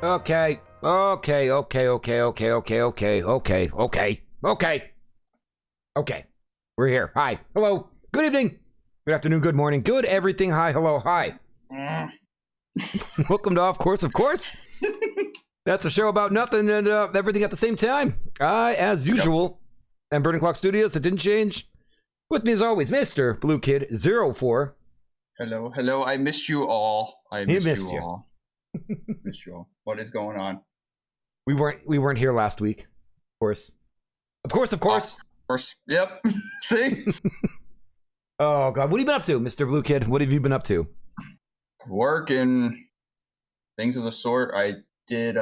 Okay. Okay. We're here. Hi. Hello. Good evening. Good afternoon. Good morning. Good everything. Hi. Hello. Hi. Welcome to Of Course. That's a show about nothing and everything at the same time. I, as usual, am Burning Clock Studios. It didn't change. With me as always, Mr. Blue Kid 04. Hello. I missed you all. Missed you all. Missed you all. What is going on? We weren't here last week. Of course. Of course. Yep. See? Oh God, what have you been up to, Mr. Blue Kid? What have you been up to? Work and things of the sort. I did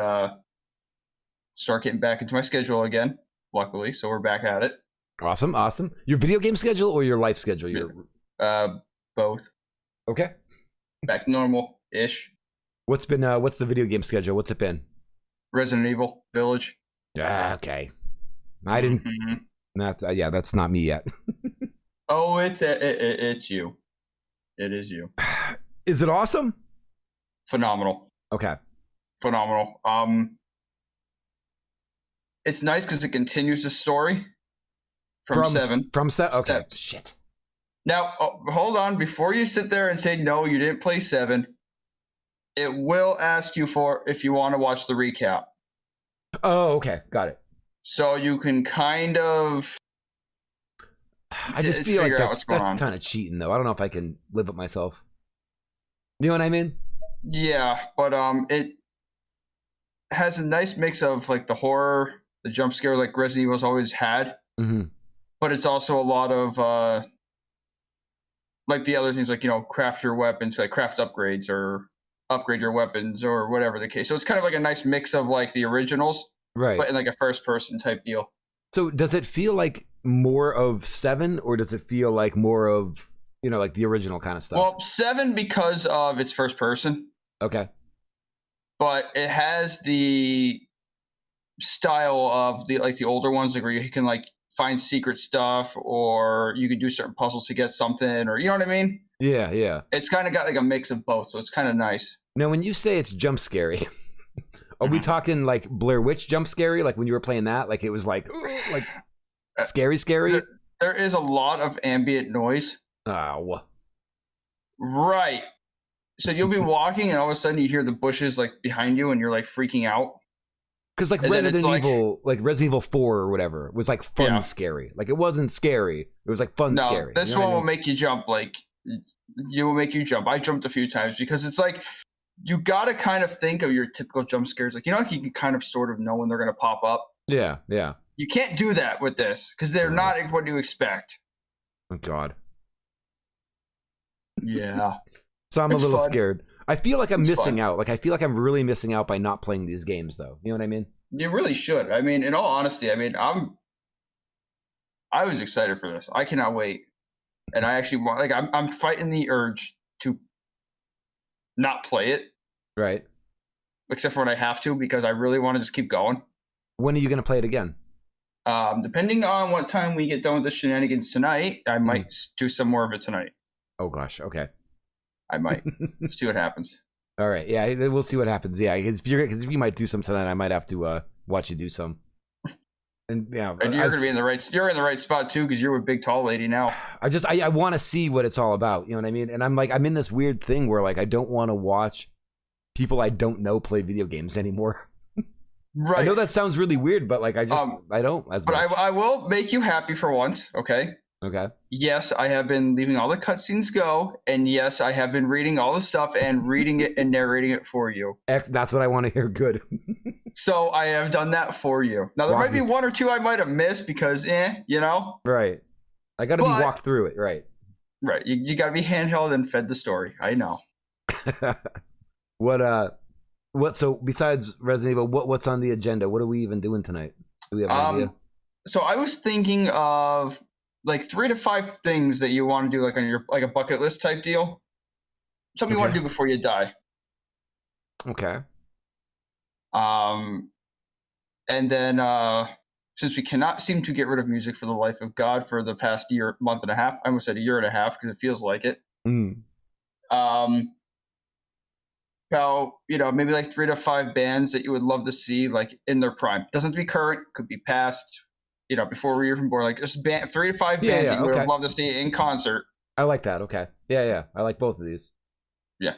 start getting back into my schedule again, luckily, so we're back at it. Awesome. Your video game schedule or your life schedule? Both. Okay. Back to normal-ish. What's the video game schedule? What's it been? Resident Evil Village. Okay. I didn't. That's not me yet. Oh, it's you. It is you. Is it awesome? Phenomenal. Okay. Phenomenal. It's nice because it continues the story from 7. From 7. Okay. 7. Shit. Now, hold on. Before you sit there and say no, you didn't play 7. It will ask you for if you want to watch the recap. Oh, okay. Got it. So you can kind of. I just feel like that's kind of cheating, though. I don't know if I can live it myself. You know what I mean? Yeah, but it has a nice mix of like the horror, the jump scare, like Resident Evil's always had. Mm-hmm. But it's also a lot of like the other things, like craft your weapons, like craft upgrades or upgrade your weapons or whatever the case. So it's kind of like a nice mix of like the originals, right? But in like a first-person type deal. So does it feel like more of 7, or does it feel like more of like the original kind of stuff? Well, 7 because of its first person. Okay. But it has the style of the older ones, like where you can like find secret stuff, or you can do certain puzzles to get something, or you know what I mean? Yeah. It's kind of got like a mix of both, so it's kind of nice. Now, when you say it's jump scary, are we talking like Blair Witch jump scary, like when you were playing that, like it was like scary? There is a lot of ambient noise. Oh. Right. So you'll be walking, and all of a sudden you hear the bushes like behind you, and you're like freaking out. Because like Resident Evil 4 or whatever was like fun scary. Like it wasn't scary. It was like fun scary. This one will make you jump. Like you will make you jump. I jumped a few times because it's like you got to kind of think of your typical jump scares. Like like you can kind of sort of know when they're going to pop up. Yeah. You can't do that with this because they're not what you expect. Oh God. Yeah. So I'm a little scared. I feel like I'm missing out. Like I feel like I'm really missing out by not playing these games, though. You know what I mean? You really should. I mean, in all honesty, I was excited for this. I cannot wait, and I actually want. Like, I'm fighting the urge to not play it, right? Except for when I have to, because I really want to just keep going. When are you going to play it again? Depending on what time we get done with the shenanigans tonight, I might do some more of it tonight. Oh gosh. Okay. I might see what happens. All right, yeah, we'll see what happens. Yeah, because if you might do some tonight, I might have to watch you do some. And yeah, and you're gonna be in the right. You're in the right spot too, because you're a big tall lady now. I want to see what it's all about. You know what I mean? And I'm in this weird thing where like I don't want to watch people I don't know play video games anymore. Right. I know that sounds really weird, but like I don't. But I will make you happy for once. Okay. Okay. Yes, I have been leaving all the cutscenes go, and yes, I have been reading all the stuff and reading it and narrating it for you. That's what I want to hear. Good. So I have done that for you. Now there might be one or two I might have missed because, Right. I got to be walked through it. Right. Right. You got to be handheld and fed the story. I know. What? So besides Resident Evil, what's on the agenda? What are we even doing tonight? Do we have an idea? So I was thinking of like 3 to 5 things that you want to do, like on your a bucket list type deal. Something you want to do before you die. Okay. And then since we cannot seem to get rid of music for the life of God for the past month and a half, I almost said a year and a half because it feels like it. about, maybe like 3 to 5 bands that you would love to see like in their prime. Doesn't have to be current, could be past, before we were even born. Like just 3 to 5 bands that you would love to see in concert. I like that. Okay. Yeah. I like both of these. Yeah.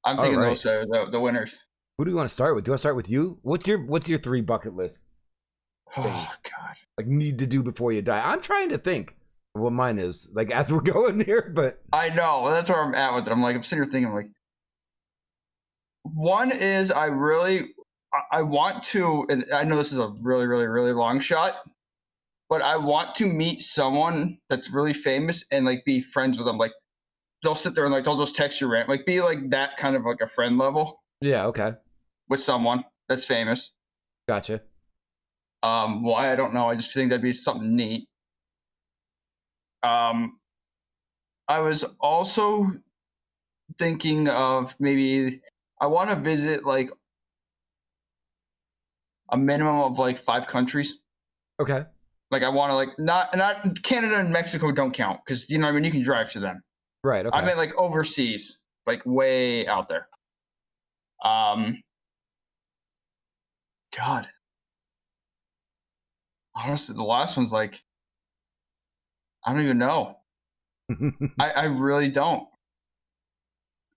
I'm thinking those are the winners. Who do we want to start with? Do you want to start with you? What's your 3 bucket list? Oh God. Like need to do before you die. I'm trying to think what mine is, like as we're going here, but I know. That's where I'm at with it. I'm sitting here thinking like, one is I want to, and I know this is a really, really, really long shot, but I want to meet someone that's really famous and like be friends with them. Like they'll sit there and like they'll just text you rant, like be like that kind of like a friend level. Yeah, okay. With someone that's famous. Gotcha. Why I don't know. I just think that'd be something neat. I was also thinking of maybe I want to visit like a minimum of like 5 countries. Okay. Like I want to like not Canada and Mexico don't count because you can drive to them. Right. Okay. I meant like overseas, like way out there. God. Honestly, the last one's like, I don't even know. I really don't.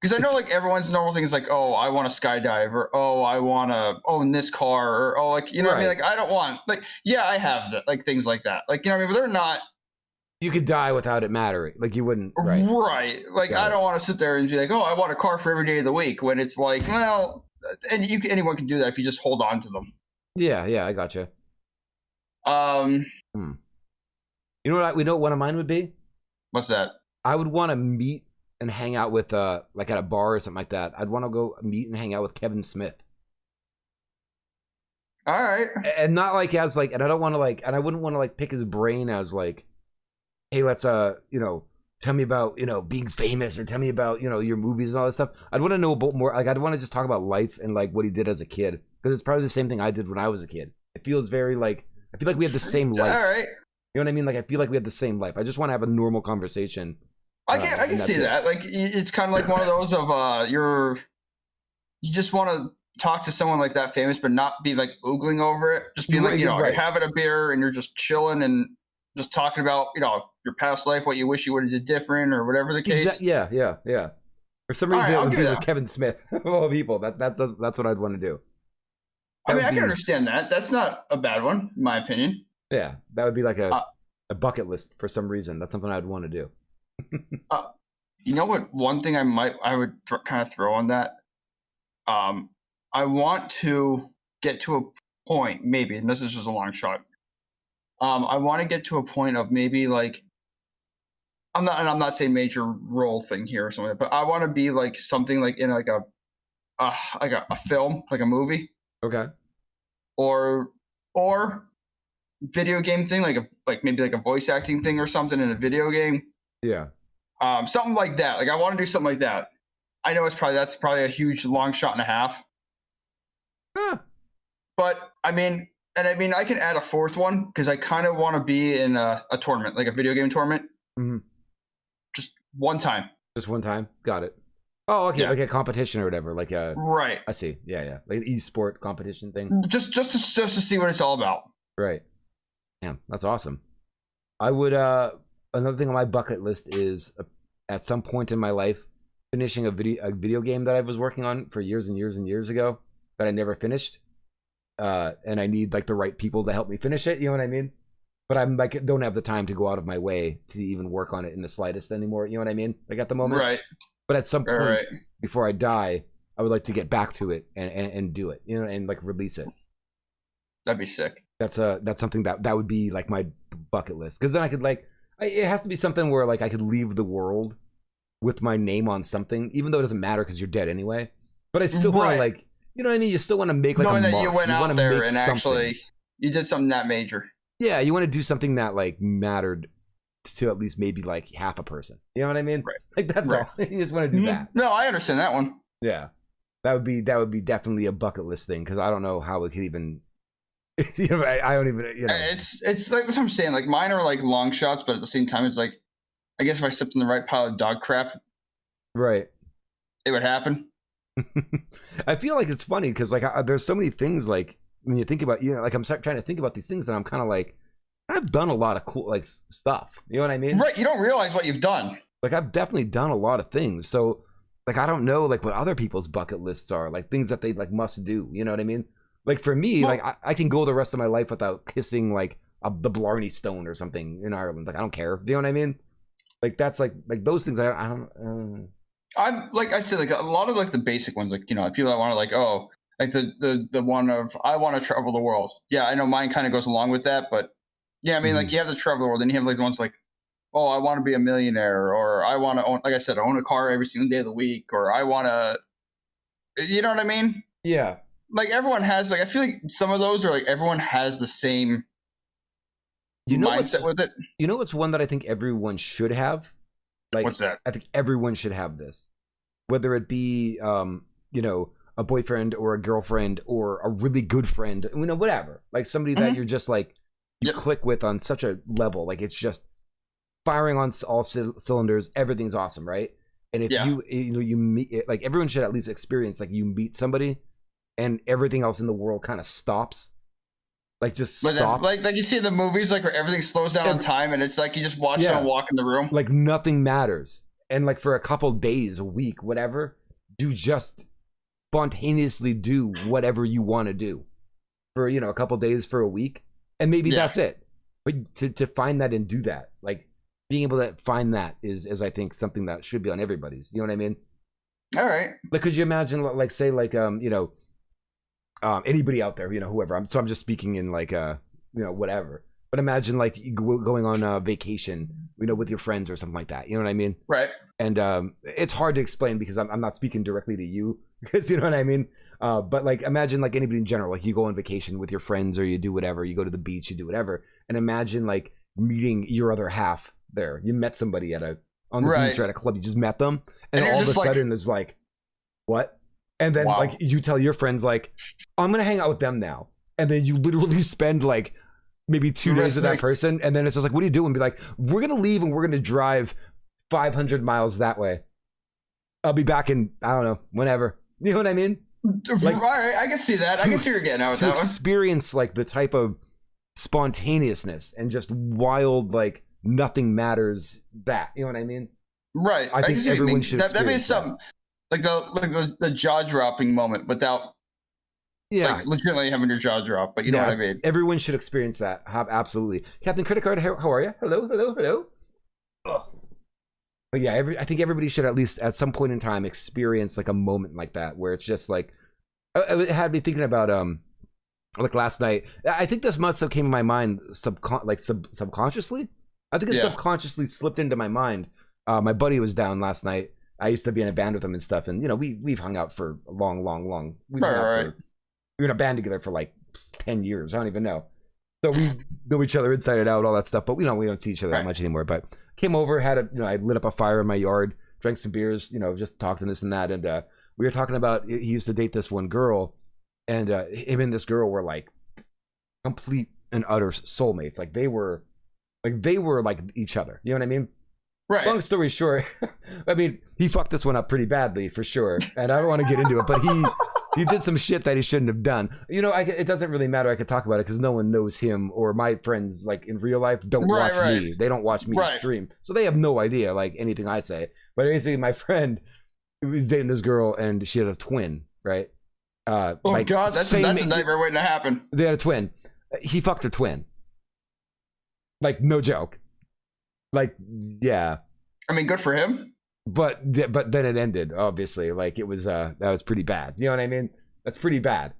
Because I know like everyone's normal thing is like, oh, I want to skydive, or oh, I want to own this car, or oh, like, what I mean? Like, I don't want, like, yeah, I have that, like things like that. Like, what I mean? But they're not. You could die without it mattering. Like you wouldn't. Right. Like, I don't want to sit there and be like, oh, I want a car for every day of the week when it's like, well, and anyone can do that if you just hold on to them. Yeah, I gotcha. You know what one of mine would be? What's that? I would want to meet and hang out with like at a bar or something like that. I'd want to go meet and hang out with Kevin Smith. All right. And not like as like, and I don't want to like, and I wouldn't want to like pick his brain as like, hey, let's tell me about being famous, or tell me about your movies and all that stuff. I'd want to know about more. Like I'd want to just talk about life and like what he did as a kid, because it's probably the same thing I did when I was a kid. It feels very like, I feel like we have the same life. All right. You know what I mean? Like I feel like we have the same life. I just want to have a normal conversation. I can see that. Like it's kind of like one of those of you just want to talk to someone like that famous, but not be like oogling over it. Just being like, you're having a beer and you're just chilling and just talking about your past life, what you wish you would have did different, or whatever the case. Yeah. For some reason, it would be with Kevin Smith of all people. That's what I'd want to do. I can understand that. That's not a bad one, in my opinion. Yeah, that would be like a bucket list for some reason. That's something I'd want to do. You know what? One thing I would kind of throw on that. I want to get to a point, maybe, and this is just a long shot. I want to get to a point of maybe like, I'm not saying major role thing here or something, but I want to be like something like in like a film, like a movie. Okay. Or video game thing, like maybe like a voice acting thing or something in a video game. Yeah. Something like that. Like I want to do something like that. I know that's probably a huge long shot and a half. Huh. But I can add a fourth one because I kind of want to be in a tournament, like a video game tournament. Mm-hmm. Just one time. Just one time. Got it. Oh, okay. Yeah. Like a competition or whatever. Like right. I see. Yeah. Like an e-sport competition thing. Just to see what it's all about. Right. Damn, that's awesome. I would another thing on my bucket list is at some point in my life finishing a video game that I was working on for years and years and years ago that I never finished. And I need like the right people to help me finish it, you know what I mean? But I'm like don't have the time to go out of my way to even work on it in the slightest anymore, you know what I mean? Like at the moment. Right. But at some point before I die, I would like to get back to it and do it, and like release it. That'd be sick. That's something that would be like my bucket list, because then I could it has to be something where like I could leave the world with my name on something, even though it doesn't matter because you're dead anyway. But I still want to like, you know what I mean? You still want to make like knowing a that mark. You went out there and something. Actually you did something that major. Yeah, you want to do something that like mattered to at least maybe like half a person. You know what I mean? Right. Like that's all. You just want to do that. No, I understand that one. Yeah, that would be definitely a bucket list thing, because I don't know how it could even. I don't even. It's like that's what I'm saying. Like mine are like long shots, but at the same time, it's like, I guess if I stepped in the right pile of dog crap, right, it would happen. I feel like it's funny because like there's so many things like when you think about like I'm trying to think about these things that I'm kind of like I've done a lot of cool like stuff. You know what I mean? Right. You don't realize what you've done. Like I've definitely done a lot of things. So like I don't know like what other people's bucket lists are, like things that they like must do. You know what I mean? Like for me, like I can go the rest of my life without kissing like the Blarney Stone or something in Ireland. Like I don't care. Do you know what I mean? Like that's like those things. I don't. I'm like I said, like a lot of like the basic ones, like people that want to like like the one of I want to travel the world. Yeah, I know mine kind of goes along with that, but yeah, I mean like you have the travel the world, and you have like the ones like I want to be a millionaire, or I want to own, like I said, own a car every single day of the week, or I want to, you know what I mean? Yeah. Like everyone has like I feel like some of those are like everyone has the same mindset with it. You know what's one that I think everyone should have? Like, what's that? I think everyone should have this, whether it be, a boyfriend or a girlfriend or a really good friend, whatever. Like somebody that you're just like you click with on such a level, like it's just firing on all cylinders. Everything's awesome, right? And if you meet, like everyone should at least experience, like you meet somebody, and everything else in the world kind of stops. Like just stops. Like you see in the movies, like where everything slows down on time, and it's like you just watch someone walk in the room. Like nothing matters, and like for a couple days, a week, whatever, you just spontaneously do whatever you want to do for a couple days, for a week, and maybe that's it. But to find that and do that, like being able to find that is I think something that should be on everybody's. You know what I mean? All right. Like, could you imagine, like, say, like, anybody out there, whoever. I'm just speaking in like, whatever. But imagine like going on a vacation, with your friends or something like that. You know what I mean? Right. And it's hard to explain because I'm not speaking directly to you, because you know what I mean. But like, imagine like anybody in general, like you go on vacation with your friends, or you do whatever, you go to the beach, you do whatever, and imagine like meeting your other half there. You met somebody on the beach or at a club, you just met them, and all of a sudden there's like, what? And then like you tell your friends like, I'm gonna hang out with them now, and then you literally spend like maybe 2 days with that person, and then it's just like, what are you doing? Be like, we're gonna leave and we're gonna drive 500 miles that way. I'll be back in, I don't know, whenever. You know what I mean? Like, all right, I can see that. I can see you're getting out with that one. To experience like the type of spontaneousness and just wild, like nothing matters. That, you know what I mean? Right. I think everyone should. That means something. Like the jaw dropping moment without like legitimately having your jaw drop, but you know what I mean. Everyone should experience that. Absolutely. Captain Credit Card, how are you? Hello. But yeah, I think everybody should at least at some point in time experience like a moment like that, where it's just like it had me thinking about like last night. I think this must have came in my mind subconsciously. I think it subconsciously slipped into my mind. My buddy was down last night. I used to be in a band with him and stuff, and we've hung out for a long. We were in a band together for like 10 years. I don't even know. So we know each other inside and out, all that stuff. But we don't see each other that much anymore. But came over, I lit up a fire in my yard, drank some beers, just talked and this and that, and we were talking about he used to date this one girl, and him and this girl were like complete and utter soulmates. Like they were like each other. You know what I mean? Right. Long story short, I mean, he fucked this one up pretty badly for sure, and I don't want to get into it, but he did some shit that he shouldn't have done. It doesn't really matter. I could talk about it because no one knows him, or my friends like in real life don't watch me. They don't watch me stream, so they have no idea like anything I say. But basically, my friend was dating this girl, and she had a twin. Right? God, that's a nightmare waiting to happen. They had a twin. He fucked her twin. Like no joke. Like, yeah. I mean, good for him. But then it ended, obviously. Like, it was, that was pretty bad. You know what I mean? That's pretty bad.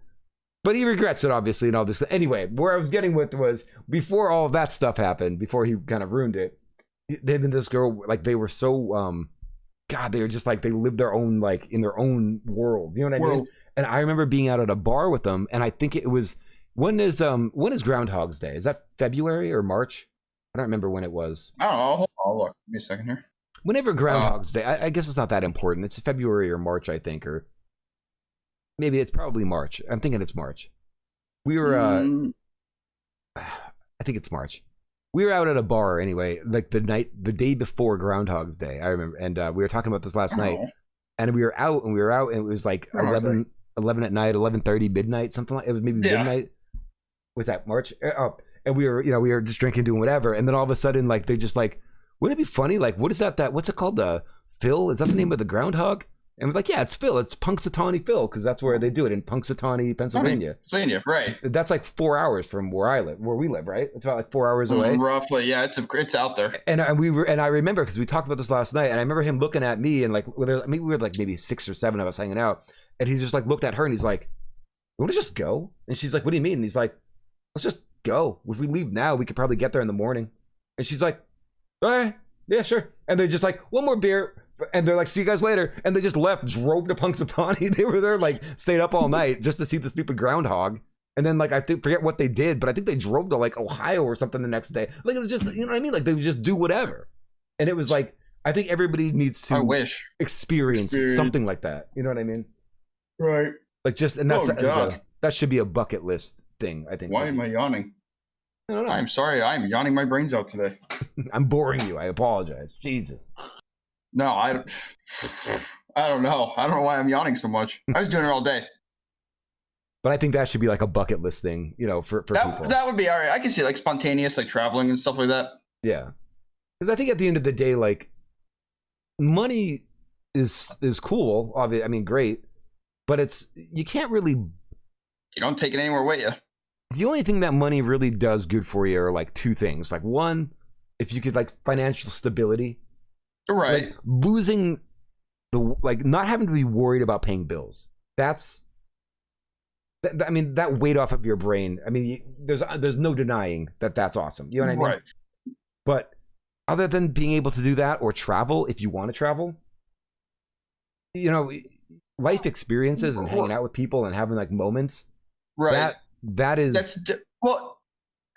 But he regrets it, obviously, and all this. Anyway, where I was getting with was, before all of that stuff happened, before he kind of ruined it, him and this girl, like, they were so, God, they were just like, they lived their own, like, in their own world. You know what I mean? And I remember being out at a bar with them, and I think it was, when is Groundhog's Day? Is that February or March? I don't remember when it was. I don't know. I'll look. Give me a second here. Whenever Groundhog's Day, I guess it's not that important. It's February or March, I think, or maybe it's probably March. I'm thinking it's March. We were, I think it's March. We were out at a bar anyway, like the day before Groundhog's Day. I remember, and we were talking about this last night. and we were out, and it was like 11 at night, 11:30, midnight, something like it was maybe midnight. Was that March? Oh, and we were just drinking, doing whatever, and then all of a sudden, like they just like, wouldn't it be funny? Like, what is that? What's it called? Phil? Is that the name of the groundhog? And we're like, yeah, it's Phil. It's Punxsutawney Phil, because that's where they do it, in Punxsutawney, Pennsylvania. Right. That's like 4 hours from where we live, right? It's about like 4 hours away. Roughly, yeah. It's out there. And I remember, because we talked about this last night, and I remember him looking at me, and like, we were like maybe 6 or 7 of us hanging out, and he's just like looked at her, and he's like, "You want to just go?" And she's like, "What do you mean?" And he's like, "Let's just go. If we leave now, we could probably get there in the morning." And she's like, "All right, yeah, sure." And they're just like, "One more beer." And they're like, "See you guys later." And they just left, drove to Punxsutawney. They were there, like, stayed up all night just to see the stupid groundhog. And then, like, forget what they did, but I think they drove to, like, Ohio or something the next day. Like, it was just, you know what I mean? Like, they would just do whatever. And it was like, I think everybody needs to experience something like that. You know what I mean? Right. Like, just, and that's, that should be a bucket list thing, I think. Why am I yawning? I don't know. I'm sorry. I'm yawning my brains out today. I'm boring you. I apologize. Jesus. No, I don't know. I don't know why I'm yawning so much. I was doing it all day. But I think that should be like a bucket list thing, for people. That would be all right. I can see like spontaneous, like traveling and stuff like that. Yeah. Because I think at the end of the day, like, money is cool. Obviously, I mean, great. But you can't really... You don't take it anywhere with you. The only thing that money really does good for you are like 2 things. Like, one, if you could, like, financial stability. Right. Like, losing not having to be worried about paying bills. That weight off of your brain. I mean, there's no denying that that's awesome. You know what I mean? Right. But other than being able to do that or travel, if you want to travel, life experiences and hanging out with people and having like moments. Right.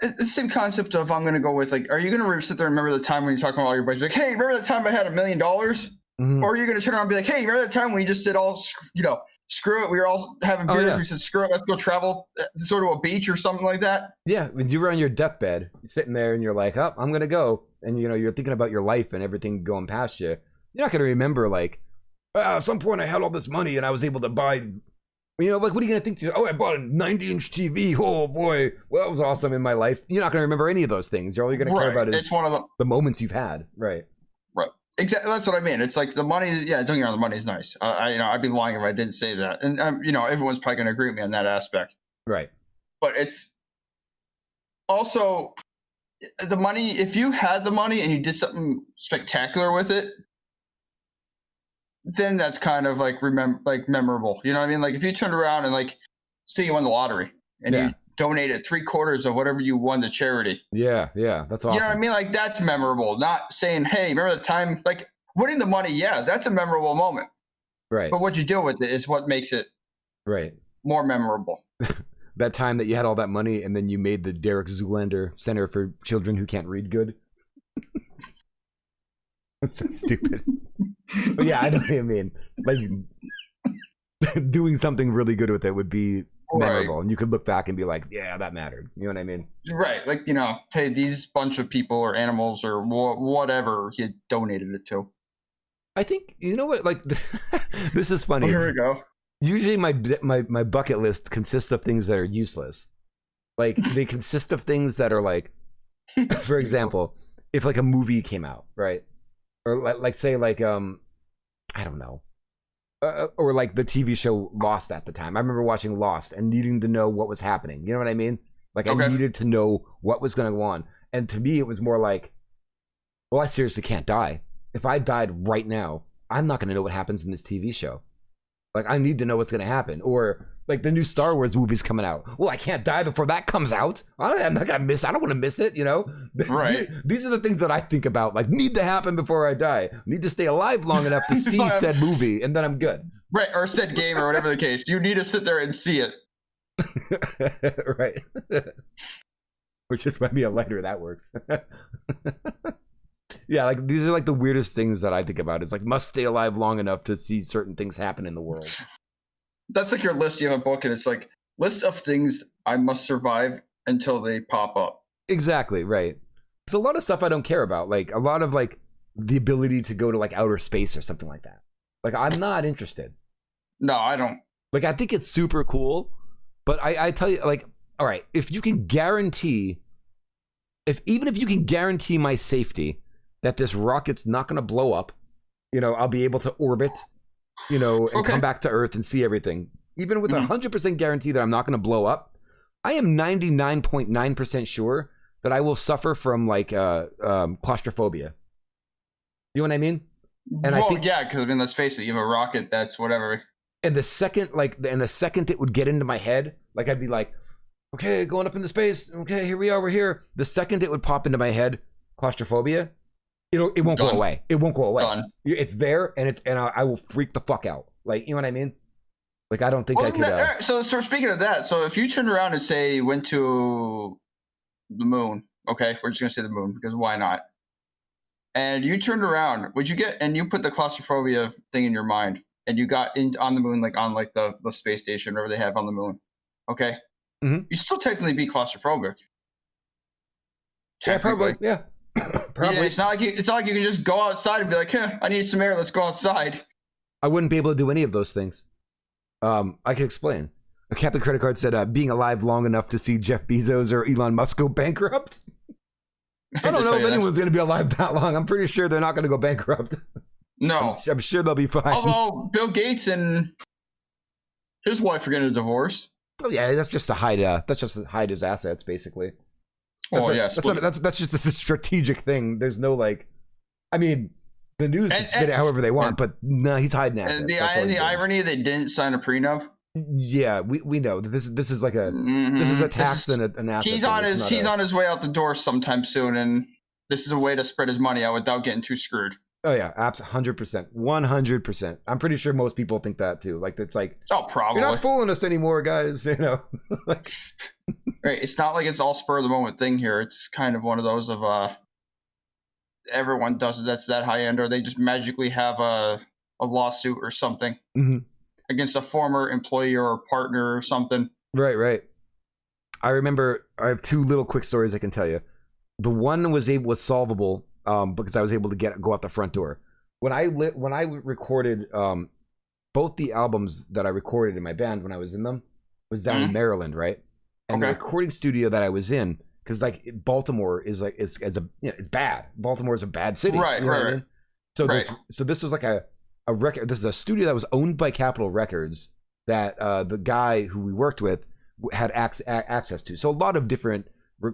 It's the same concept of, I'm going to go with, like, are you going to sit there and remember the time when you're talking about all your buddies? Like, hey, remember that time I had $1 million? Mm-hmm. Or are you going to turn around and be like, hey, remember that time when you just said screw it. We were all having beers. We said, screw it. Let's go travel sort of a beach or something like that. Yeah. When you were on your deathbed, you're sitting there and you're like, oh, I'm going to go. And, you're thinking about your life and everything going past you. You're not going to remember like, at some point I had all this money and I was able to buy... like, what are you going to think? I bought a 90-inch TV. Oh, boy. Well, that was awesome in my life. You're not going to remember any of those things. All you're going to care about is one of the moments you've had. Right. Right. Exactly. That's what I mean. It's like the money. Yeah, don't get me wrong. The money is nice. I'd be lying if I didn't say that. And, everyone's probably going to agree with me on that aspect. Right. But it's also the money. If you had the money and you did something spectacular with it, then that's kind of like memorable. You know what I mean? Like if you turned around and like say you won the lottery and you donated 3/4 of whatever you won to charity. Yeah, that's awesome. You know what I mean? Like that's memorable. Not saying, hey, remember the time, like winning the money, yeah, that's a memorable moment. Right. But what you do with it is what makes it more memorable. That time that you had all that money and then you made the Derek Zoolander Center for Children Who Can't Read good. That's so stupid. But yeah, I know what you mean. Like doing something really good with it would be memorable, and you could look back and be like, "Yeah, that mattered." You know what I mean? Right. Like hey, these bunch of people or animals or whatever you donated it to. I think what? Like this is funny. Here we go. Usually, my bucket list consists of things that are useless. Like they consist of things that are like, for example, if like a movie came out, right? Or like say like I don't know, or like the TV show Lost at the time. I remember watching Lost and needing to know what was happening. You know what I mean? Like I needed to know what was going to go on. And to me, it was more like, well, I seriously can't die. If I died right now, I'm not going to know what happens in this TV show. Like I need to know what's going to happen. Or like the new Star Wars movie's coming out. Well, I can't die before that comes out. I'm not going to miss. I don't want to miss it. Right. These are the things that I think about. Like need to happen before I die. Need to stay alive long enough to see said movie, and then I'm good. Right. Or said game, or whatever the case. You need to sit there and see it. Right. Which is might be a lighter that works. Yeah, like these are like the weirdest things that I think about. It's like must stay alive long enough to see certain things happen in the world. That's like your list. You have a book and it's like list of things I must survive until they pop up. Exactly, right. There's a lot of stuff I don't care about. Like a lot of like the ability to go to like outer space or something like that. Like, I'm not interested. No, I don't. Like, I think it's super cool, but I tell you, like, all right, if you can guarantee, even if you can guarantee my safety, that this rocket's not going to blow up, you know, I'll be able to orbit, you know, and come back to Earth and see everything. Even with 100% guarantee that I'm not going to blow up, I am 99.9% sure that I will suffer from like claustrophobia. You know what I mean? And well, I think, yeah, because I mean, let's face it, you have a rocket that's whatever. And the second it would get into my head, like I'd be like, okay, going up into space. Okay, here we are, we're here. The second it would pop into my head, claustrophobia, it won't go away. It won't go away. Done. It's there, and I will freak the fuck out. Like, you know what I mean? Like, I don't think I could. So speaking of that, so if you turned around and say went to the moon, okay, we're just gonna say the moon because why not? And you turned around, would you get and you put the claustrophobia thing in your mind, and you got on the moon, like on like the space station, whatever they have on the moon, okay? Mm-hmm. You still technically be claustrophobic. Yeah, probably. Yeah. Probably. Yeah, it's not like you can just go outside and be like, I need some air, let's go outside. I wouldn't be able to do any of those things. I can explain. A Captain Credit Card said, being alive long enough to see Jeff Bezos or Elon Musk go bankrupt. I don't know if anyone's going to be alive that long. I'm pretty sure they're not going to go bankrupt. No. I'm sure they'll be fine. Although Bill Gates and his wife are getting a divorce. Oh yeah, that's just to hide his assets, basically. That's just a strategic thing. There's no like, I mean, the news can spin it however they want, but no, he's hiding assets. And the irony they didn't sign a prenup. Yeah, we know this is like this is a tax and an asset. He's on his way out the door sometime soon, and this is a way to spread his money out without getting too screwed. Oh yeah, absolutely, 100%, 100%. I'm pretty sure most people think that too. Like it's like, probably you're not fooling us anymore, guys. You know, right? It's not like it's all spur of the moment thing here. It's kind of one of those of everyone does it. That's that high end, or they just magically have a lawsuit or something against a former employee or partner or something. Right. I remember. I have two little quick stories I can tell you. The one was solvable. Because I was able to go out the front door. When I recorded both the albums that I recorded in my band when I was in them was down in Maryland, right? And the recording studio that I was in, because like Baltimore is like it's bad. Baltimore is a bad city, right? You know what I mean? So this was like a record. This is a studio that was owned by Capitol Records that the guy who we worked with had access to. So a lot of different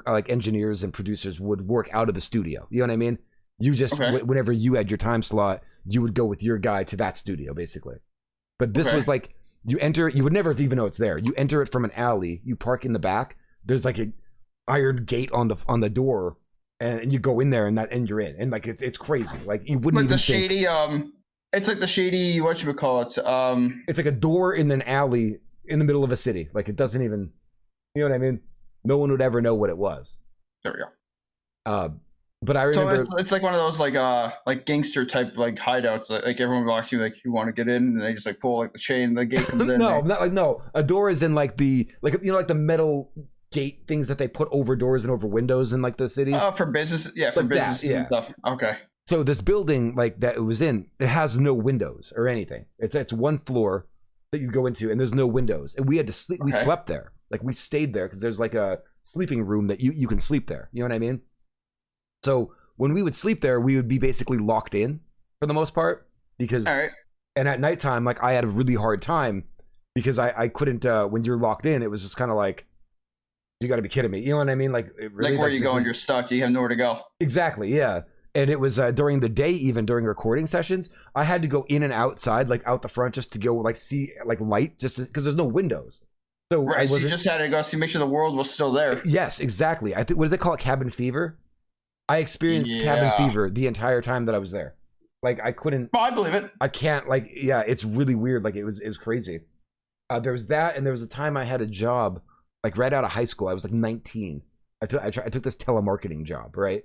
like engineers and producers would work out of the studio. You know what I mean? You just whenever you had your time slot, you would go with your guy to that studio basically. But this was like you would never even know it's there. You enter it from an alley, you park in the back, there's like an iron gate on the door, and you go in there and you're in. And like it's crazy. Like you wouldn't like even the shady it's like the shady whatchamacallit. It's like a door in an alley in the middle of a city. Like it doesn't even, you know what I mean? No one would ever know what it was. There we go. But I remember it's like one of those like gangster type like hideouts. Like everyone walks you like you want to get in, and they just like pull like the chain, the gate comes in. No. A door is in like the like the metal gate things that they put over doors and over windows in like the cities. For business, for like business and stuff. Okay. So this building like that it was in, it has no windows or anything. It's one floor that you go into, and there's no windows. And we had to sleep. We slept there. Like we stayed there because there's like a sleeping room that you can sleep there. You know what I mean? So when we would sleep there, we would be basically locked in for the most part because, and at nighttime, like I had a really hard time because I couldn't, when you're locked in, it was just kind of like, you got to be kidding me. You know what I mean? Like, really, like where you go and you're stuck, you have nowhere to go. Exactly. Yeah. And it was during the day, even during recording sessions, I had to go in and outside, like out the front just to go like see like light just because there's no windows. So so you just had to go see, make sure the world was still there. Yes, exactly. I think, what does they call it? Cabin fever. I experienced cabin fever the entire time that I was there. Like I couldn't. Oh, I believe it. I can't. Like it's really weird. Like it was crazy. There was that, and there was a time I had a job like right out of high school. I was like 19. I took this telemarketing job, right?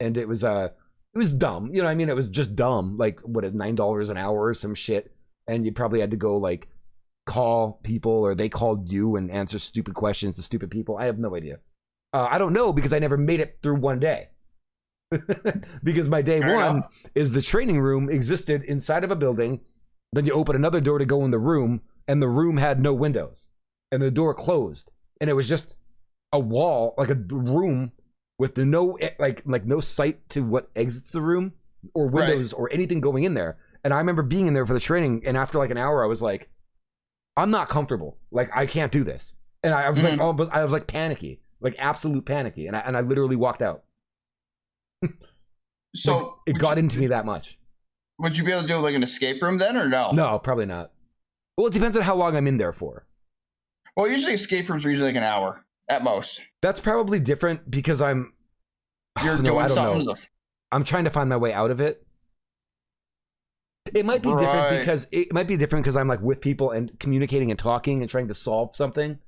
And it was dumb. You know what I mean? It was just dumb. Like what, $9 an hour or some shit. And you probably had to go like call people, or they called you and answer stupid questions to stupid people. I have no idea. I don't know because I never made it through one day. Because my day one is the training room existed inside of a building Then you open another door to go in the room, and the room had no windows, and the door closed, and it was just a wall, like a room with no no sight to what exits the room or windows or anything going in there. And I remember being in there for the training, and after like an hour, I was like, I'm not comfortable. Like, I can't do this. And I was I was like panicky, like absolute panicky, and I literally walked out. So like, it got into me that much. Would you be able to do like an escape room then, or no? No, probably not. Well, it depends on how long I'm in there for. Well, usually escape rooms are usually like an hour at most. That's probably different because you're doing something. I'm trying to find my way out of it. It might be different because I'm like with people and communicating and talking and trying to solve something.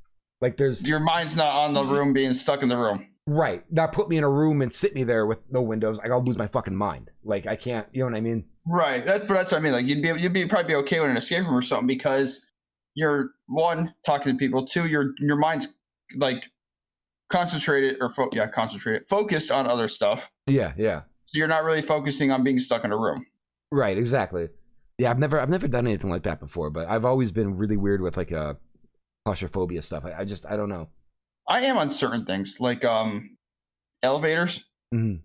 Like your mind's not on the room being stuck in the room. Right. Now put me in a room and sit me there with no windows. I'll lose my fucking mind. Like I can't. You know what I mean? Right. That's what I mean. Like you'd probably be okay with an escape room or something because you're one, talking to people. Two, your mind's like concentrated focused on other stuff. Yeah. So you're not really focusing on being stuck in a room. Right, exactly. Yeah, I've never done anything like that before, but I've always been really weird with like claustrophobia stuff. I don't know. I am on certain things like elevators. Mm-hmm.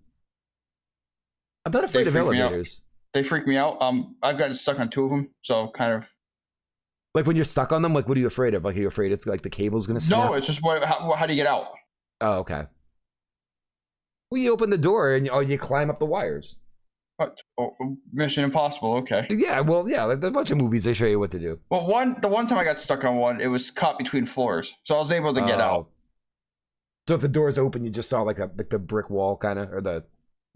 I'm not afraid of elevators. They freak me out. I've gotten stuck on 2 of them, so kind of. Like when you're stuck on them, like what are you afraid of? Like are you afraid it's like the cable's gonna snap? No, it's just how do you get out? Oh, okay. Well, you open the door and you climb up the wires. Mission Impossible, okay. Yeah, well, yeah, like there's a bunch of movies they show you what to do. Well, the one time I got stuck on one, it was caught between floors, so I was able to get out. So if the door is open, you just saw like the brick wall kind of, or the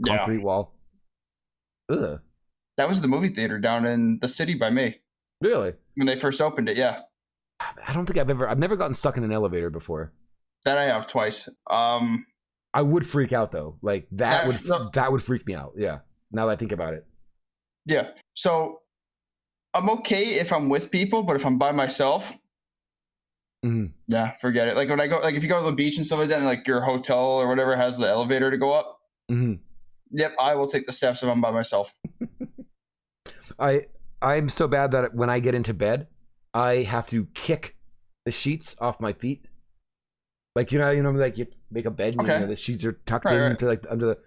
concrete wall. Ugh. That was the movie theater down in the city by me. Really? When they first opened it, yeah. I don't think I've never gotten stuck in an elevator before. That I have twice. I would freak out though. Like that would freak me out. Yeah. Now that I think about it. Yeah. So I'm okay if I'm with people, but if I'm by myself, yeah, forget it. Like when I go, like if you go to the beach and stuff like that, and like your hotel or whatever has the elevator to go up, yep, I will take the steps if I'm by myself. I'm so bad that when I get into bed, I have to kick the sheets off my feet. Like you know, like you make a bed, and the sheets are tucked into like under the.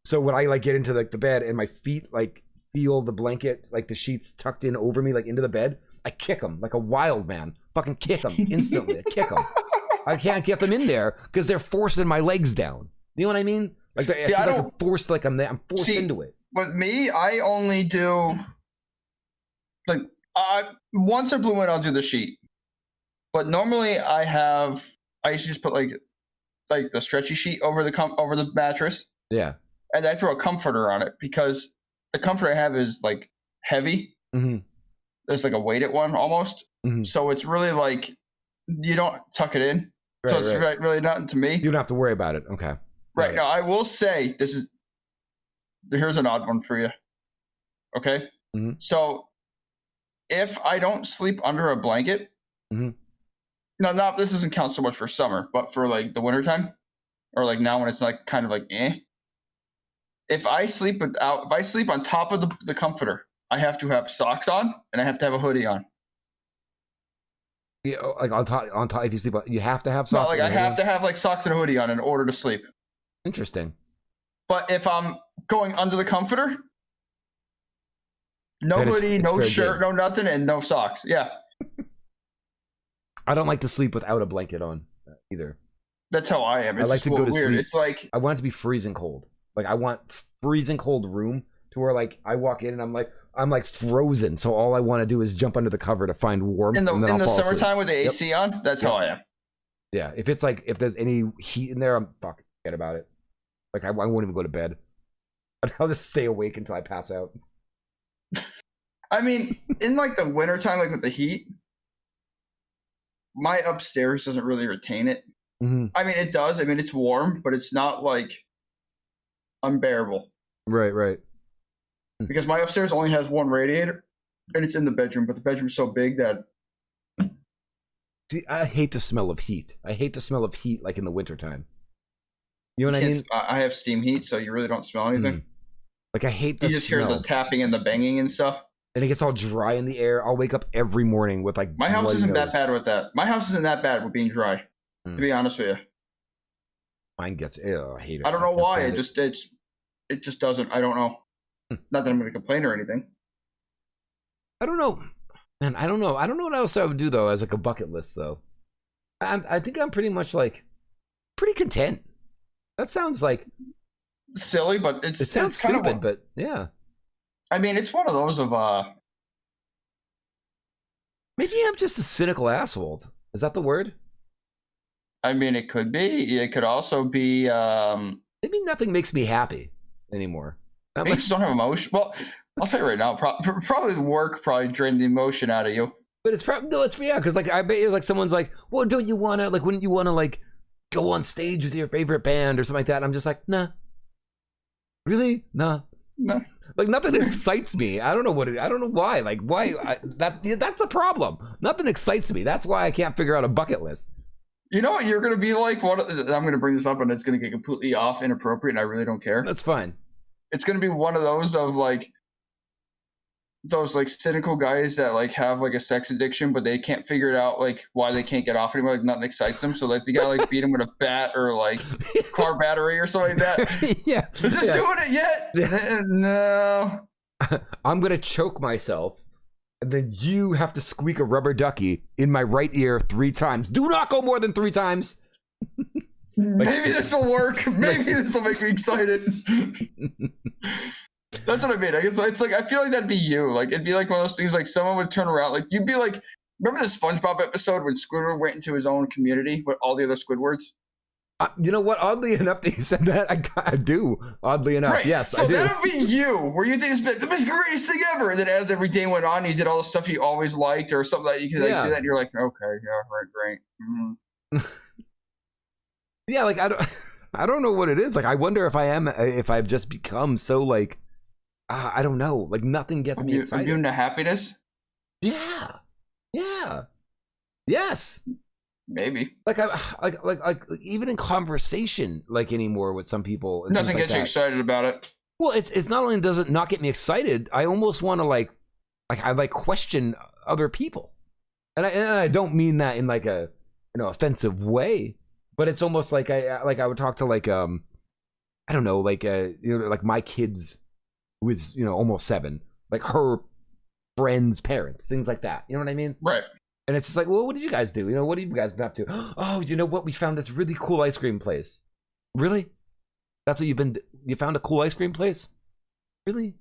So when I like get into like the bed and my feet like feel the blanket, like the sheets tucked in over me, like into the bed, I kick them like a wild man. Fucking kick them instantly. I kick them. I can't get them in there because they're forcing my legs down. You know what I mean? Like I'm forced into it. With me, I only do like once a blue moon, I'll do the sheet. But normally I used to just put like the stretchy sheet over the mattress. Yeah. And I throw a comforter on it because the comforter I have is like heavy. There's like a weighted one almost. So it's really like you don't tuck it in. Right, so it's really nothing to me. You don't have to worry about it. Okay. Right. Now I will say here's an odd one for you. Okay. So if I don't sleep under a blanket, now this doesn't count so much for summer, but for like the wintertime or like now when it's like kind of like if I sleep on top of the comforter, I have to have socks on and I have to have a hoodie on. Yeah, like on top. If you sleep, you have to have socks. No, like I have to have like socks and a hoodie on in order to sleep. Interesting. But if I'm going under the comforter, no hoodie, no shirt, no nothing, and no socks. Yeah. I don't like to sleep without a blanket on either. That's how I am. I like to go to sleep. It's like I want it to be freezing cold. Like I want freezing cold room to where like I walk in and I'm like frozen. So all I want to do is jump under the cover to find warmth. In the summertime with the AC on, that's how I am. Yeah, if there's any heat in there, I'm fucking forget about it. Like I won't even go to bed. I'll just stay awake until I pass out. I mean, in like the wintertime, like with the heat, my upstairs doesn't really retain it. I mean, it does. I mean, it's warm, but it's not like unbearable. Right. Because my upstairs only has one radiator, and it's in the bedroom, but the bedroom's so big that... See, I hate the smell of heat. I hate the smell of heat like in the wintertime. You know what I mean? I have steam heat, so you really don't smell anything. Like I hate the You just hear the tapping and the banging and stuff. and it gets all dry in the air. I'll wake up every morning with like my house isn't that bad with that. My house isn't that bad with being dry. To be honest with you, mine gets. Ew, I hate it. I don't know why. It just doesn't. I don't know. Not that I'm going to complain or anything. I don't know, man. I don't know. I don't know what else I would do though as like a bucket list though. I think I'm pretty much like pretty content. That sounds like silly, but it sounds stupid, kind of, but yeah. I mean, it's one of those of maybe I'm just a cynical asshole. Is that the word? I mean, it could be. It could also be. Maybe nothing makes me happy anymore. You just don't have emotion. Well, I'll tell you right now. Probably the work drained the emotion out of you. But it's probably no. It's because like I bet you like someone's like, well, don't you want to like? Wouldn't you want to like go on stage with your favorite band or something like that? And I'm just like, nah. Really? Nah. No. Like nothing excites me. I don't know what. I don't know why. Like why? That's a problem. Nothing excites me. That's why I can't figure out a bucket list. You know what you're going to be like? I'm going to bring this up and it's going to get completely off inappropriate and I really don't care. That's fine. It's going to be one of those of like those like cynical guys that like have like a sex addiction, but they can't figure it out like why they can't get off anymore. Like nothing excites them. So like they got to like beat them with a bat or like car battery or something like that. Yeah. Is this doing it yet? Yeah. No. I'm going to choke myself. And then you have to squeak a rubber ducky in my right ear 3 times. Do not go more than 3 times. Maybe this will work. Maybe this will make me excited. That's what I mean. It's like I feel like that'd be you. Like it'd be like one of those things. Like someone would turn around. Like you'd be like, remember the SpongeBob episode when Squidward went into his own community with all the other Squidwards? You know what? Oddly enough, that you said that. I do. Oddly enough, right. Yes, so I do. So that would be you, where you think it's the greatest thing ever. And then as every day went on, you did all the stuff you always liked or something that you could like, do that. And you're like, okay, yeah, right, great. Mm-hmm. Yeah, like I don't know what it is. Like I wonder if I've just become so like, I don't know. Like nothing gets me excited. Immune to happiness? Yeah. Yeah. Yes. Maybe. Like like even in conversation, like anymore with some people, nothing gets you excited about it. Well, it's not only does it not get me excited, I almost want to like I question other people, and I don't mean that in like a offensive way, but it's almost like I would talk to like I don't know like like my kids who is almost 7, like her friends' parents, things like that. You know what I mean? Right. And it's just like, well, what did you guys do? What have you guys been up to? Oh, you know what? We found this really cool ice cream place. Really? That's what you found a cool ice cream place? Really?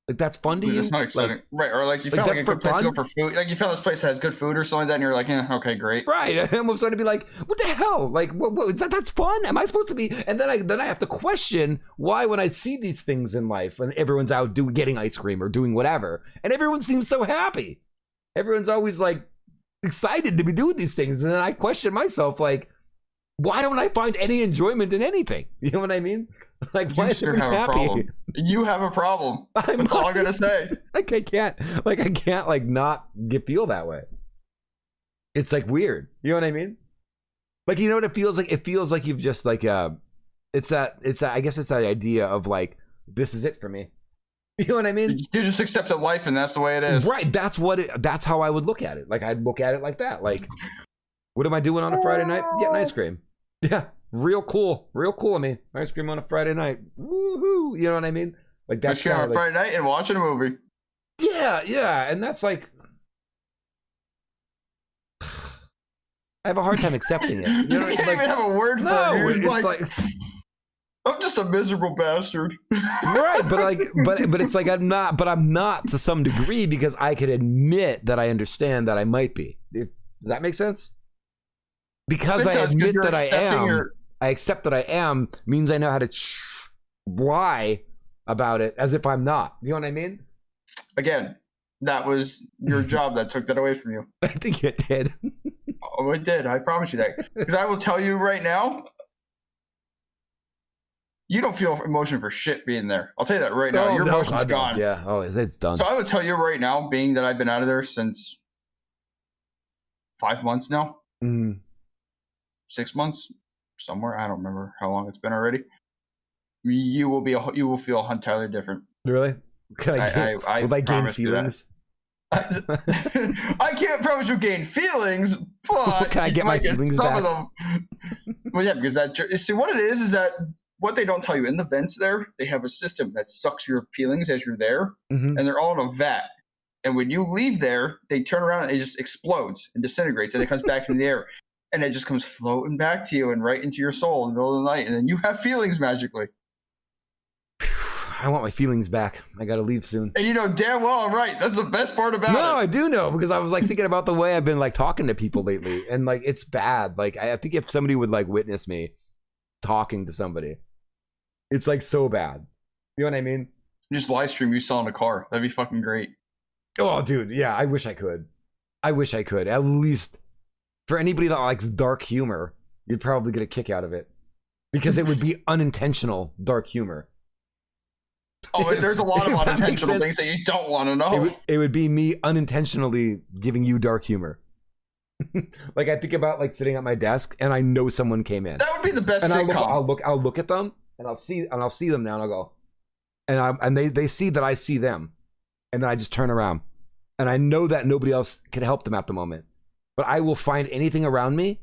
Like that's fun to you? That's not exciting. Like, right. Or like you found like a good place to go for food. Like you found this place that has good food or something like that and you're like, yeah, okay, great. Right. I'm starting to be like, what the hell? Like what is that's fun? Am I supposed to be? And then I have to question why when I see these things in life when everyone's out getting ice cream or doing whatever, and everyone seems so happy. Everyone's always like excited to be doing these things, and then I question myself like, why don't I find any enjoyment in anything? You know what I mean? Like, why is everyone happy? You have a problem. That's all I'm gonna say. I can't like not feel that way. It's like weird. You know what I mean? Like, you know what it feels like? It feels like you've just like it's that I guess it's that idea of like, this is it for me. You know what I mean? You just accepted life and that's the way it is. Right. That's how I would look at it. Like I'd look at it like that. Like, what am I doing on a Friday night? Getting ice cream. Yeah. Real cool of me. Ice cream on a Friday night. Woohoo. You know what I mean? Like that's ice cream on a Friday night and watching a movie. Yeah. And that's like, I have a hard time accepting it. You know, can't even have a word for it. It's like I'm just a miserable bastard. Right, but it's like I'm not to some degree because I could admit that I understand that I might be. Does that make sense? Because I admit that I am, I accept that I am means I know how to lie about it as if I'm not. You know what I mean? Again, that was your job that took that away from you. I think it did. Oh, it did. I promise you that. Because I will tell you right now, you don't feel emotion for shit being there. I'll tell you that right now. Your emotion's gone. Yeah. Oh, it's done. So I would tell you right now, being that I've been out of there since 5 months now, 6 months, somewhere. I don't remember how long it's been already. You will feel entirely different. Really? Will I gain feelings? I can't promise you'll gain feelings, but can I get my feelings back? Of them. Well, yeah, because you see what it is that what they don't tell you in the vents there, they have a system that sucks your feelings as you're there, and they're all in a vat. And when you leave there, they turn around and it just explodes and disintegrates, and it comes back in the air, and it just comes floating back to you and right into your soul in the middle of the night, and then you have feelings magically. I want my feelings back. I gotta leave soon. And you know damn well I'm right. That's the best part about it. No, I do know, because I was like thinking about the way I've been like talking to people lately, and like it's bad. Like I think if somebody would like witness me talking to somebody, it's like so bad. You know what I mean? Just live stream you selling a car. That'd be fucking great. Oh, dude, yeah. I wish I could. I wish I could. At least for anybody that likes dark humor, you'd probably get a kick out of it, because it would be unintentional dark humor. Oh, there's a lot of unintentional things that you don't want to know. It would be me unintentionally giving you dark humor. Like I think about like sitting at my desk and I know someone came in. That would be the best and sitcom. I'll look at them and I'll see them now and I'll go, and they see that I see them, and then I just turn around and I know that nobody else can help them at the moment, but I will find anything around me,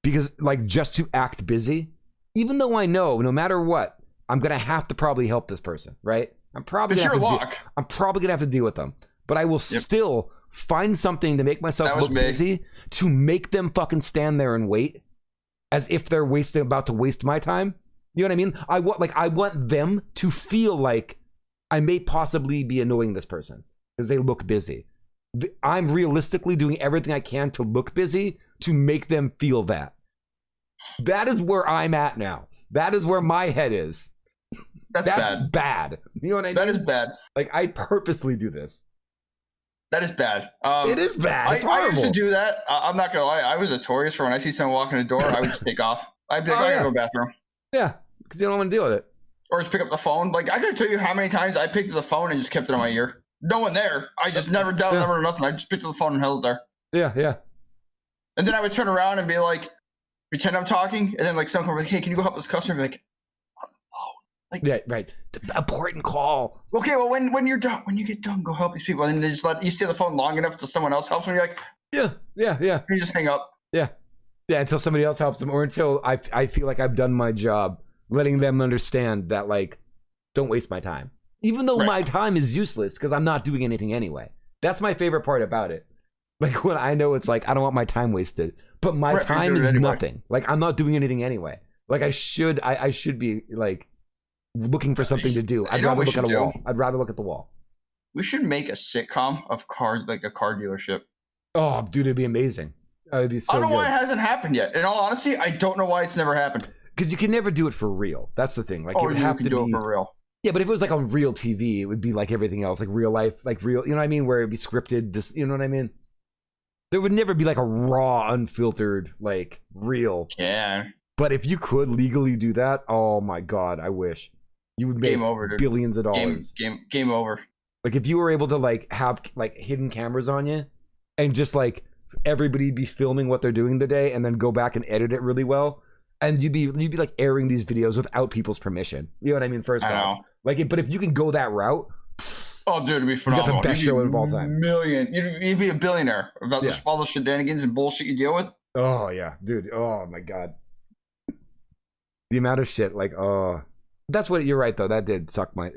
because like just to act busy, even though I know no matter what I'm gonna have to probably help this person, right? I'm probably gonna have to deal with them, but I will still find something to make myself look busy to make them fucking stand there and wait as if they're about to waste my time. You know what I mean? I want them to feel like I may possibly be annoying this person because they look busy. I'm realistically doing everything I can to look busy to make them feel that. That is where I'm at now. That is where my head is. That's bad. You know what I mean? That is bad. Like I purposely do this. That is bad. It is bad. It's I used to do that. I'm not gonna lie. I was notorious for when I see someone walking the door, I would just take off. I'd be like, I gotta go to the bathroom. Yeah, because you don't want to deal with it. Or just pick up the phone. Like I can tell you how many times I picked up the phone and just kept it on my ear. No one there. I just never dialed number or nothing. I just picked up the phone and held it there. Yeah, yeah. And then I would turn around and be like, pretend I'm talking, and then like someone would be like, hey, can you go help this customer? Be like, oh. Like, yeah, right. Important call. Okay, well, when you're done, when you get done, go help these people, and then they just let you stay on the phone long enough till someone else helps them. You're like, yeah. You just hang up. Yeah, until somebody else helps them, or until I feel like I've done my job, letting them understand that like, don't waste my time, even though my time is useless because I'm not doing anything anyway. That's my favorite part about it. Like when I know it's like I don't want my time wasted, but my time is nothing. Like I'm not doing anything anyway. Like I should be like looking for something to do. I'd rather look at a wall. I'd rather look at the wall. We should make a sitcom of like a car dealership. Oh, dude, it'd be amazing. It'd be so I don't know good. why it hasn't happened yet. In all honesty, I don't know why it's never happened. Because you can never do it for real. That's the thing. Like it would have to do it for real. Yeah, but if it was like on real TV, it would be like everything else, like real life, like real. You know what I mean? Where it'd be scripted. You know what I mean? There would never be like a raw, unfiltered, like real. Yeah. But if you could legally do that, oh my god, I wish. You would make billions of dollars. Game over. Like if you were able to like have like hidden cameras on you, and just like everybody be filming what they're doing today, and then go back and edit it really well, and you'd be like airing these videos without people's permission. You know what I mean? First off, like, but if you can go that route, oh dude, it'd be phenomenal. That's the best show of all time. You'd be a billionaire about all the shenanigans and bullshit you deal with. Oh yeah, dude. Oh my god, the amount of shit. Like, oh. That's what you're right though. That did sucked my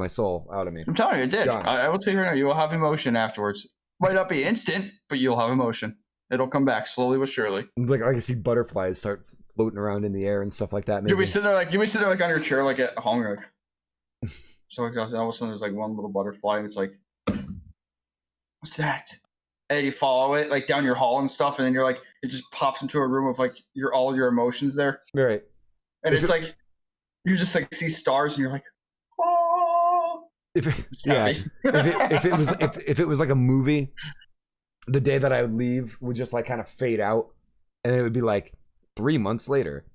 soul out of me. I'm telling you, it did. I will tell you right now, you will have emotion afterwards. Might not be instant, but you'll have emotion. It'll come back slowly but surely. Like I can see butterflies start floating around in the air and stuff like that. Maybe. You'll be sitting there like on your chair, like at home, you're like so exhausted. All of a sudden, there's like one little butterfly, and it's like, what's that? And you follow it like down your hall and stuff, and then you're like, it just pops into a room of like all your emotions there. Right. And it's like. You just like see stars and you're like, oh. If it was like a movie, the day that I would leave would just like kind of fade out, and it would be like 3 months later,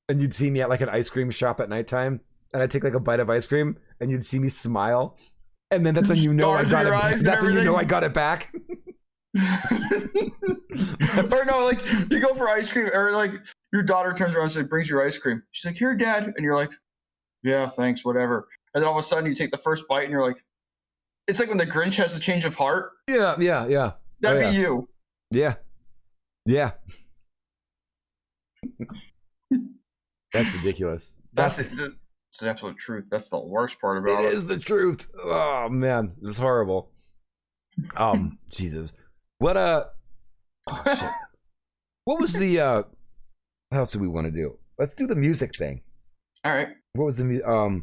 and you'd see me at like an ice cream shop at nighttime, and I'd take like a bite of ice cream, and you'd see me smile, and then that's when you know I got it. That's when you know I got it back. Or no, like you go for ice cream, or like your daughter turns around and like, brings your ice cream. She's like, "Here, Dad," and you're like, "Yeah, thanks, whatever." And then all of a sudden, you take the first bite, and you're like, It's like when the Grinch has a change of heart. Yeah. That'd be you. Yeah. That's ridiculous. That's the absolute truth. That's the worst part about it. It is the truth. Oh man, it's horrible. Jesus. What shit. What was the what else do we want to do? Let's do the music thing. All right. What was the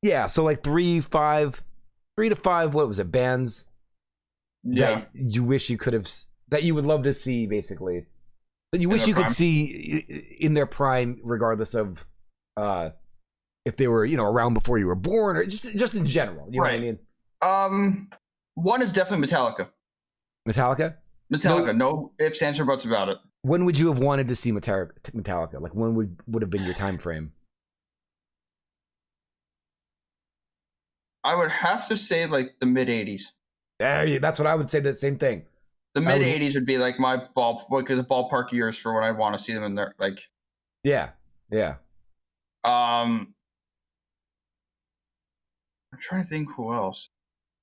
yeah, so like 3 to 5, what was it, bands that you wish you could have, that you would love to see, basically, that you wish you could see in their prime, regardless of if they were, around before you were born, or just in general, you know what I mean? One is definitely Metallica. Metallica, no ifs, ands, or buts about it. When would you have wanted to see Metallica? Like, when would have been your time frame? I would have to say like the mid 80s. Yeah, that's what I would say. The same thing. The mid 80s would be like my ballpark years for when I want to see them in there. Like, yeah. I'm trying to think who else.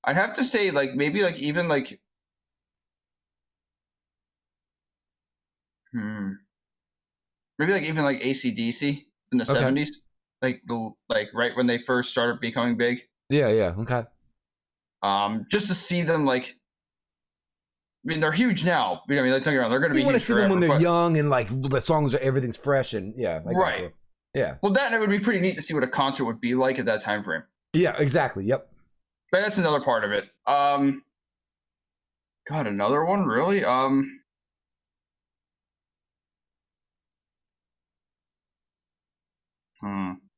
I'd have to say like maybe like even like maybe like even like AC/DC in the 70s, like right when they first started becoming big. Yeah, okay. Just to see them, like, I mean, they're huge now. I mean, like, don't get me wrong, they're going to be huge. You want to see them when they're young and like the songs everything's fresh and right. Yeah. Well, it would be pretty neat to see what a concert would be like at that time frame. Yeah, exactly. Yep. But that's another part of it. God, another one, really?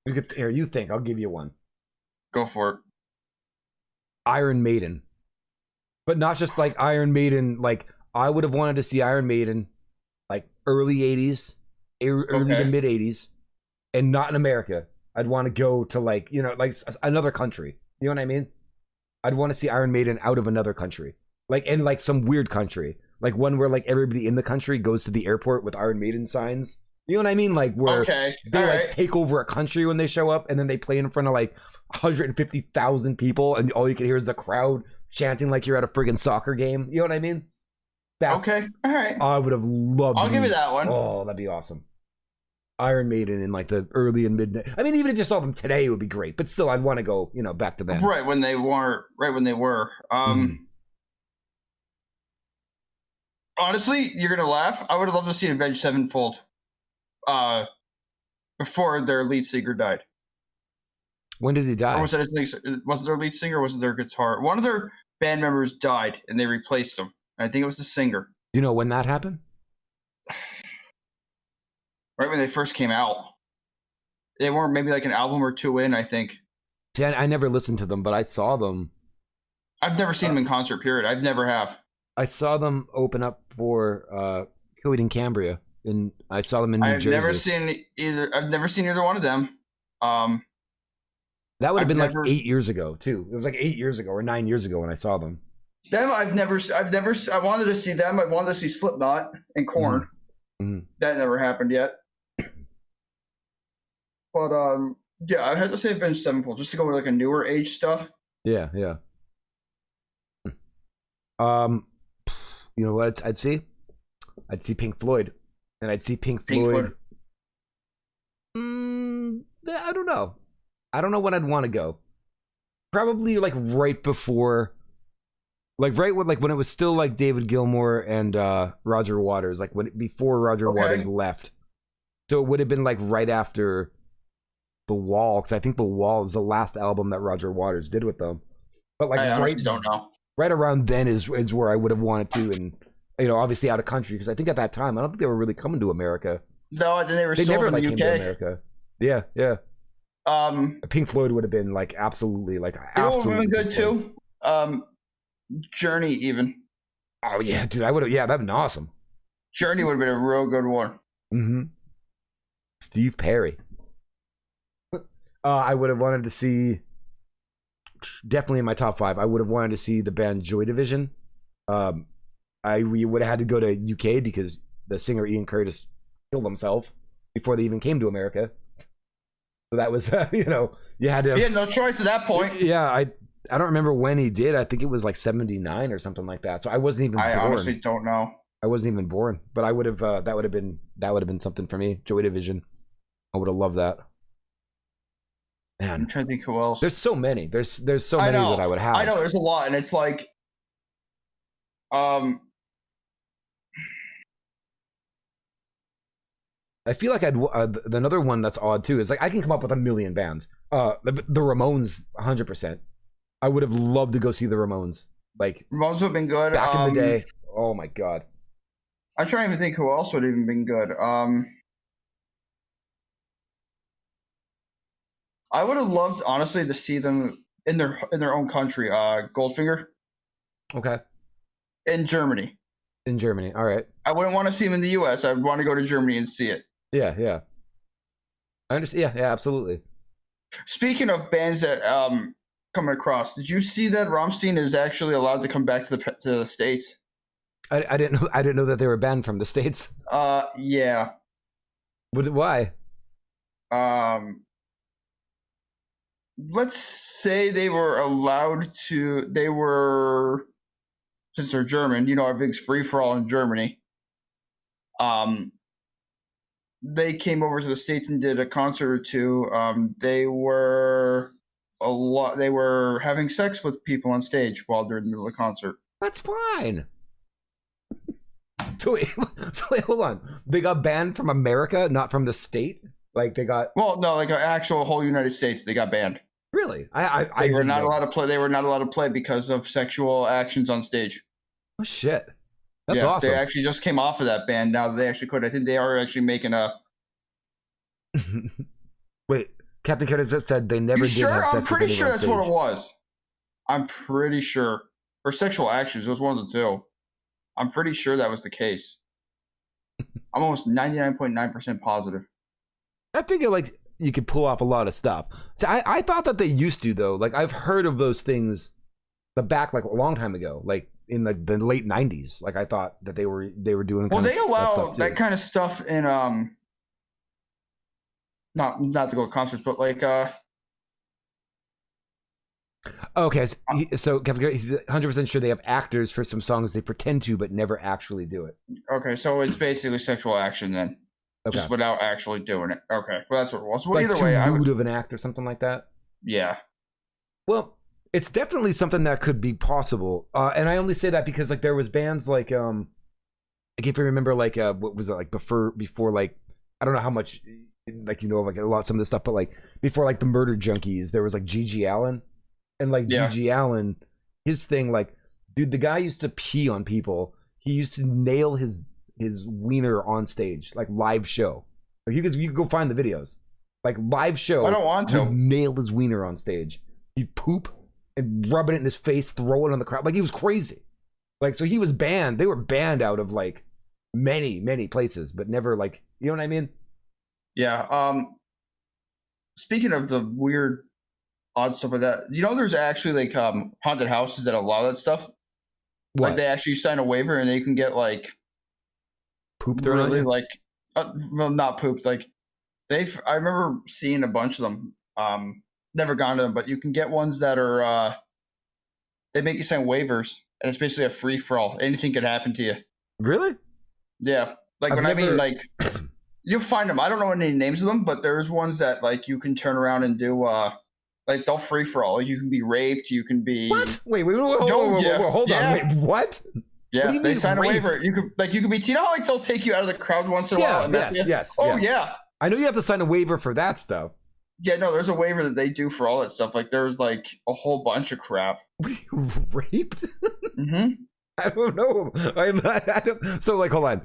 You think? I'll give you one. Go for it. Iron Maiden. But not just like Iron Maiden, like I would have wanted to see Iron Maiden like early 80s, early to mid 80s, and not in America. I'd want to go to like another country. You know what I mean? I'd want to see Iron Maiden out of another country. Like in like some weird country. Like one where like everybody in the country goes to the airport with Iron Maiden signs. You know what I mean? Like where they take over a country when they show up, and then they play in front of like 150,000 people, and all you can hear is the crowd chanting like you're at a friggin' soccer game. You know what I mean? Okay. All right. I would have loved. I'll give you that one. Oh, that'd be awesome. Iron Maiden in like the early and mid. I mean, even if you saw them today, it would be great. But still, I'd want to go, back to then. Right when they were. Honestly, you're gonna laugh. I would have loved to see Avenged Sevenfold. Before their lead singer died. When did he die? Or was it their lead singer or was it their guitar? One of their band members died and they replaced him. I think it was the singer. Do you know when that happened? Right when they first came out. They weren't maybe like an album or two in, I think. See, I never listened to them, but I saw them. I've never seen them in concert, period. I've never have. I saw them open up for Coheed and Cambria. And I saw them in New Jersey. I've never seen either one of them. That would have been like 8 years ago too. It was like 8 years ago or 9 years ago when I saw them. I wanted to see them. I wanted to see Slipknot and Korn. Mm-hmm. That never happened yet. But yeah, I'd have to say Avenged Sevenfold just to go with like a newer age stuff. Yeah. You know what I'd see? I'd see Pink Floyd. And I'd see Pink Floyd. I don't know. I don't know when I'd want to go. Probably like right before, like when it was still like David Gilmour and Roger Waters, like before Roger Waters left. So it would have been like right after The Wall, because I think The Wall was the last album that Roger Waters did with them. But like I honestly don't know. Right around then is where I would have wanted to, and obviously out of country, because I think at that time I don't think they were really coming to America. No, then they were still in the UK. Came to America. Yeah. Pink Floyd would have been like absolutely like absolutely. It would have been good too. Journey even. Oh yeah, dude, I would have. Yeah, that'd been awesome. Journey would have been a real good one. Mm-hmm. Steve Perry. I would have wanted to see. Definitely in my top 5. I would have wanted to see the band Joy Division. We would have had to go to UK because the singer Ian Curtis killed himself before they even came to America. So that was, you had to. You had no choice at that point. Yeah, I don't remember when he did. I think it was like 79 or something like that. So I wasn't even born. I honestly don't know. I wasn't even born, but I would have. That would have been something for me. Joy Division. I would have loved that. Man, I'm trying to think who else. There's so many. There's so many that I would have. I know there's a lot, and it's like, I feel like another one that's odd too is like I can come up with a million bands. The Ramones, 100%. I would have loved to go see the Ramones. Like Ramones would have been good back in the day. Oh my god. I'm trying to even think who else would have even been good. I would have loved, honestly, to see them in their own country. Goldfinger. Okay. In Germany. In Germany, all right. I wouldn't want to see them in the U.S. I'd want to go to Germany and see it. Yeah. I understand. Yeah, absolutely. Speaking of bands that coming across, did you see that Rammstein is actually allowed to come back to the States? I didn't know that they were banned from the States. Yeah. Why? Let's say they were allowed to. They were, since they're German, everything's free for all in Germany. They came over to the States and did a concert or two. They were having sex with people on stage while they're in the middle of the concert. That's fine. So wait, hold on. They got banned from America, not from the state? Like they got... Well, no, like an actual whole United States, they got banned. Really? They were not allowed to play. They were not allowed to play because of sexual actions on stage. Oh shit! That's awesome. They actually just came off of that ban. Now they actually could. I think they are actually making a. Wait, Captain Carter said they never did sure? have sex. I'm pretty sure that's what it was. I'm pretty sure. Or sexual actions. It was one of the two. I'm pretty sure that was the case. I'm almost 99.9% positive. I figure like you could pull off a lot of stuff. So I thought that they used to though. Like I've heard of those things, but back like a long time ago, like in the late 90s. Like I thought that they were doing. Well, they allow that kind of stuff in not to go to concerts, but like Okay, so Captain, he's 100% sure they have actors for some songs they pretend to, but never actually do it. Okay, so it's basically sexual action then. Okay. Just without actually doing it. Okay, well that's what it was. Well, like either way, I would of an act or something like that. Yeah. Well, it's definitely something that could be possible, and I only say that because like there was bands like I can't remember like what was it like before like I don't know how much like like a lot some of this stuff, but like before like the Murder Junkies, there was like G.G. Allen, and like G.G. Allen, his thing like dude, the guy used to pee on people. He used to nail his wiener on stage, like live show. Like you could go find the videos, like live show. I don't want to nail his wiener on stage. He'd poop and rub it in his face, throw it on the crowd. Like he was crazy. Like so he was banned. They were banned out of like many places, but never like you know what I mean? Yeah. Speaking of the weird, odd stuff like that, there's actually like haunted houses that allow that stuff. What? Like they actually sign a waiver and they can get like. Pooped really like well not pooped like I remember seeing a bunch of them, never gone to them, but you can get ones that are they make you sign waivers and it's basically a free-for-all. Anything could happen to you. Really? Yeah, like I mean like you'll find them. I don't know any names of them, but there's ones that like you can turn around and do like they'll free-for-all. You can be raped, you can be what? Wait, hold on. Wait, what? Yeah, they sign a waiver. You could be. Like they'll take you out of the crowd once in a while. And Yes. Oh yeah. I know you have to sign a waiver for that stuff. Yeah, no, there's a waiver that they do for all that stuff. Like there's like a whole bunch of crap. Raped? Mm-hmm. I don't know. I don't. So like, hold on.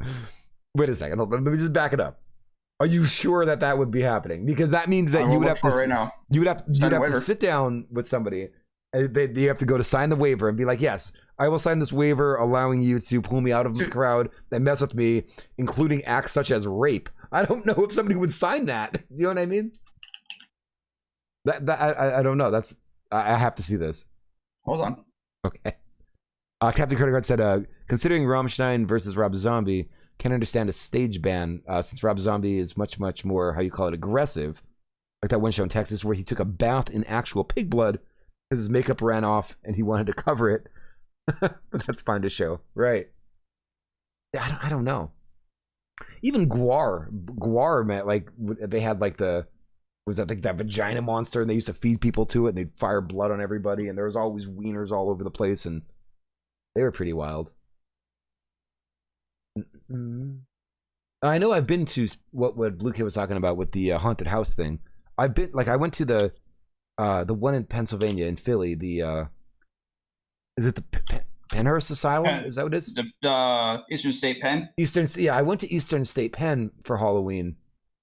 Wait a second. Let me just back it up. Are you sure that would be happening? Because that means that you would have to. Right now. You would have to sit down with somebody. You have to go to sign the waiver and be like, yes, I will sign this waiver allowing you to pull me out of the crowd and mess with me, including acts such as rape. I don't know if somebody would sign that. You know what I mean? I don't know. I have to see this. Hold on. Okay. Captain Credit said, considering Rammstein versus Rob Zombie, can't understand a stage ban since Rob Zombie is much more, how you call it, aggressive. Like that one show in Texas where he took a bath in actual pig blood because his makeup ran off and he wanted to cover it. But that's fine to show, right? I don't know. Even Guar, man, like they had like was that like that vagina monster, and they used to feed people to it, and they'd fire blood on everybody, and there was always wieners all over the place, and they were pretty wild. I know I've been to what Blue Kid was talking about with the haunted house thing. I went to the one in Pennsylvania in Philly. Is it the Penhurst Asylum? Is that what it is? The Eastern State Pen. Yeah, I went to Eastern State Pen for Halloween,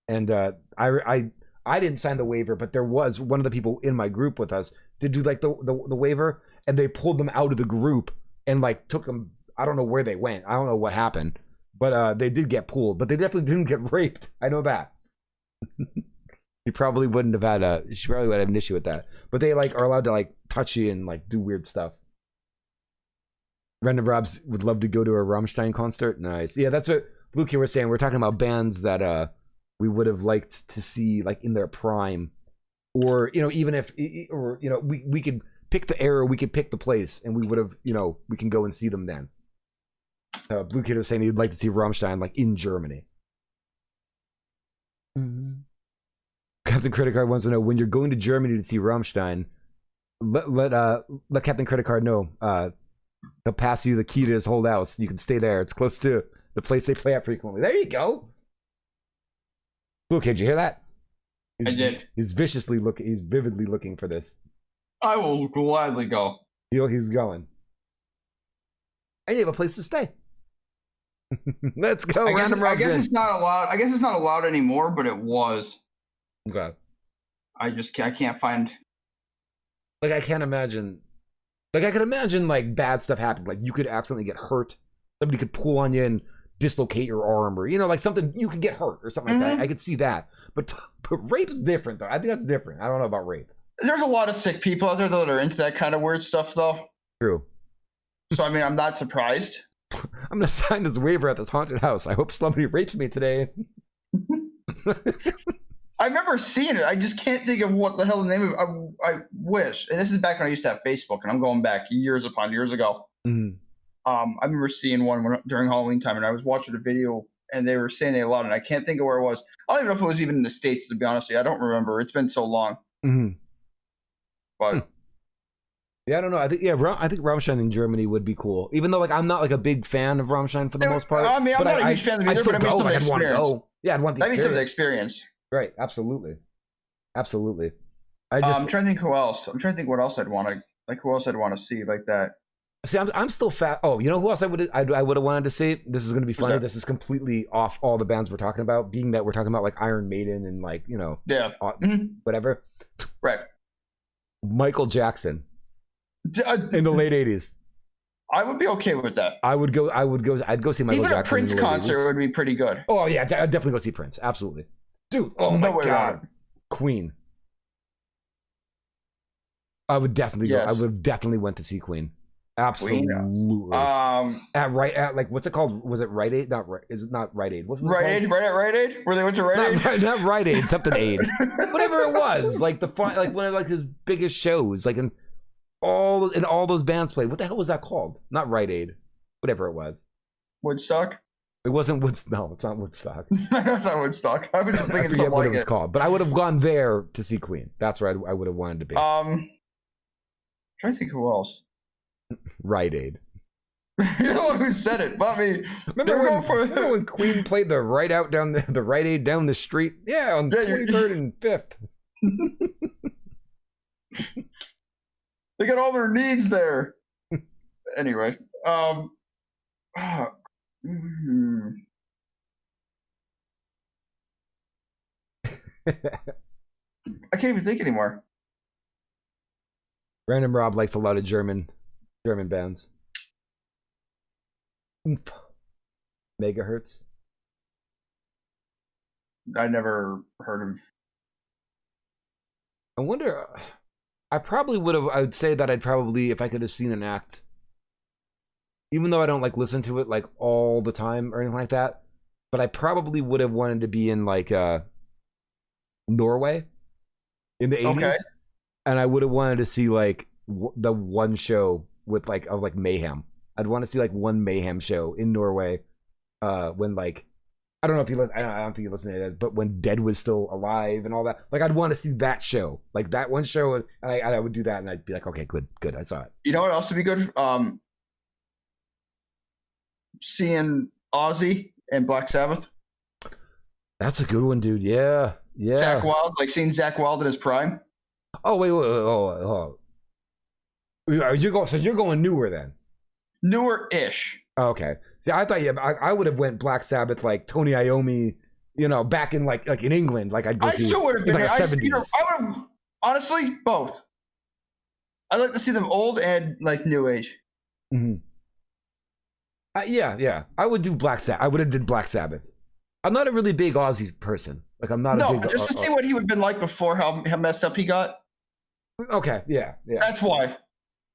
and I didn't sign the waiver, but there was one of the people in my group with us did do like the waiver, and they pulled them out of the group and like took them. I don't know where they went. I don't know what happened, but they did get pulled. But they definitely didn't get raped. I know that. She probably wouldn't have had she probably would have an issue with that. But they like are allowed to like touch you and like do weird stuff. Random Robs would love to go to a Rammstein concert. Nice. Yeah, that's what Blue Kid was saying. We're talking about bands that we would have liked to see like in their prime, or even if, or we could pick the era, we could pick the place, and we would have we can go and see them then. Blue Kid was saying he'd like to see Rammstein like in Germany. Mm-hmm. Captain Credit Card wants to know, when you're going to Germany to see Rammstein, let Captain Credit Card know. He'll pass you the key to his whole house. You can stay there. It's close to the place they play at frequently. There you go. Blue Kid, did you hear that? I did. He's viciously looking. He's vividly looking for this. I will gladly go. He's going. And you have a place to stay. Let's go. I guess it's not allowed. I guess it's not allowed anymore, but it was. Okay. I can't find. Like I can't imagine. Like I can imagine like bad stuff happening. Like you could accidentally get hurt. Somebody could pull on you and dislocate your arm, or like something, you could get hurt or something like that. I could see that. But rape is different though. I think that's different. I don't know about rape. There's a lot of sick people out there that are into that kind of weird stuff though. True. So I mean, I'm not surprised. I'm gonna sign this waiver at this haunted house. I hope somebody rapes me today. I remember seeing it. I just can't think of what the hell the name of it. I wish. And this is back when I used to have Facebook, and I'm going back years upon years ago. Mm-hmm. I remember seeing one during Halloween time, and I was watching a video, and they were saying it a lot, and I can't think of where it was. I don't even know if it was even in the States, to be honest with you. I don't remember. It's been so long. Mm-hmm. But yeah, I don't know. I think Rammstein in Germany would be cool. Even though like I'm not like a big fan of Rammstein for the most part. I mean, I'm not a huge fan of either, but I mean, still the experience. Yeah, I'd want the experience. I mean, some of the experience. Right, absolutely. I'm trying to think who else. I'm trying to think what else I'd want to like. Who else I'd want to see like that? See, I'm still fat. Oh, you know who else I would have wanted to see? This is going to be funny. This is completely off all the bands we're talking about. Being that we're talking about like Iron Maiden and like whatever. Right. Michael Jackson in the late '80s. I would be okay with that. I'd go see Michael Jackson. Even a Prince concert would be pretty good. Oh yeah, I'd definitely go see Prince. Absolutely. Dude, oh my God. Queen. I would definitely go. I would have definitely went to see Queen. Absolutely. Queen, at like what's it called? Was it Rite Aid? Is it not Rite Aid? What was Rite Aid? Rite Aid? Where they went to Rite Aid? Not Rite Aid, something Aid. Whatever it was. Like like one of like his biggest shows. Like all those bands played. What the hell was that called? Not Rite Aid. Whatever it was. Woodstock? It wasn't Woodstock. No, it's not Woodstock. It's not Woodstock. I was just thinking something like it was called. But I would have gone there to see Queen. That's where I would have wanted to be. Trying to think who else. Rite Aid. You're the one who said it, not me. Remember when Queen played the Rite Aid down the street? Yeah, on 23rd and 5th. They got all their needs there. Anyway, I can't even think anymore. Random Rob likes a lot of German bands. Megahertz. I never heard of. I wonder. I probably would have. I would say that I'd probably, if I could have seen an act, even though I don't like listen to it like all the time or anything like that, but I probably would have wanted to be in like Norway in the 80s. Okay. And I would have wanted to see like the one show with like of like Mayhem. I'd want to see like one Mayhem show in Norway, when like I don't know if you listen. I don't think you listen to it, but when Dead was still alive and all that, like I'd want to see that show, like that one show, and I would do that, and I'd be like, okay, good, I saw it. You know what else would be good? Seeing Ozzy and Black Sabbath. That's a good one, dude. Yeah. Zakk Wylde, like seeing Zakk Wylde in his prime. Oh wait, oh. So you're going newer then? Newer-ish. Oh, okay. See, I thought I would have went Black Sabbath like Tony Iommi, back in like in England, like I'd go. I still would have been. Like I would have honestly both. I'd like to see them old and like new age. Mm-hmm. Yeah. I would do Black Sabbath. I would have did Black Sabbath. I'm not a really big Ozzy person. Like I'm not a big. Just to see what he would have been like before, how messed up he got. Okay. Yeah. That's why.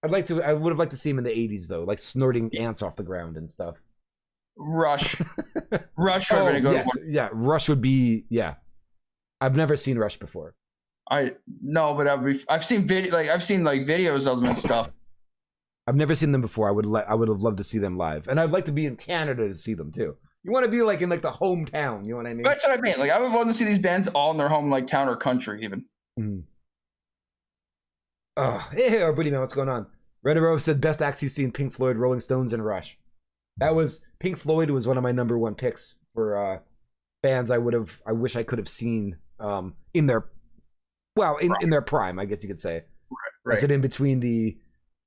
I would have liked to see him in the 80s though, like snorting ants off the ground and stuff. Rush would have been a good one. Yeah, Rush would be. Yeah, I've never seen Rush before. But I've seen videos of them and stuff. I've never seen them before. I would have loved to see them live, and I'd like to be in Canada to see them too. You want to be like in like the hometown, you know what I mean? That's what I mean. Like I would want to see these bands all in their home, like town or country, even. Mm-hmm. Oh, hey, our buddy man, what's going on? Red Rose said best acts he's seen: Pink Floyd, Rolling Stones, and Rush. That was Pink Floyd was one of my number one picks for bands I wish I could have seen in their in their prime, I guess you could say. Right. I said in between the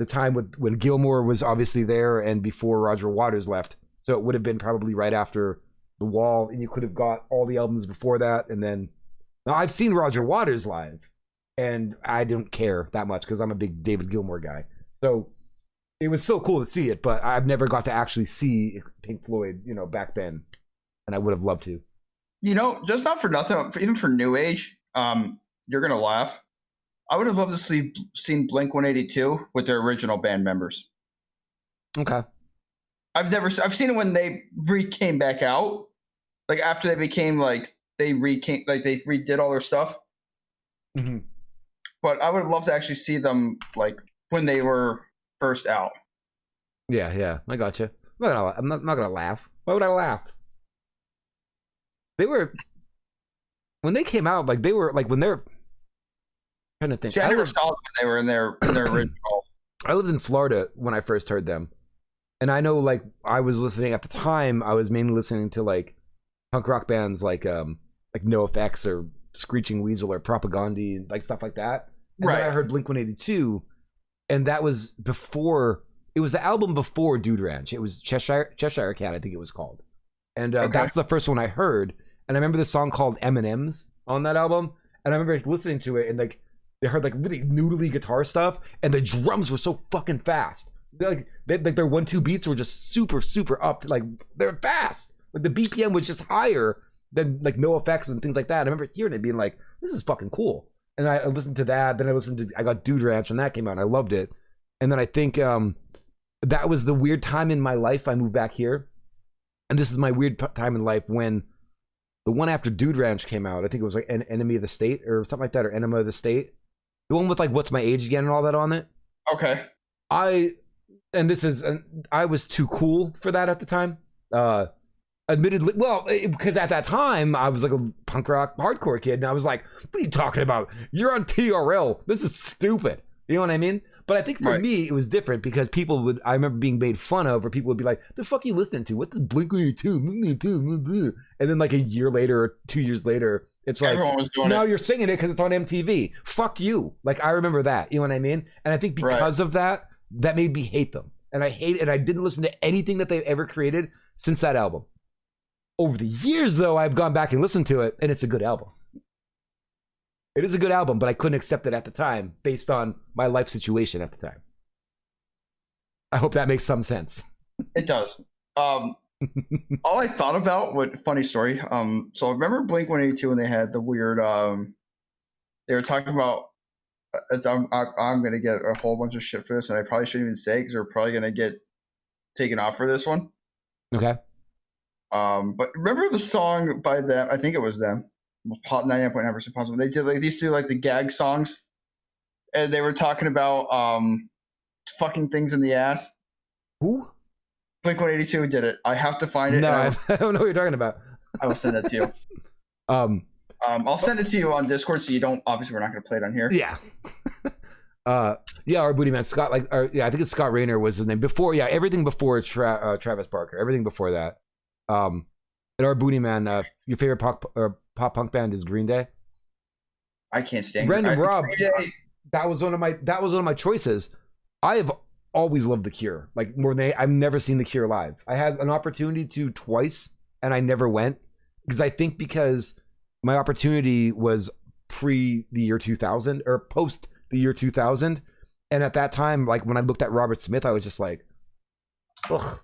time when Gilmour was obviously there and before Roger Waters left. So it would have been probably right after The Wall, and you could have got all the albums before that. And then now I've seen Roger Waters live, and I don't care that much because I'm a big David Gilmour guy. So it was so cool to see it, but I've never got to actually see Pink Floyd, back then, and I would have loved to. Just not for nothing, even for new age, you're gonna laugh. I would have loved to seen Blink-182 with their original band members. Okay. I've seen it when they came back out, like after they became like they redid all their stuff. Mm-hmm. But I would have loved to actually see them like when they were first out. Yeah, I got you. I'm not gonna laugh. Why would I laugh? They were when they came out, like they were like when they're trying to think. See, I never saw them when they were in their original. I lived in Florida when I first heard them. And I know, like, I was listening at the time. I was mainly listening to like punk rock bands, like NoFX or Screeching Weasel or Propaganda, like stuff like that. And then I heard Blink-182, and that was before. It was the album before Dude Ranch. It was Cheshire Cat, I think it was called. And that's the first one I heard. And I remember the song called M&M's on that album. And I remember listening to it, and like they heard like really noodly guitar stuff, and the drums were so fucking fast. Their 1-2 beats were just super up to, like they're fast. Like the BPM was just higher than like NoFX and things like that. I remember hearing it being like, this is fucking cool. And I listened to that. Then I got Dude Ranch when that came out, and I loved it. And then I think that was the weird time in my life. I moved back here, and this is my weird time in life when the one after Dude Ranch came out. I think it was like an Enemy of the State or something like that, or Enema of the State. The one with like What's My Age Again and all that on it. Okay. I was too cool for that at the time. Admittedly, because at that time I was like a punk rock hardcore kid, and I was like, "What are you talking about? You're on TRL. This is stupid." You know what I mean? But I think for me it was different because I remember being made fun of, or people would be like, "The fuck are you listening to? What's Blink-182?" And then like a year later or 2 years later, it's like, now you're singing it because it's on MTV. Fuck you. Like I remember that. You know what I mean? And I think because of that made me hate them. And I didn't listen to anything that they've ever created since that album. Over the years, though, I've gone back and listened to it, and it's a good album. It is a good album, but I couldn't accept it at the time based on my life situation at the time. I hope that makes some sense. It does. All I thought about, funny story. So I remember Blink-182 when they had the weird. They were talking about. I'm going to get a whole bunch of shit for this, and I probably shouldn't even say because we're probably going to get taken off for this one. Okay. But remember the song by them? I think it was them. 99.9% possible. They did like these two like the gag songs. and they were talking about fucking things in the ass. Who? Blink-182 did it. I have to find it. No, I don't know what you're talking about. I will send it to you. I'll send it to you on Discord, so you don't. Obviously, we're not going to play it on here. Yeah. Yeah, our booty man Scott, I think it's Scott Rayner was his name before. Yeah, everything before Travis Barker, everything before that. And our booty man, your favorite pop punk band is Green Day. I can't stand Random Rob. That was one of my choices. I have always loved The Cure, like more than I've never seen The Cure live. I had an opportunity to twice, and I never went because my opportunity was pre the year 2000 or post the year 2000, and at that time, like when I looked at Robert Smith, I was just like, ugh,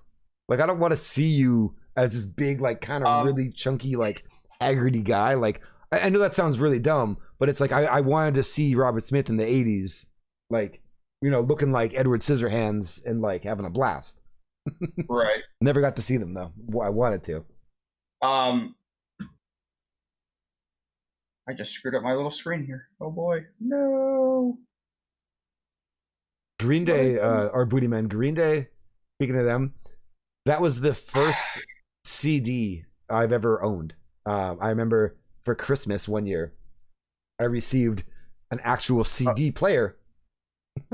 like I don't want to see you as this big, like kind of really chunky, like Haggerty guy. Like I know that sounds really dumb, but it's like I wanted to see Robert Smith in the 80s, like, you know, looking like Edward Scissorhands and like having a blast. Right. Never got to see them though. I wanted to. I just screwed up my little screen here. Oh boy. No. Green Day, our booty man, Green Day, speaking of them, that was the first CD I've ever owned. I remember for Christmas one year, I received an actual CD player.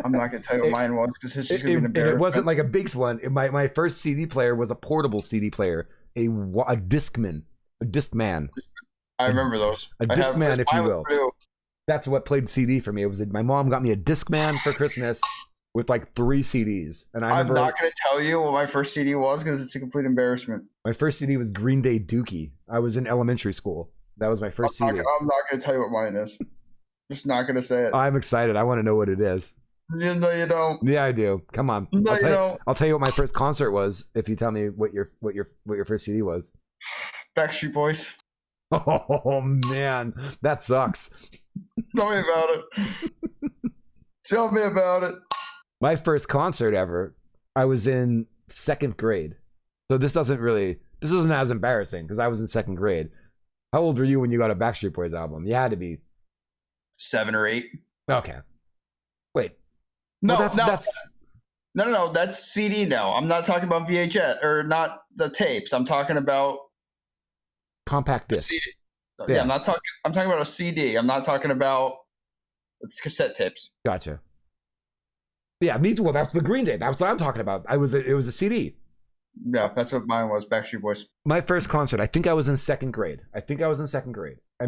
I'm not going to tell you what mine was because it's just going to be embarrassing. It wasn't like a big one. My first CD player was a portable CD player, a Discman. I remember those. A Discman, if you will. That's what played CD for me. It was my mom got me a Discman for Christmas with like 3 CDs, and I'm not going to tell you what my first CD was because it's a complete embarrassment. My first CD was Green Day Dookie. I was in elementary school. That was my first CD. I'm not going to tell you what mine is. Just not going to say it. I'm excited. I want to know what it is. No, you don't. Yeah, I do. Come on. No, you don't. I'll tell you what my first concert was if you tell me what your first CD was. Backstreet Boys. Oh man, that sucks. Tell me about it. Tell me about it. My first concert ever, I was in 2nd grade. So this isn't as embarrassing because I was in 2nd grade. How old were you when you got a Backstreet Boys album? You had to be 7 or 8. Okay. Wait. No, no. That's CD now. I'm not talking about VHS or not the tapes. I'm talking about compact disc. CD. Yeah, I'm talking about a CD. I'm not talking about cassette tapes. Gotcha. Yeah, me too. Well, that's the Green Day. That's what I'm talking about. It was a CD. Yeah, that's what mine was. Backstreet Boys. My first concert. I think I was in 2nd grade. I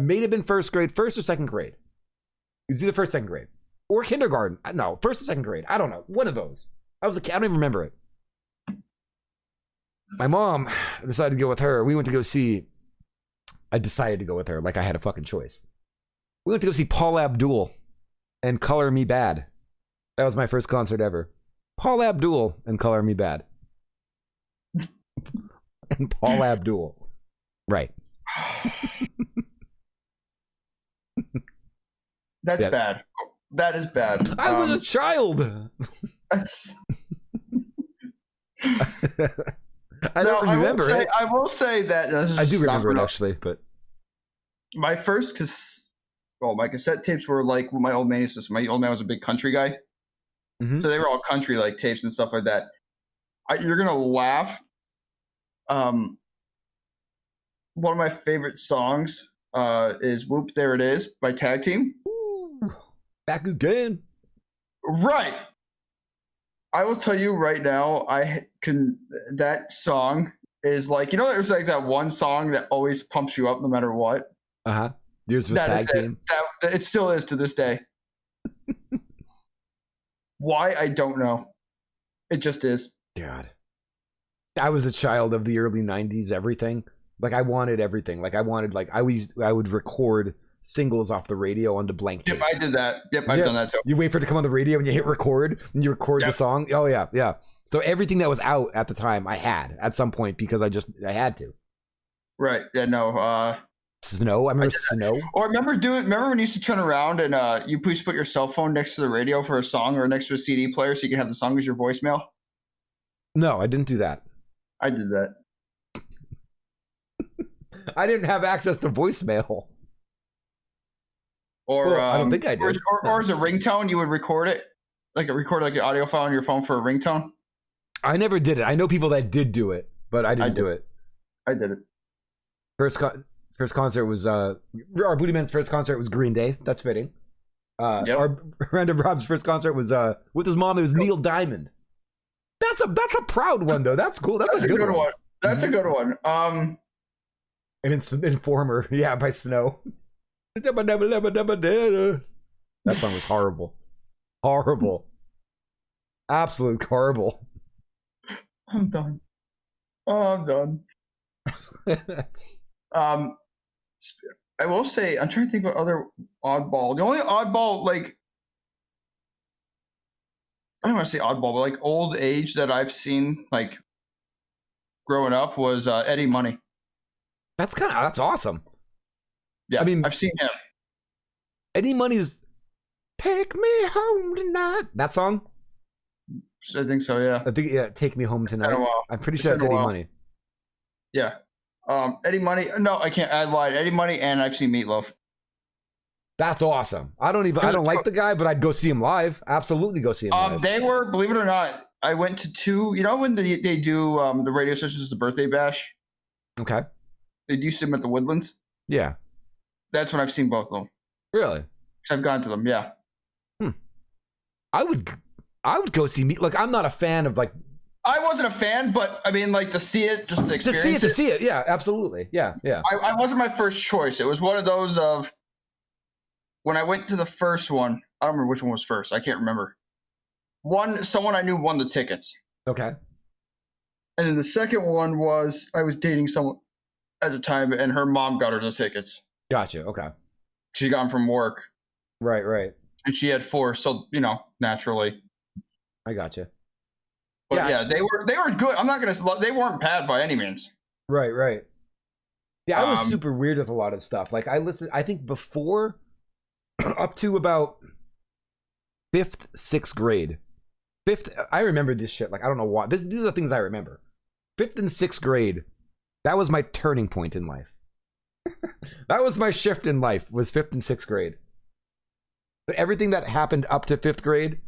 may have been 1st grade, 1st or 2nd grade. It was either 1st, 2nd grade, or kindergarten. No, 1st or 2nd grade. I don't know. One of those. I was a kid. I don't even remember it. My mom decided to go with her. We went to go see. I decided to go with her like I had a fucking choice. We went to go see Paul Abdul and Color Me Bad. That was my first concert ever. Paul Abdul and Color Me Bad. And Paul Abdul. Right. That's bad. That is bad. I was a child. I don't remember it. I will say that I do remember it actually, but my first my cassette tapes were like my old man used to. My old man was a big country guy, so they were all country like tapes and stuff like that. You're gonna laugh. One of my favorite songs is "Whoop There It Is" by Tag Team. Ooh, back again. Right. I will tell you right now, that song is like, there's like that one song that always pumps you up no matter what. Yours was Tag Team. It still is to this day. Why? I don't know. It just is. God. I was a child of the early 90s, everything. Like I wanted everything. Like I would record singles off the radio onto blank tapes. Yep, I did that. Yep, I've done that too. You wait for it to come on the radio and you hit record and you record the song. Oh yeah. So everything that was out at the time I had at some point because I had to. Right. Yeah, no. Snow. I remember Snow. Or remember when you used to turn around and you used to put your cell phone next to the radio for a song or next to a CD player so you could have the song as your voicemail? No, I didn't do that. I did that. I didn't have access to voicemail. Or I don't think I did. Or as a ringtone, you would record it, like an audio file on your phone for a ringtone. I never did it. I know people that did do it, but I didn't do it. I did it. First concert was our Booty Man's first concert was Green Day. That's fitting. Our Random Rob's first concert was with his mom. It was Neil Diamond. That's a proud one though. That's cool. That's a good one. That's a good one. And Informer, yeah, by Snow. That song was horrible. Horrible. Absolute horrible. I'm done. I will say, I'm trying to think about other oddball. The only oddball, like, I don't want to say oddball, but like old age that I've seen, like, growing up was Eddie Money. That's awesome. Yeah, I mean, I've seen him. Eddie Money's "Take Me Home Tonight." That song? I think so. Yeah. I think "Take Me Home Tonight." I'm pretty sure that's Eddie Money. Yeah. Eddie Money. No, I can't. I lied. Eddie Money, and I've seen Meatloaf. That's awesome. I don't like the guy, but I'd go see him live. Absolutely, go see him live. They were, believe it or not, I went to 2. You know when they do the radio stations, the birthday bash. Okay. They used to them at the Woodlands. Yeah. That's when I've seen both of them. Really? Because I've gone to them. Yeah. I would go see me. Like, I'm not a fan of like. I wasn't a fan, but I mean, like, to see it, just to experience to see it. Yeah, absolutely. Yeah. I wasn't my first choice. It was one of those of when I went to the first one. I don't remember which one was first. I can't remember. Someone I knew won the tickets. Okay. And then the second one was I was dating someone at the time, and her mom got her the tickets. Gotcha. Okay. She got them from work. Right. And she had 4, so naturally. I gotcha. But yeah, they were good. I'm not gonna. They weren't bad by any means. Right. Yeah, I was super weird with a lot of stuff. Like, I listened. I think before, up to about 5th, 6th grade. 5th, I remember this shit. Like, I don't know why. These are the things I remember. 5th and 6th grade. That was my turning point in life. That was my shift in life. Was 5th and 6th grade. But everything that happened up to 5th grade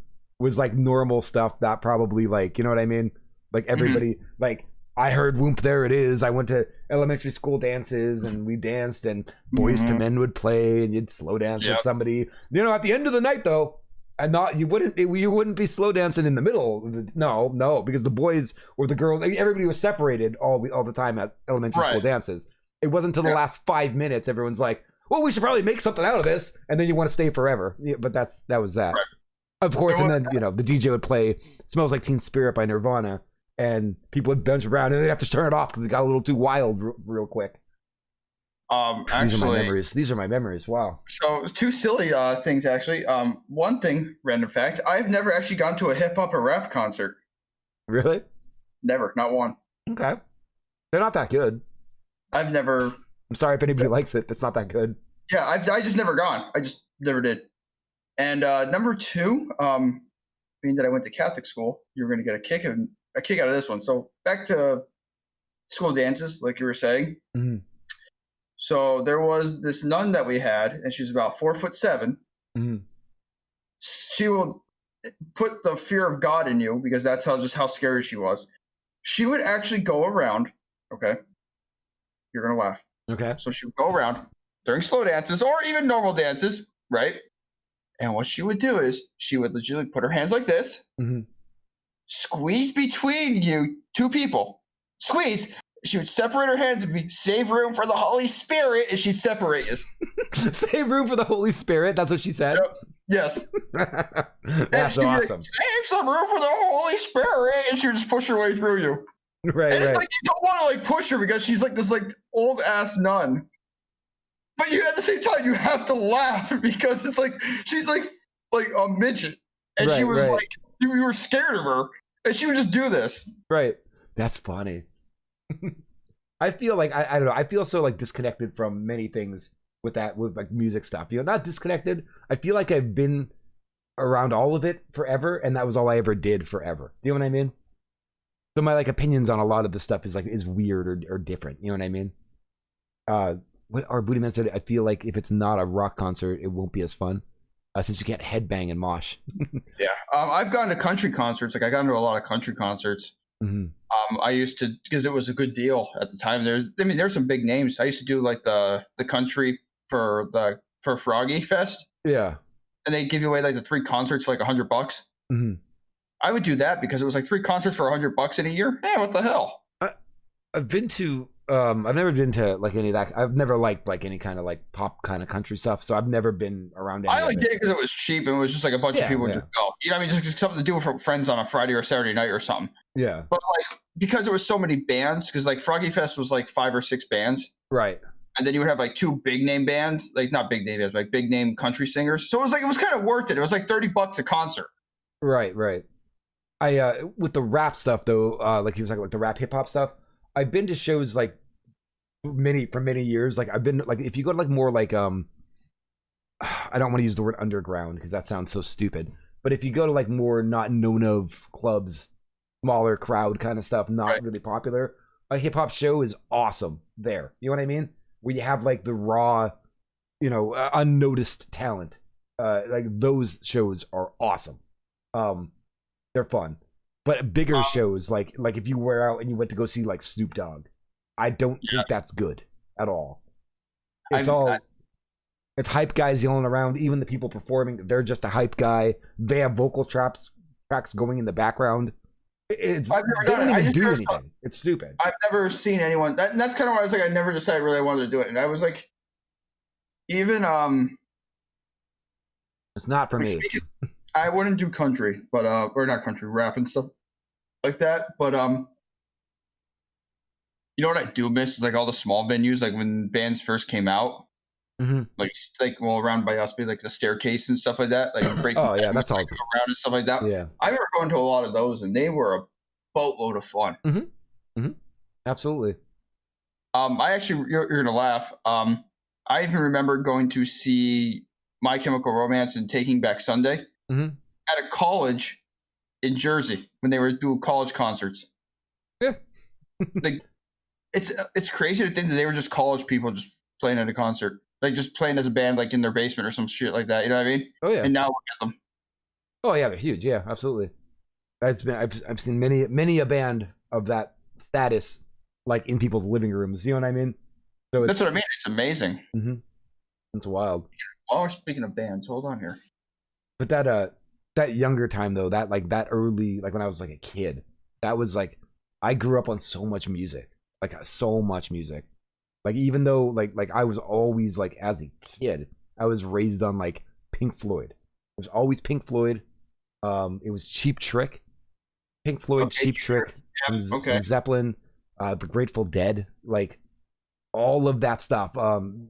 was like normal stuff. That probably, like, you know what I mean? Like, everybody, like, I heard Whoop There It Is. I went to elementary school dances and we danced, and Boys to Men would play, and you'd slow dance with somebody. At the end of the night though, and not you wouldn't be slow dancing in the middle. No, because the boys or the girls, everybody was separated all the time at elementary school dances. It wasn't until the last 5 minutes everyone's like, well, we should probably make something out of this, and then you want to stay forever. Yeah, but that was that. Right. Of course, and then the DJ would play "Smells Like Teen Spirit" by Nirvana, and people would bunch around, and they'd have to turn it off because it got a little too wild real quick. These are my memories. Wow. So 2 silly things actually. One thing, random fact: I've never actually gone to a hip hop or rap concert. Really? Never, not one. Okay. They're not that good. I've never. I'm sorry if anybody likes it. It's not that good. Yeah, I just never gone. I just never did. And number 2, being that I went to Catholic school, you're going to get a kick out of this one. So back to school dances, like you were saying. Mm-hmm. So there was this nun that we had, and she was about 4'7". Mm-hmm. She will put the fear of God in you, because that's how scary she was. She would actually go around. Okay, you're gonna laugh. Okay. So she would go around during slow dances or even normal dances, right? And what she would do is she would legitimately put her hands like this, squeeze between you 2 people, squeeze. She would separate her hands and save room for the Holy Spirit, and she'd separate us. Save room for the Holy Spirit? That's what she said? Yep. Yes. That's awesome. Save some room for the Holy Spirit, and she would just push her way through you. Right. And it's like you don't want to like push her because she's like this like old ass nun. But you at the same time you have to laugh because it's like she's like a midget, and she was like you were scared of her, and she would just do this. Right. That's funny. I feel like I don't know. I feel so like disconnected from many things with like music stuff. Not disconnected. I feel like I've been around all of it forever, and that was all I ever did forever. You know what I mean? So my like opinions on a lot of the stuff is weird or different. You know what I mean? what our Booty Man said, I feel like if it's not a rock concert, it won't be as fun. Since you can't headbang and mosh. Yeah. I've gone to country concerts. Like I got into a lot of country concerts. Mm-hmm. I used to, because it was a good deal at the time. There's some big names. I used to do like the country for Froggy Fest. Yeah. And they give you away like the 3 concerts for like $100. Mm-hmm. I would do that because it was like 3 concerts for $100 in a year. Hey, what the hell? I've been to I've never been to like any of that. I've never liked like any kind of like pop kind of country stuff. So I've never been around. I only did it because it was cheap and it was just like a bunch of people would just go. You know what I mean? Just something to do with friends on a Friday or Saturday night or something. Yeah. But like because there was so many bands, because like Froggy Fest was like 5 or 6 bands. Right. And then you would have like 2 big name bands, like not big name bands, like big name country singers. So it was kind of worth it. It was like $30 a concert. Right. I with the rap stuff though, like he was like the rap hip hop stuff. I've been to shows like for many years. Like I've been like if you go to like more like I don't want to use the word underground because that sounds so stupid. But if you go to like more not known of clubs, smaller crowd kind of stuff, not really popular, a hip hop show is awesome there. You know what I mean? Where you have like the raw, unnoticed talent. Like those shows are awesome. They're fun. But bigger shows, like if you were out and you went to go see like Snoop Dogg, I don't think that's good at all. It's hype guys yelling around. Even the people performing, they're just a hype guy. They have vocal tracks going in the background. They don't even do anything. It's stupid. I've never seen anyone. That's kind of why I was like, I never decided really I wanted to do it, and I was like, even it's not for me. I wouldn't do country, but or not country, rap and stuff like that. But you know what I do miss is like all the small venues, like when bands first came out, like around by us, be like the Staircase and stuff like that, like breaking. Oh yeah, that's all around and stuff like that. Yeah, I remember going to a lot of those, and they were a boatload of fun. Absolutely. I actually, you're gonna laugh. I even remember going to see My Chemical Romance and Taking Back Sunday at a college in Jersey when they were doing college concerts. Yeah. Like it's crazy to think that they were just college people just playing at a concert, like just playing as a band, like in their basement or some shit like that. You know what I mean? Oh yeah. And now look at them. Oh yeah, they're huge. Yeah, absolutely. I've seen many a band of that status, like in people's living rooms. You know what I mean? So that's what I mean. It's amazing. It's wild. Oh, speaking of bands, hold on here. But that younger time though, that early, like when I was like a kid, that was like I grew up on so much music, like even though like I was always like as a kid I was raised on like Pink Floyd. It was always Pink Floyd. It was Cheap Trick, Pink Floyd, Cheap Trick, some Zeppelin, the Grateful Dead, like all of that stuff.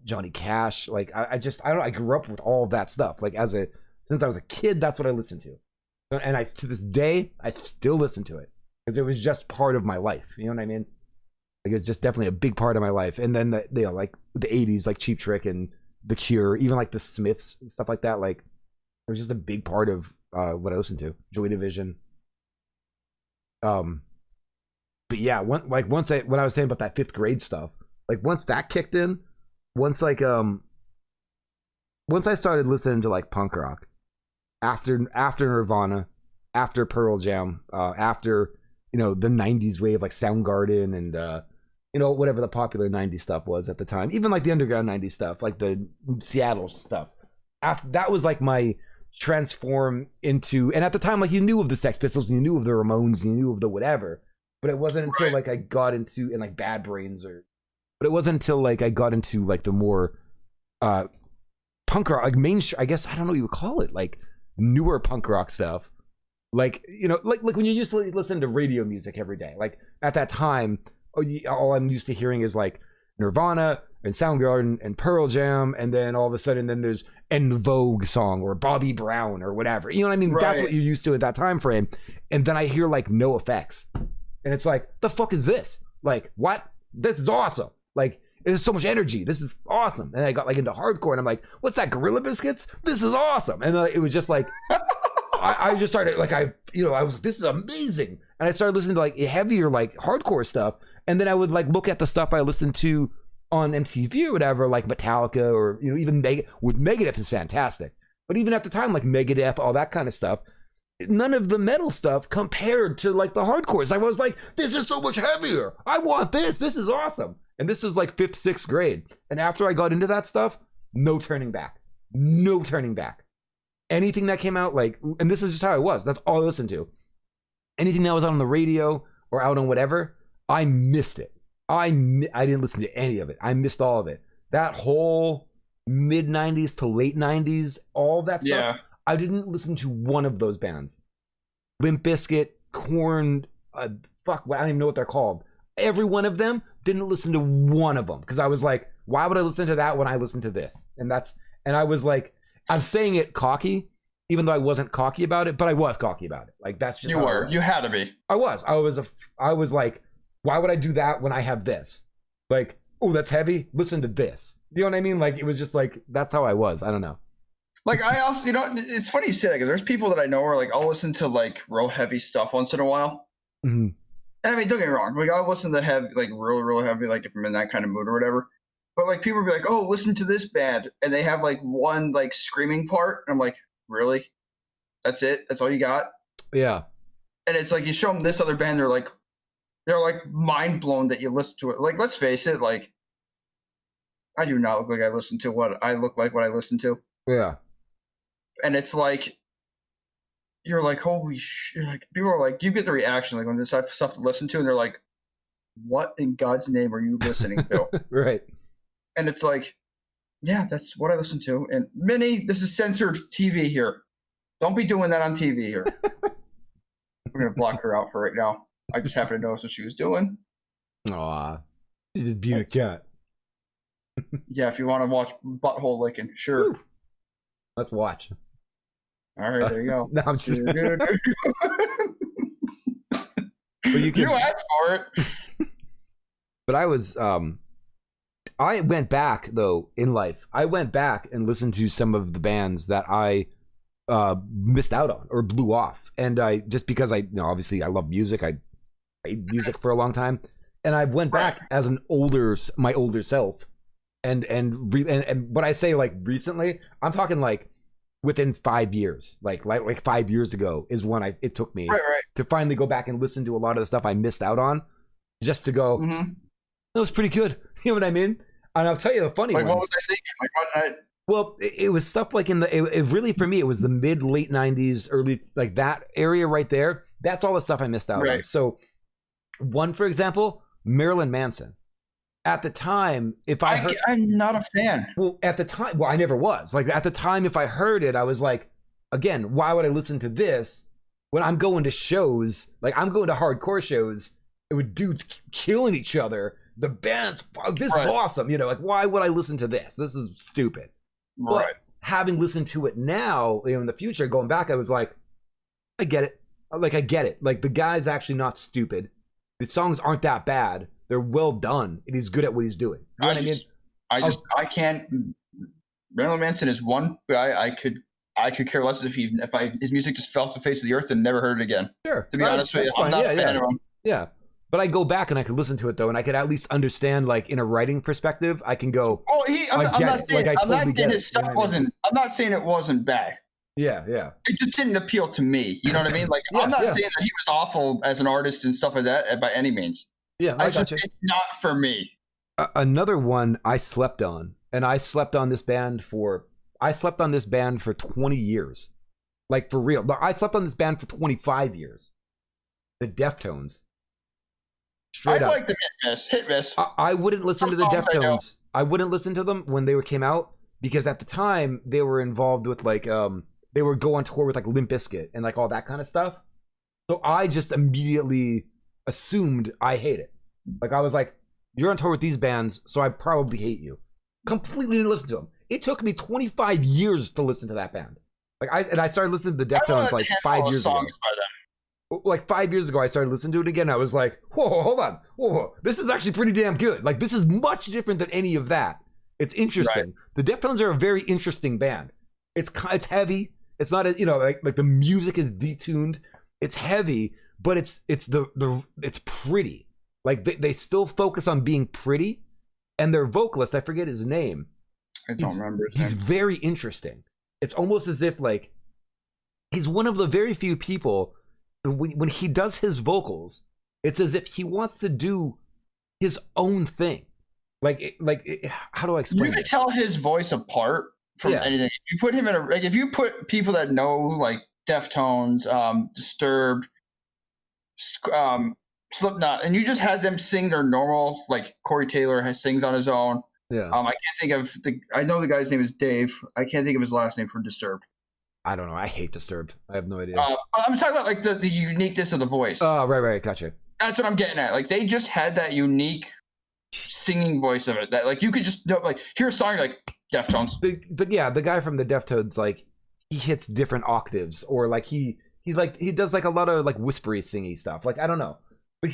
Johnny Cash, like I don't know, I grew up with all of that stuff. Like since I was a kid, that's what I listened to, and to this day I still listen to it because it was just part of my life. You know what I mean? Like it's just definitely a big part of my life. And then like the 80s, like Cheap Trick and The Cure, even like the Smiths and stuff like that. Like it was just a big part of what I listened to. Joy Division. But yeah, when I was saying about that 5th grade stuff, like once that kicked in, once I started listening to like punk rock, after Nirvana, after Pearl Jam, after the 90s wave, like Soundgarden and whatever the popular 90s stuff was at the time, even like the underground 90s stuff, like the Seattle stuff. That was like my transform into, and at the time, like you knew of the Sex Pistols, you knew of the Ramones, you knew of the whatever, but it wasn't until like I got into, and like Bad Brains, but it wasn't until like I got into like the more punk rock, like mainstream, I guess, I don't know what you would call it, like newer punk rock stuff. Like, like when you used to listen to radio music every day, like at that time, all I'm used to hearing is like Nirvana and Soundgarden and Pearl Jam, and then all of a sudden then there's En Vogue song or Bobby Brown or whatever. You know what I mean? Right. That's what you're used to at that time frame. And then I hear like No Effects, and it's like, the fuck is this? Like, what? This is awesome. Like, there's so much energy. This is awesome. And I got like into hardcore, and I'm like, what's that? Gorilla Biscuits? This is awesome. And then it was just like, I just started like, I was like, this is amazing. And I started listening to like heavier, like hardcore stuff. And then I would like look at the stuff I listened to on MTV or whatever, like Metallica or, you know, even with Megadeth is fantastic. But even at the time, like Megadeth, all that kind of stuff, none of the metal stuff compared to like the hardcores. I was like, this is so much heavier. I want this. This is awesome. And this was like 5th, 6th grade. And after I got into that stuff, no turning back. No turning back. Anything that came out, like, and this is just how I was. That's all I listened to. Anything that was out on the radio or out on whatever, I missed it. I didn't listen to any of it. I missed all of it. That whole mid 90s to late 90s, all that stuff. Yeah. I didn't listen to one of those bands. Limp Bizkit, Korn, fuck, I don't even know what they're called. Every one of them, didn't listen to one of them because I was like, why would I listen to that when I listen to this? And I was like, I'm saying it cocky, even though I wasn't cocky about it, but I was cocky about it. Like that's just you were. You had to be. I was like, why would I do that when I have this? Like, oh, that's heavy. Listen to this. You know what I mean? Like it was just like that's how I was. I don't know. Like I also, you know, it's funny you say that because there's people that I know where like I'll listen to like real heavy stuff once in a while. Mm-hmm. And I mean, don't get me wrong. Like I'll listen to heavy, like real heavy, like if I'm in that kind of mood or whatever. But like people will be like, "Oh, listen to this band," and they have like one like screaming part. And I'm like, really? That's it? That's all you got? Yeah. And it's like you show them this other band, they're like mind blown that you listen to it. Like, let's face it, like I do not look like I listen to what I look like what I listen to. Yeah. And it's like you're like, holy shit! Like people are like, you get the reaction like when there's stuff to listen to, and they're like, "What in God's name are you listening to?" Right. And it's like, yeah, that's what I listen to. And Minnie, this is censored TV here. Don't be doing that on TV here. We're gonna block her out for right now. I just happened to notice what she was doing. Aw, she's a beautiful cat. Yeah, if you want to watch butthole licking, sure. Woo. Let's watch. All right, there you go. No, I'm just. But you asked for it. But I was, I went back though in life. I went back and listened to some of the bands that I missed out on or blew off, and I just because I, you know, obviously I love music. I played music for a long time, and I went back as my older self. And when I say like recently, I'm talking like within 5 years, like 5 years ago is when it took me to finally go back and listen to a lot of the stuff I missed out on, just to go, that was pretty good. You know what I mean? And I'll tell you the funny ones. What was I thinking? Like what night? Well, it was stuff like it really for me, it was the mid late 90s, early, like that area right there. That's all the stuff I missed out on. So one, for example, Marilyn Manson. At the time, if I heard, I'm not a fan. Well, at the time, I never was. Like at the time, if I heard it, I was like, again, why would I listen to this when I'm going to shows? Like I'm going to hardcore shows with dudes killing each other. The band's this is awesome. You know, like why would I listen to this? This is stupid. Right. But having listened to it now, you know, in the future, going back, I was like, I get it. Like I get it. Like the guy's actually not stupid. The songs aren't that bad. They're well done, and he's good at what he's doing. You know I can't. Marilyn Manson is one guy I could care less if his music just fell off the face of the earth and never heard it again. Sure. To be honest with you, I'm not a fan of him. Yeah. But I go back and I could listen to it though, and I could at least understand, like in a writing perspective, I can go. Oh, I'm not saying his stuff wasn't. I'm not saying it wasn't bad. Yeah, yeah. It just didn't appeal to me. You know what I mean? Like I'm not saying that he was awful as an artist and stuff like that by any means. Yeah, it's not for me. Another one I slept on, and I slept on this band for 20 years, like for real. I slept on this band for 25 years. The Deftones. I like the hit miss. I wouldn't listen to the Deftones. I wouldn't listen to them when they came out because at the time they were involved with like they would go on tour with like Limp Bizkit and like all that kind of stuff. So I just immediately assumed I hate it. Like I was like, you're on tour with these bands, so I probably hate you. Completely didn't listen to them. It took me 25 years to listen to that band. Like I started listening to the Deftones like 5 years ago. Like 5 years ago, I started listening to it again. I was like, whoa, hold on. Whoa, this is actually pretty damn good. Like this is much different than any of that. It's interesting. Right. The Deftones are a very interesting band. It's heavy. It's not like the music is detuned. It's heavy, but it's pretty. Like they still focus on being pretty, and their vocalist, I forget his name. I don't remember. He's very interesting. It's almost as if like he's one of the very few people when he does his vocals, it's as if he wants to do his own thing. How do I explain? You can tell his voice apart from anything. If you put him in if you put people that know like Deftones, Disturbed, Slipknot, and you just had them sing their normal, like Corey Taylor sings on his own. Yeah. I can't think of I know the guy's name is Dave. I can't think of his last name for Disturbed. I don't know. I hate Disturbed. I have no idea. I'm talking about like the uniqueness of the voice. Oh, right, gotcha. That's what I'm getting at. Like they just had that unique singing voice of it that like you could just like hear a song, you're like Deftones. The guy from the Deftones, like he hits different octaves, or like he does like a lot of like whispery singy stuff. Like I don't know, but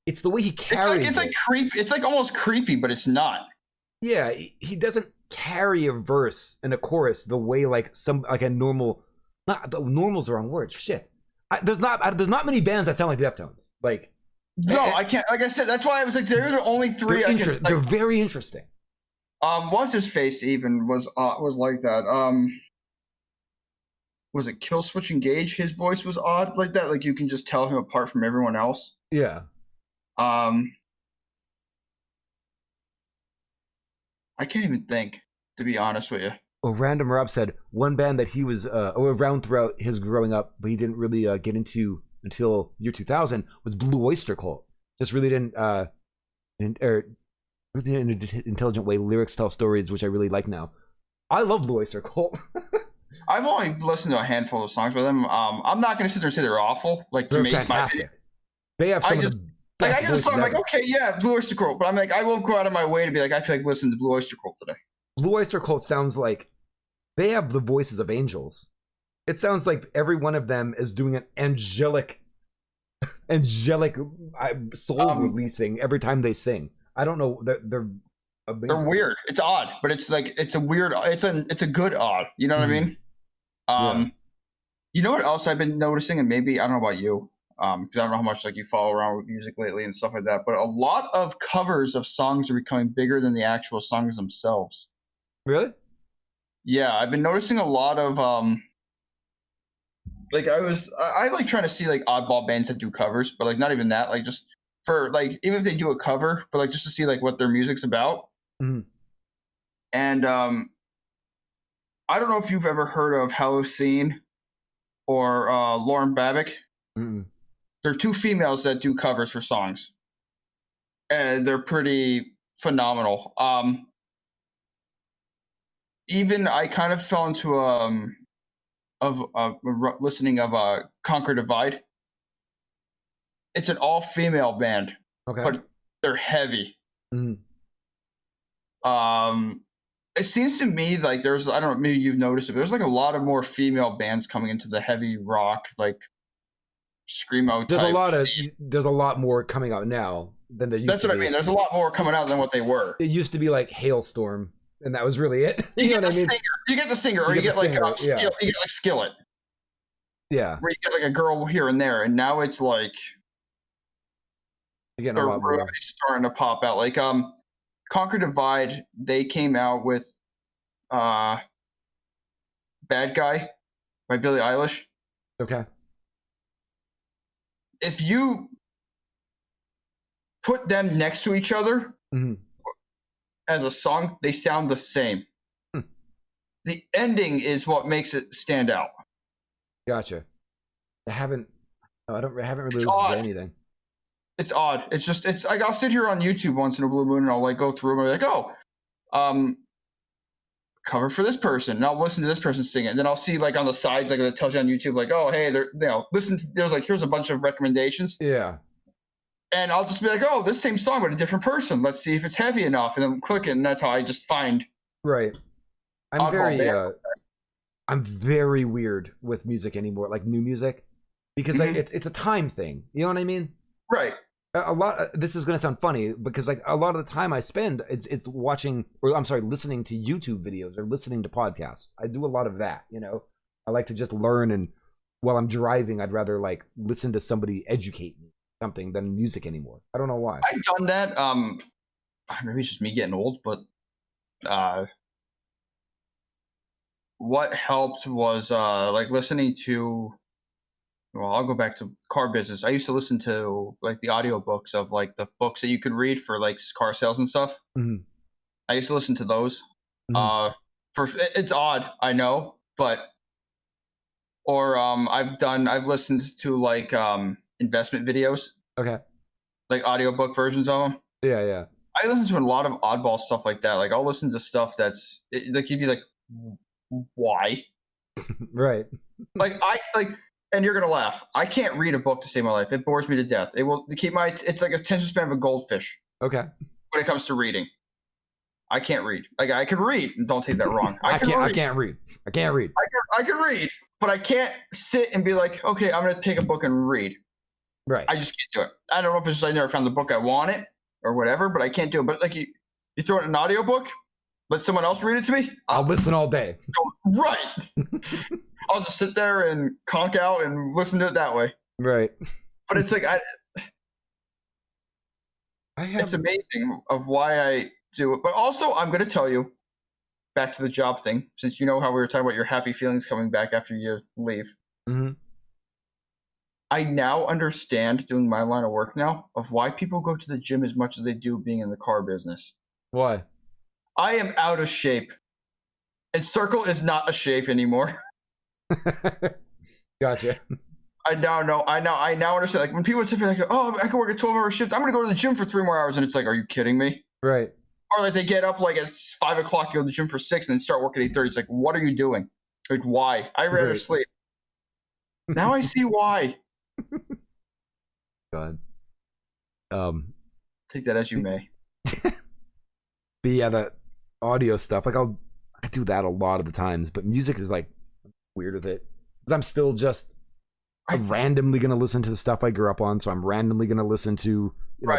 it's the way he carries. It's like creepy. It's like almost creepy, but it's not. Yeah, he doesn't carry a verse and a chorus the way like a normal. Normal's the wrong word. Shit. There's not many bands that sound like Deftones. Like no, I can't. Like I said, that's why I was like, there are only three. They're very interesting. What's his face even was like that. Was it Killswitch Engage? His voice was odd like that. Like you can just tell him apart from everyone else. Yeah. I can't even think, to be honest with you. Well, Random Rob said one band that he was around throughout his growing up, but he didn't really get into until year 2000 was Blue Oyster Cult. Just really didn't, really in an intelligent way, lyrics tell stories, which I really like now. I love Blue Oyster Cult. I've only listened to a handful of songs with them. I'm not going to sit there and say they're awful. Like they're fantastic. They have some of the best I just thought, I'm like, okay, yeah, Blue Oyster Cult. But I'm like, I won't go out of my way to be like, I feel like listening to Blue Oyster Cult today. Blue Oyster Cult sounds like they have the voices of angels. It sounds like every one of them is doing an angelic soul releasing every time they sing. I don't know. They're weird. It's odd, but it's like it's a weird. It's a good odd. You know what I mean? You know what else I've been noticing, and maybe I don't know about you, because I don't know how much like you follow around with music lately and stuff like that. But a lot of covers of songs are becoming bigger than the actual songs themselves. Really? Yeah, I've been noticing a lot of like I like trying to see like oddball bands that do covers, but like not even that, like just for like even if they do a cover, but like just to see like what their music's about. Mm-hmm. And I don't know if you've ever heard of Halocene or Lauren Babic. Mm-hmm. They're two females that do covers for songs, and they're pretty phenomenal. Even I kind of fell into listening of Conquer Divide. It's an all-female band, okay, but they're heavy. Mm-hmm. It seems to me like there's, I don't know, maybe you've noticed it, but there's like a lot of more female bands coming into the heavy rock, like screamo type. There's a lot more coming out now than there used to be. That's what I mean. There's a lot more coming out than what they were. It used to be like Hailstorm, and that was really it. You get the singer. You get the singer, or you get like you get like Skillet. Yeah. Where you get like a girl here and there, and now it's like you're getting a lot more. Really starting to pop out. Like Conquer Divide, they came out with Bad Guy by Billie Eilish. Okay. If you put them next to each other as a song, they sound the same. The ending is what makes it stand out. Gotcha. I haven't really listened to anything. It's odd. It's like I'll sit here on YouTube once in a blue moon and I'll like go through them and be like, cover for this person, and I'll listen to this person sing it, and then I'll see like on the sides like it tells you on YouTube like, oh hey, there's like here's a bunch of recommendations. Yeah. And I'll just be like, oh, this same song but a different person. Let's see if it's heavy enough, and then click it, and that's how I just find. Right. I'm very weird with music anymore, like new music, because like it's a time thing. You know what I mean? Right. This is going to sound funny because like a lot of the time I spend it's watching, or I'm sorry, listening to YouTube videos or listening to podcasts. I do a lot of that, you know. I like to just learn, and while I'm driving, I'd rather like listen to somebody educate me something than music anymore. I don't know why. I've done that. maybe it's just me getting old, but what helped was like listening to. Well, I'll go back to car business. I used to listen to like the audiobooks of like the books that you could read for like car sales and stuff. Mm-hmm. I used to listen to those. Mm-hmm. For it's odd, I know, but or I've listened to like investment videos. Okay. Like audiobook versions of them. Yeah, yeah. I listen to a lot of oddball stuff like that. Like I'll listen to stuff that's like you'd be like, why? Right. Like and you're gonna laugh. I can't read a book to save my life. It bores me to death. It will keep my. It's like a attention span of a goldfish. Okay. When it comes to reading, I can't read. Like I can read. Don't take that wrong. I can't read. I can't read. I can read, but I can't sit and be like, okay, I'm gonna take a book and read. Right. I just can't do it. I don't know if it's just I never found the book I wanted or whatever, but I can't do it. But like you throw it in an audiobook, let someone else read it to me. I'll listen all day. Right. I'll just sit there and conk out and listen to it that way. Right. But it's like it's amazing of why I do it. But also, I'm going to tell you, back to the job thing, since you know how we were talking about your happy feelings coming back after you leave. Mm-hmm. I now understand, doing my line of work now, of why people go to the gym as much as they do being in the car business. Why? I am out of shape. And Circle is not a shape anymore. Gotcha. I now understand. Like when people say like, "Oh, I can work a 12-hour shift. I'm going to go to the gym for 3 more hours," and it's like, "Are you kidding me?" Right. Or like they get up like at 5 o'clock to go to the gym for 6, and then start working at 8:30. It's like, what are you doing? Like, why? I'd rather sleep. Now I see why. God. Take that as you may. But yeah, the audio stuff. Like I do that a lot of the times, but music is like weird with it. Because I'm still just I'm randomly gonna listen to the stuff I grew up on, so I'm randomly gonna listen to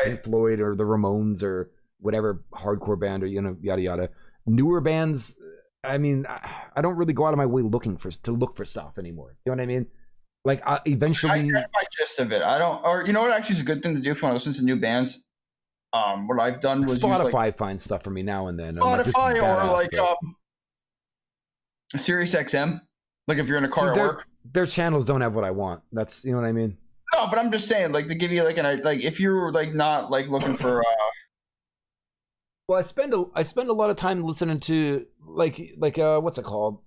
Pink Floyd or the Ramones or whatever hardcore band or yada yada. Newer bands, I mean, I don't really go out of my way to look for stuff anymore. You know what I mean? Like eventually, that's my gist of it. I don't, or you know what? Actually, is a good thing to do if you want to listen to new bands. What I've done was Spotify finds stuff for me now and then. Spotify or like Sirius XM. Like if you're in a car at work, their channels don't have what I want. That's what I mean. No, but I'm just saying, like to give you like if you're like not like looking for. Well, I spend a lot of time listening to like what's it called?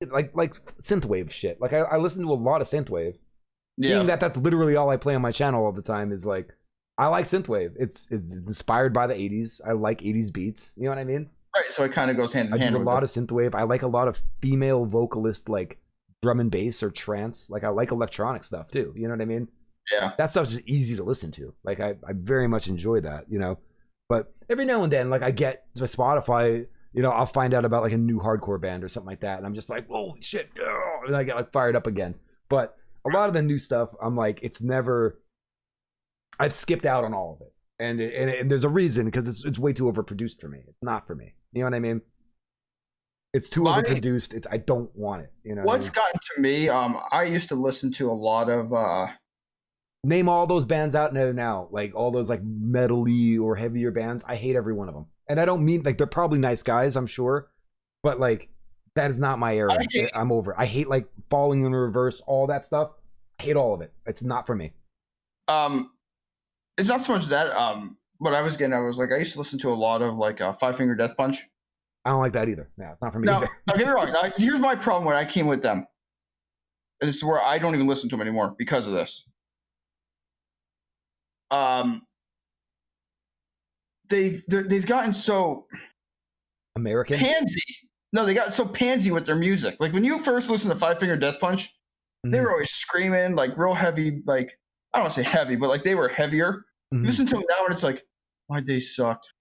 Like synthwave shit. Like I listen to a lot of synthwave. Yeah. Being that's literally all I play on my channel all the time is like I like synthwave. It's inspired by the 80s. I like 80s beats. You know what I mean? Right, so it kind of goes hand in hand. I do a lot of synthwave. I like a lot of female vocalist like drum and bass or trance. Like I like electronic stuff too. You know what I mean? Yeah. That stuff's just easy to listen to. Like I very much enjoy that, But every now and then, like I get to Spotify, I'll find out about like a new hardcore band or something like that, and I'm just like, holy shit, and I get like fired up again. But a lot of the new stuff, I'm like, I've skipped out on all of it. And there's a reason, because it's way too overproduced for me. It's not for me. You know what I mean? It's too overproduced. I don't want it. What's gotten to me? I used to listen to a lot of. Name all those bands out now, like all those like metal-y or heavier bands. I hate every one of them, and I don't mean like they're probably nice guys, I'm sure, but like that is not my era. I'm over. I hate like Falling in Reverse, all that stuff. I hate all of it. It's not for me. It's not so much that. What I was like, I used to listen to a lot of like Five Finger Death Punch. I don't like that either. Yeah, it's not for me either. Don't get me wrong. Here's my problem when I came with them. This is where I don't even listen to them anymore because of this. They've gotten so American pansy. No, they got so pansy with their music. Like when you first listen to Five Finger Death Punch, they were always screaming like real heavy, like I don't want to say heavy, but like they were heavier. You listen to them now and it's like, my day sucked.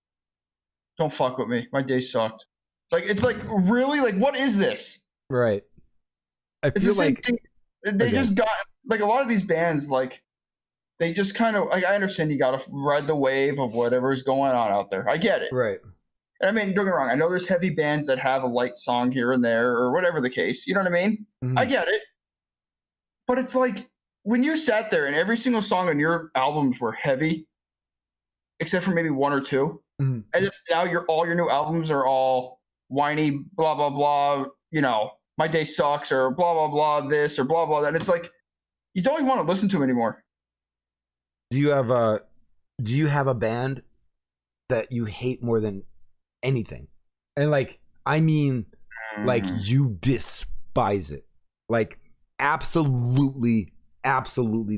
Don't fuck with me. My day sucked. Like it's like really like what is this? Right. I feel like they just got like a lot of these bands like they just kind of like I understand you got to ride the wave of whatever's going on out there. I get it. Right. I mean, don't get me wrong. I know there's heavy bands that have a light song here and there or whatever the case. You know what I mean? I get it. But it's like when you sat there and every single song on your albums were heavy, except for maybe one or two. Mm-hmm. And now all your new albums are all whiny, blah blah blah. You know, My Day Sucks or blah blah blah this or blah blah that. It's like you don't even want to listen to them anymore. Do you have a band that you hate more than anything? And like, I mean, like you despise it, like absolutely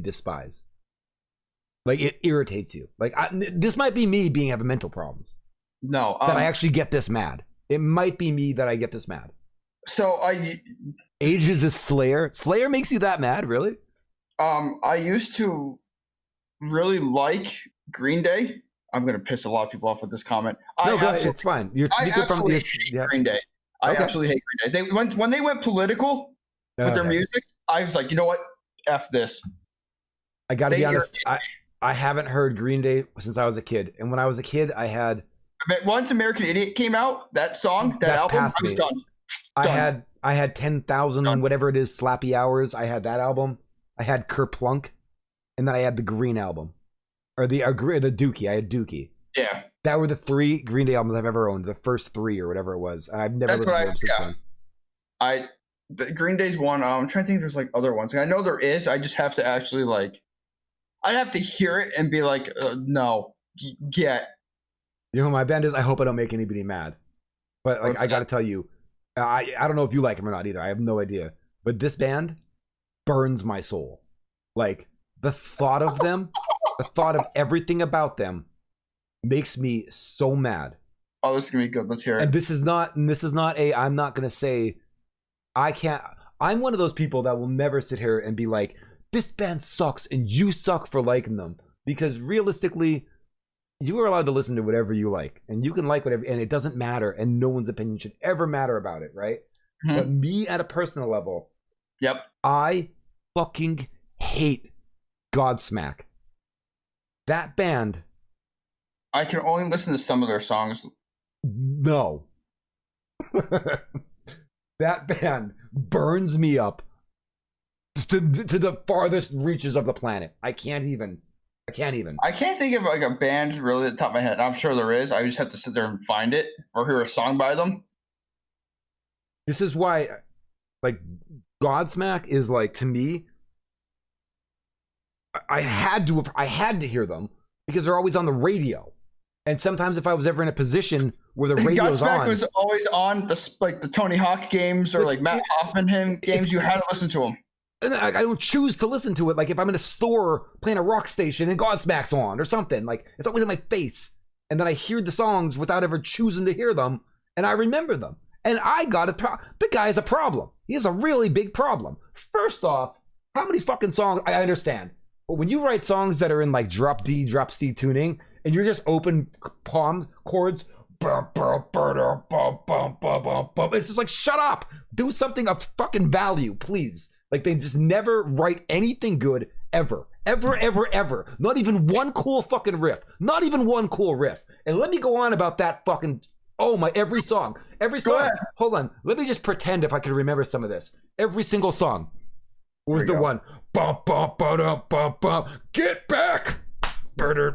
despise. Like it irritates you. Like this might be me having mental problems. No, that I actually get this mad. It might be me that I get this mad. So Ages is Slayer. Slayer makes you that mad, really? I used to really like Green Day. I'm gonna piss a lot of people off with this comment. No, it's fine. I absolutely hate Green Day. I absolutely hate Green Day. When they went political with their music, I was like, you know what? F this. I gotta be honest. I haven't heard Green Day since I was a kid, and when I was a kid, I had. Once American Idiot came out, that album, I was done. I had 10,000 whatever it is slappy hours. I had that album. I had Kerplunk, and then I had the Green album, or the Dookie. I had Dookie. Yeah, that were the 3 Green Day albums I've ever owned. The first 3 or whatever it was, and I've never listened to them since then. The Green Day's one. I'm trying to think if there's like other ones. I know there is. I just have to actually like. I'd have to hear it and be like, no, get. You know who my band is? I hope I don't make anybody mad. But like, I got to tell you, I don't know if you like them or not either. I have no idea. But this band burns my soul. Like the thought of them, the thought of everything about them makes me so mad. Oh, this is going to be good. Let's hear it. And this is not I'm not going to say, I'm one of those people that will never sit here and be like, this band sucks and you suck for liking them, because realistically you are allowed to listen to whatever you like, and you can like whatever, and it doesn't matter, and no one's opinion should ever matter about it, right? Mm-hmm. But me at a personal level, yep, I fucking hate Godsmack. That band, I can only listen to some of their songs. No. That band burns me up to the farthest reaches of the planet. I can't even. I can't think of like a band really at the top of my head. I'm sure there is. I just have to sit there and find it or hear a song by them. This is why, like, Godsmack is like, to me, I had to hear them because they're always on the radio. And sometimes if I was ever in a position where the radio's Godsmack was always on the Tony Hawk games or like Matt Hoffman games, you had to listen to them. And I don't choose to listen to it. Like if I'm in a store playing a rock station and Godsmack's on or something, like it's always in my face. And then I hear the songs without ever choosing to hear them, and I remember them. And the guy has a problem. He has a really big problem. First off, how many fucking songs? I understand, but when you write songs that are in like drop D, drop C tuning, and you're just open palm chords, it's just like, shut up. Do something of fucking value, please. Like, they just never write anything good, ever. Ever. Not even one cool fucking riff. Not even one cool riff. And let me go on about that fucking, every song. Hold on. Let me just pretend if I can remember some of this. Every single song was the one. Bum, bum, ba-dum, bum, bum. Get back! Right?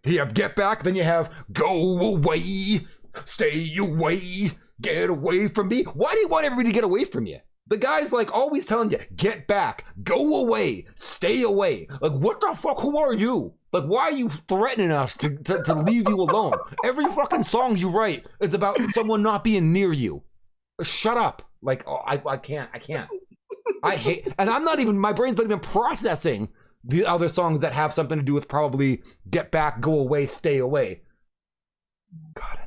You have Get Back, then you have Go Away, Stay Away. Get away from me. Why do you want everybody to get away from you? The guy's like always telling you, get back, go away, stay away. Like, what the fuck? Who are you? Like, why are you threatening us to leave you alone? Every fucking song you write is about someone not being near you. Shut up. Like, I can't. I hate, and my brain's not even processing the other songs that have something to do with probably get back, go away, stay away. God.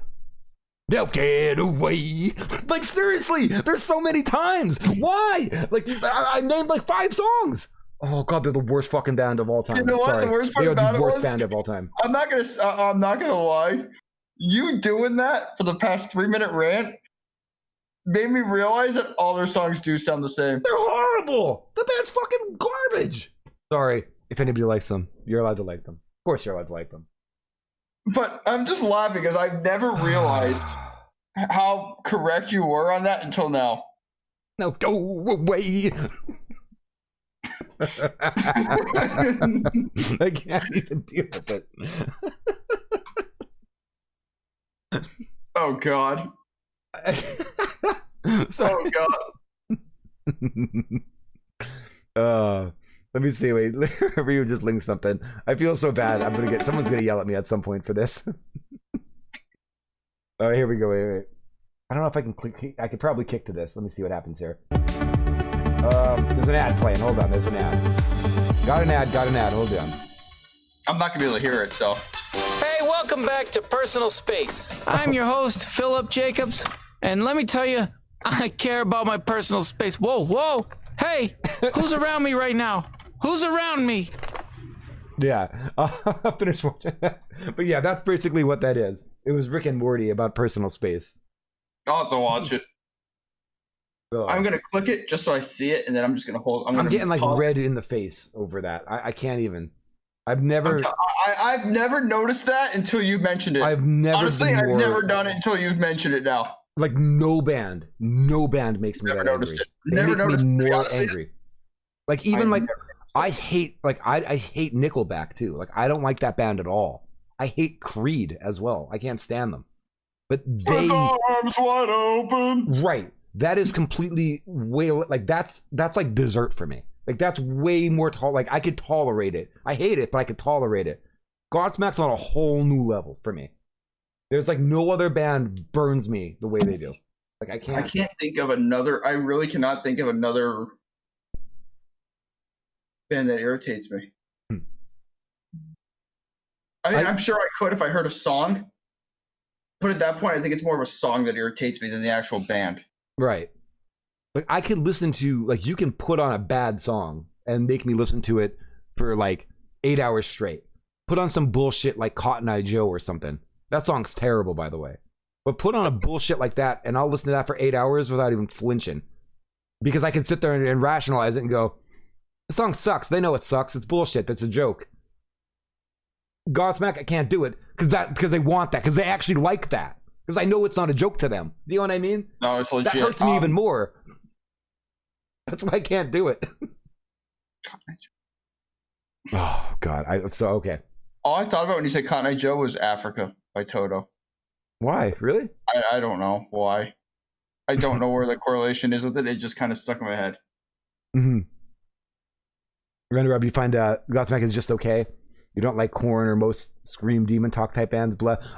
Now get away. Like, seriously, there's so many times. Why? Like, I named like 5 songs. Oh god, they're the worst fucking band of all time. You know what? The worst part about it was, band of all time. I'm not gonna lie. You doing that for the past 3-minute rant made me realize that all their songs do sound the same. They're horrible. The band's fucking garbage. Sorry, if anybody likes them, you're allowed to like them. Of course, you're allowed to like them. But I'm just laughing because I've never realized how correct you were on that until now. Now go away. I can't even deal with it. Oh God. Sorry. Oh God. Let me see. Wait, Ryu just linked something. I feel so bad. Someone's gonna yell at me at some point for this. Oh, here we go. Wait. I don't know if I can click. I could probably kick to this. Let me see what happens here. There's an ad playing. Hold on. There's an ad. Got an ad. Hold on. I'm not gonna be able to hear it, so. Hey, welcome back to Personal Space. I'm your host, Philip Jacobs, and let me tell you, I care about my personal space. Whoa. Hey, who's around me right now? Who's around me? Yeah, I'll finish watching that. But yeah, that's basically what that is. It was Rick and Morty about personal space. I'll have to watch it. Oh. I'm gonna click it just so I see it, and then I'm just gonna hold. I'm getting like red in the face over that. I can't even. I've never noticed that until you mentioned it. I've never done it until you've mentioned it now. Like no band makes me never that noticed angry. It. Never noticed me more angry. Like even I hate Nickelback too. Like I don't like that band at all. I hate Creed as well. I can't stand them. But they arms wide open. Right. That is completely way like that's like dessert for me. Like that's way more like I could tolerate it. I hate it, but I could tolerate it. Godsmack's on a whole new level for me. There's like no other band burns me the way they do. Like I can't think of another. I really cannot think of another band that irritates me. I'm sure I could if I heard a song. But at that point, I think it's more of a song that irritates me than the actual band. Right. Like I can listen to like you can put on a bad song and make me listen to it for like 8 hours straight. Put on some bullshit like Cotton Eye Joe or something. That song's terrible, by the way. But put on a bullshit like that, and I'll listen to that for 8 hours without even flinching. Because I can sit there and rationalize it and go, the song sucks. They know it sucks. It's bullshit. That's a joke. Godsmack, I can't do it because they want that. Because they actually like that. Because I know it's not a joke to them. Do you know what I mean? No, it's legit. That hurts me even more. That's why I can't do it. Oh, God. Okay. All I thought about when you said Cotton Eye Joe was Africa by Toto. Why? Really? I don't know why. I don't know where the correlation is with it. It just kind of stuck in my head. Mm-hmm. Rob, you find Godsmack is just okay? You don't like Korn or most Scream Demon Talk type bands?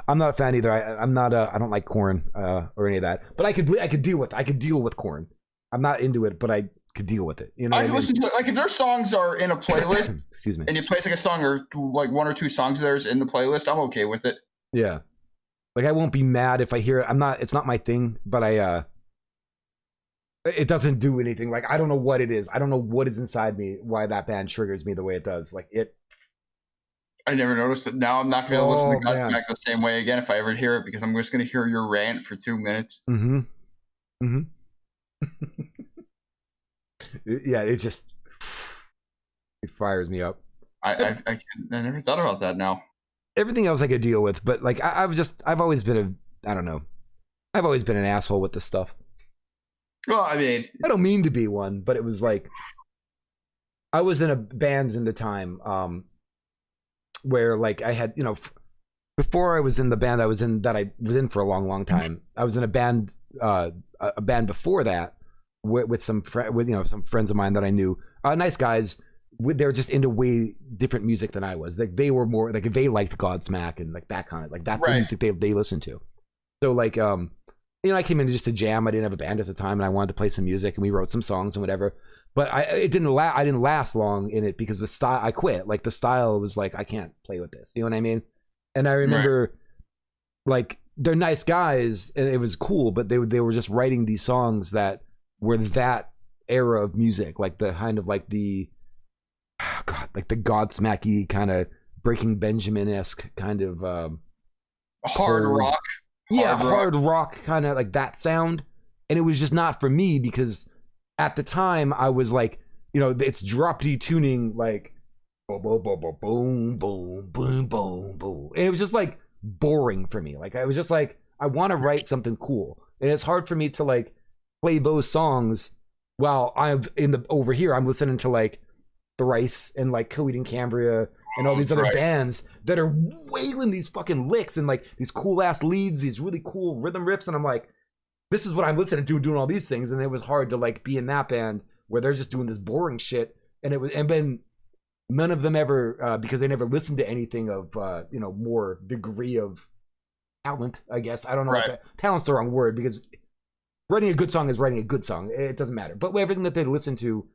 I'm not a fan either. I'm not. I don't like Korn or any of that. But I could deal with Korn. I'm not into it, but I could deal with it. You know, I can listen to it. Like if their songs are in a playlist, excuse me, and you place like a song or like one or two songs of theirs in the playlist, I'm okay with it. Yeah, like I won't be mad if I hear it. It's not my thing, but it doesn't do anything. Like I don't know what it is. I don't know what is inside me why that band triggers me the way it does. Like it. I never noticed it. Now I'm not going to listen to Godsmack the same way again if I ever hear it because I'm just going to hear your rant for 2 minutes. Mm-hmm. Yeah, it fires me up. I never thought about that now. Everything else I could deal with, but like I've always been I've always been an asshole with this stuff. Well, I mean, I don't mean to be one, but it was like I was in bands in the time where like I had, before I was in the band I was in for a long time. I was in a band before that with some friends of mine that I knew, nice guys. They were just into way different music than I was. Like they were more like they liked Godsmack and like that kind of like that's the music they listened to. So like I came in just to jam. I didn't have a band at the time, and I wanted to play some music, and we wrote some songs and whatever. But I didn't last long in it because the style I quit. Like the style was like I can't play with this. You know what I mean? And I remember like they're nice guys and it was cool, but they were just writing these songs that were that era of music, like the kind of like the like the Godsmacky kind of Breaking Benjamin-esque kind of hard rock. Hard rock kind of like that sound. And it was just not for me because at the time I was like, it's drop D tuning like boom, boom, boom, boom, boom, boom, boom, boom. And it was just like boring for me. Like I was just like, I want to write something cool. And it's hard for me to like play those songs while I'm over here. I'm listening to like Thrice and like Coheed and Cambria and all these other bands that are wailing these fucking licks and like these cool ass leads, these really cool rhythm riffs, and I'm like, this is what I'm listening to, doing all these things, and it was hard to like be in that band where they're just doing this boring shit, and then none of them ever because they never listened to anything of more degree of talent, I guess. I don't know if talent's the wrong word, because writing a good song is writing a good song. It doesn't matter. But everything that they listened to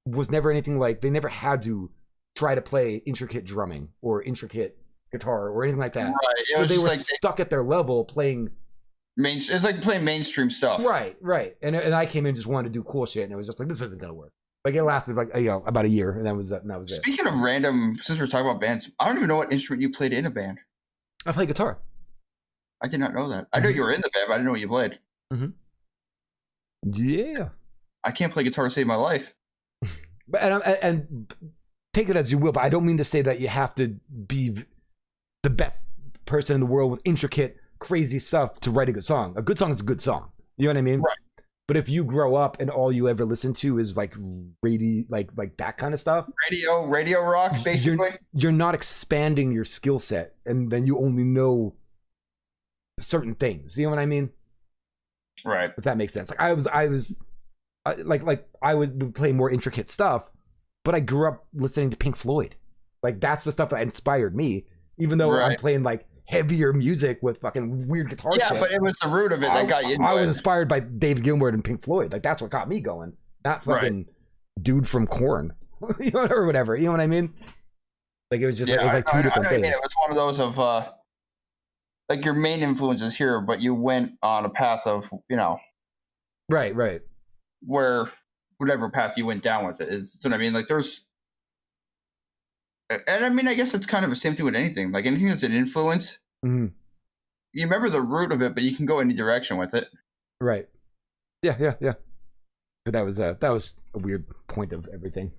was never anything like, they never had to try to play intricate drumming or intricate guitar or anything like that. Right. So they were like stuck at their level playing it's like playing mainstream stuff. Right. And I came in just wanted to do cool shit, and it was just like, this isn't gonna work. Like it lasted like about a year, and that was it. Speaking of random, since we're talking about bands, I don't even know what instrument you played in a band. I play guitar. I did not know that. I know you were in the band, but I didn't know what you played. Mm-hmm. Yeah. I can't play guitar to save my life. and take it as you will, but I don't mean to say that you have to be the best person in the world with intricate, crazy stuff to write a good song. A good song is a good song. You know what I mean? Right. But if you grow up and all you ever listen to is like radio, like that kind of stuff, radio rock, basically, you're not expanding your skill set, and then you only know certain things. You know what I mean? Right. If that makes sense. Like I would play more intricate stuff, but I grew up listening to Pink Floyd. Like that's the stuff that inspired me, even though I'm playing like heavier music with fucking weird guitar shit. Yeah, but it was the root of it that got you into I was inspired by David Gilmour and Pink Floyd. Like that's what got me going. Not fucking dude from Korn. Or whatever. You know what I mean? Like it was just it was like two different things. It was one of those of like your main influence is here, but you went on a path of, Right. Where whatever path you went down with it is what I mean. Like there's, and I mean, I guess it's kind of the same thing with anything. Like anything that's an influence, you remember the root of it, but you can go any direction with it. Right. Yeah. But that was a weird point of everything.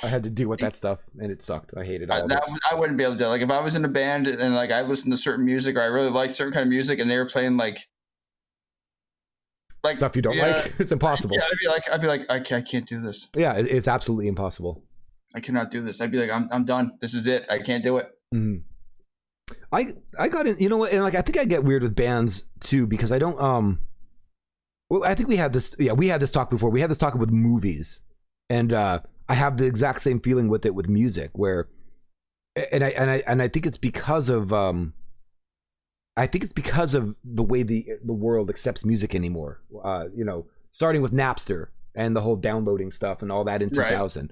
I had to deal with that stuff, and it sucked. I hated all of it. I wouldn't be able to do it. Like if I was in a band and like I listened to certain music, or I really liked certain kind of music, and they were playing like stuff you don't like, it's impossible. Yeah, I'd be like, I can't do this. Yeah, it's absolutely impossible. I cannot do this. I'd be like, I'm done. This is it. I can't do it. Mm-hmm. I got in, and like I think I get weird with bands too, because I don't well, I think we had this talk before. We had this talk with movies, and I have the exact same feeling with it with music, where and I think it's because of the way the world accepts music anymore. Starting with Napster and the whole downloading stuff and all that in 2000.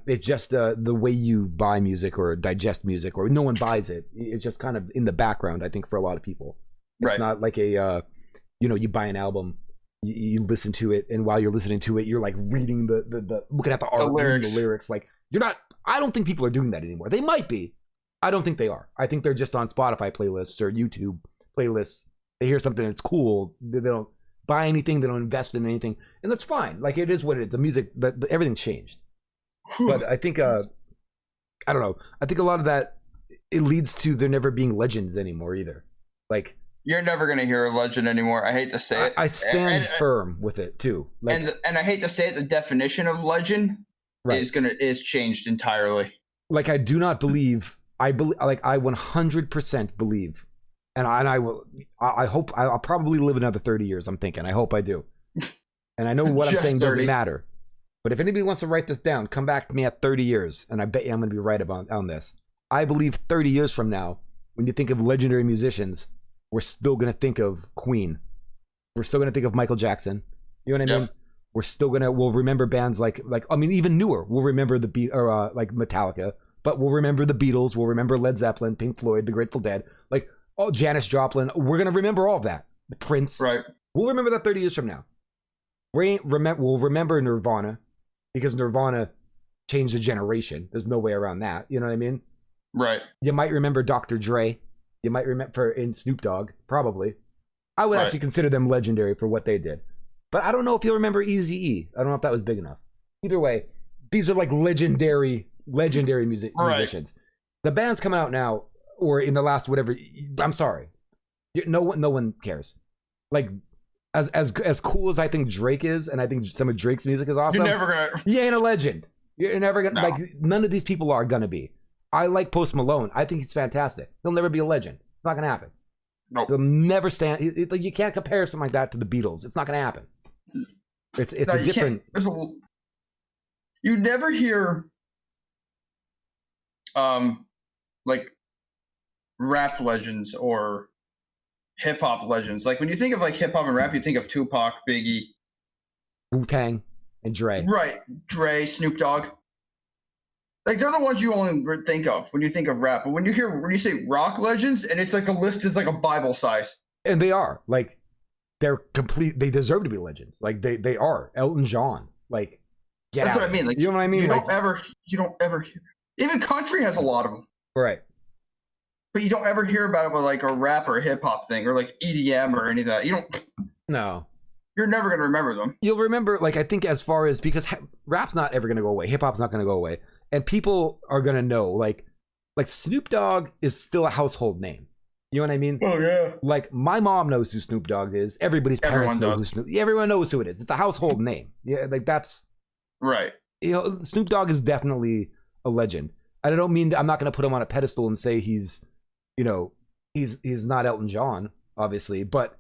It's just the way you buy music or digest music, or no one buys it. It's just kind of in the background, I think, for a lot of people. It's not like a, you buy an album, you listen to it, and while you're listening to it, you're like reading the looking at the art, reading the lyrics. Like you're not. I don't think people are doing that anymore. They might be. I don't think they are. I think they're just on Spotify playlists or YouTube playlists. They hear something that's cool. They don't buy anything. They don't invest in anything, and that's fine. Like it is what it is. The music, everything changed. But I think I don't know. I think a lot of that, it leads to there never being legends anymore either. Like you're never gonna hear a legend anymore. I hate to say it. I stand firm with it too. Like, and I hate to say it. The definition of legend is changed entirely. Like I do not believe. I 100% believe, and I will. I hope I'll probably live another 30 years. I'm thinking. I hope I do. And I know what I'm saying 30. Doesn't matter. But if anybody wants to write this down, come back to me at 30 years, and I bet you I'm going to be right on this. I believe 30 years from now, when you think of legendary musicians, we're still going to think of Queen. We're still going to think of Michael Jackson. You know what I mean? We're still we'll remember bands like even newer. We'll remember like Metallica, but we'll remember the Beatles. We'll remember Led Zeppelin, Pink Floyd, the Grateful Dead, like Janis Joplin. We're going to remember all of that. Prince. Right. We'll remember that 30 years from now. We'll remember Nirvana. Because Nirvana changed a generation. There's no way around that. You know what I mean? Right. You might remember Dr. Dre. You might remember in Snoop Dogg. Probably. I would actually consider them legendary for what they did. But I don't know if you'll remember Eazy-E. I don't know if that was big enough. Either way, these are like legendary musicians. The bands coming out now, or in the last whatever. I'm sorry. No one cares. Like. As cool as I think Drake is, and I think some of Drake's music is awesome. You're never gonna. He ain't a legend. You're never gonna like. None of these people are gonna be. I like Post Malone. I think he's fantastic. He'll never be a legend. It's not gonna happen. Nope. He'll never stand. You can't compare something like that to the Beatles. It's not gonna happen. It's a different. You never hear, like rap legends or hip hop legends. Like when you think of like hip hop and rap, you think of Tupac, Biggie, Wu-Tang, and Dre. Right, Dre, Snoop Dogg. Like they're the ones you only think of when you think of rap. But when you say rock legends, and it's like the list is like a Bible size. And they are like they're complete. They deserve to be legends. Like they are. Elton John. Like that's what I mean. Like you know what I mean. You don't ever hear. Even country has a lot of them. Right. But you don't ever hear about it with like a rap or a hip hop thing or like EDM or any of that. You don't. No. You're never gonna remember them. You'll remember, like I think, as far as because rap's not ever gonna go away. Hip hop's not gonna go away, and people are gonna know. Like Snoop Dogg is still a household name. You know what I mean? Oh yeah. Like my mom knows who Snoop Dogg is. Everybody's parents know who Snoop. Everyone knows who it is. It's a household name. Yeah, like that's right. You know, Snoop Dogg is definitely a legend. And I don't mean I'm not gonna put him on a pedestal and say he's, you know, he's not Elton John, obviously, but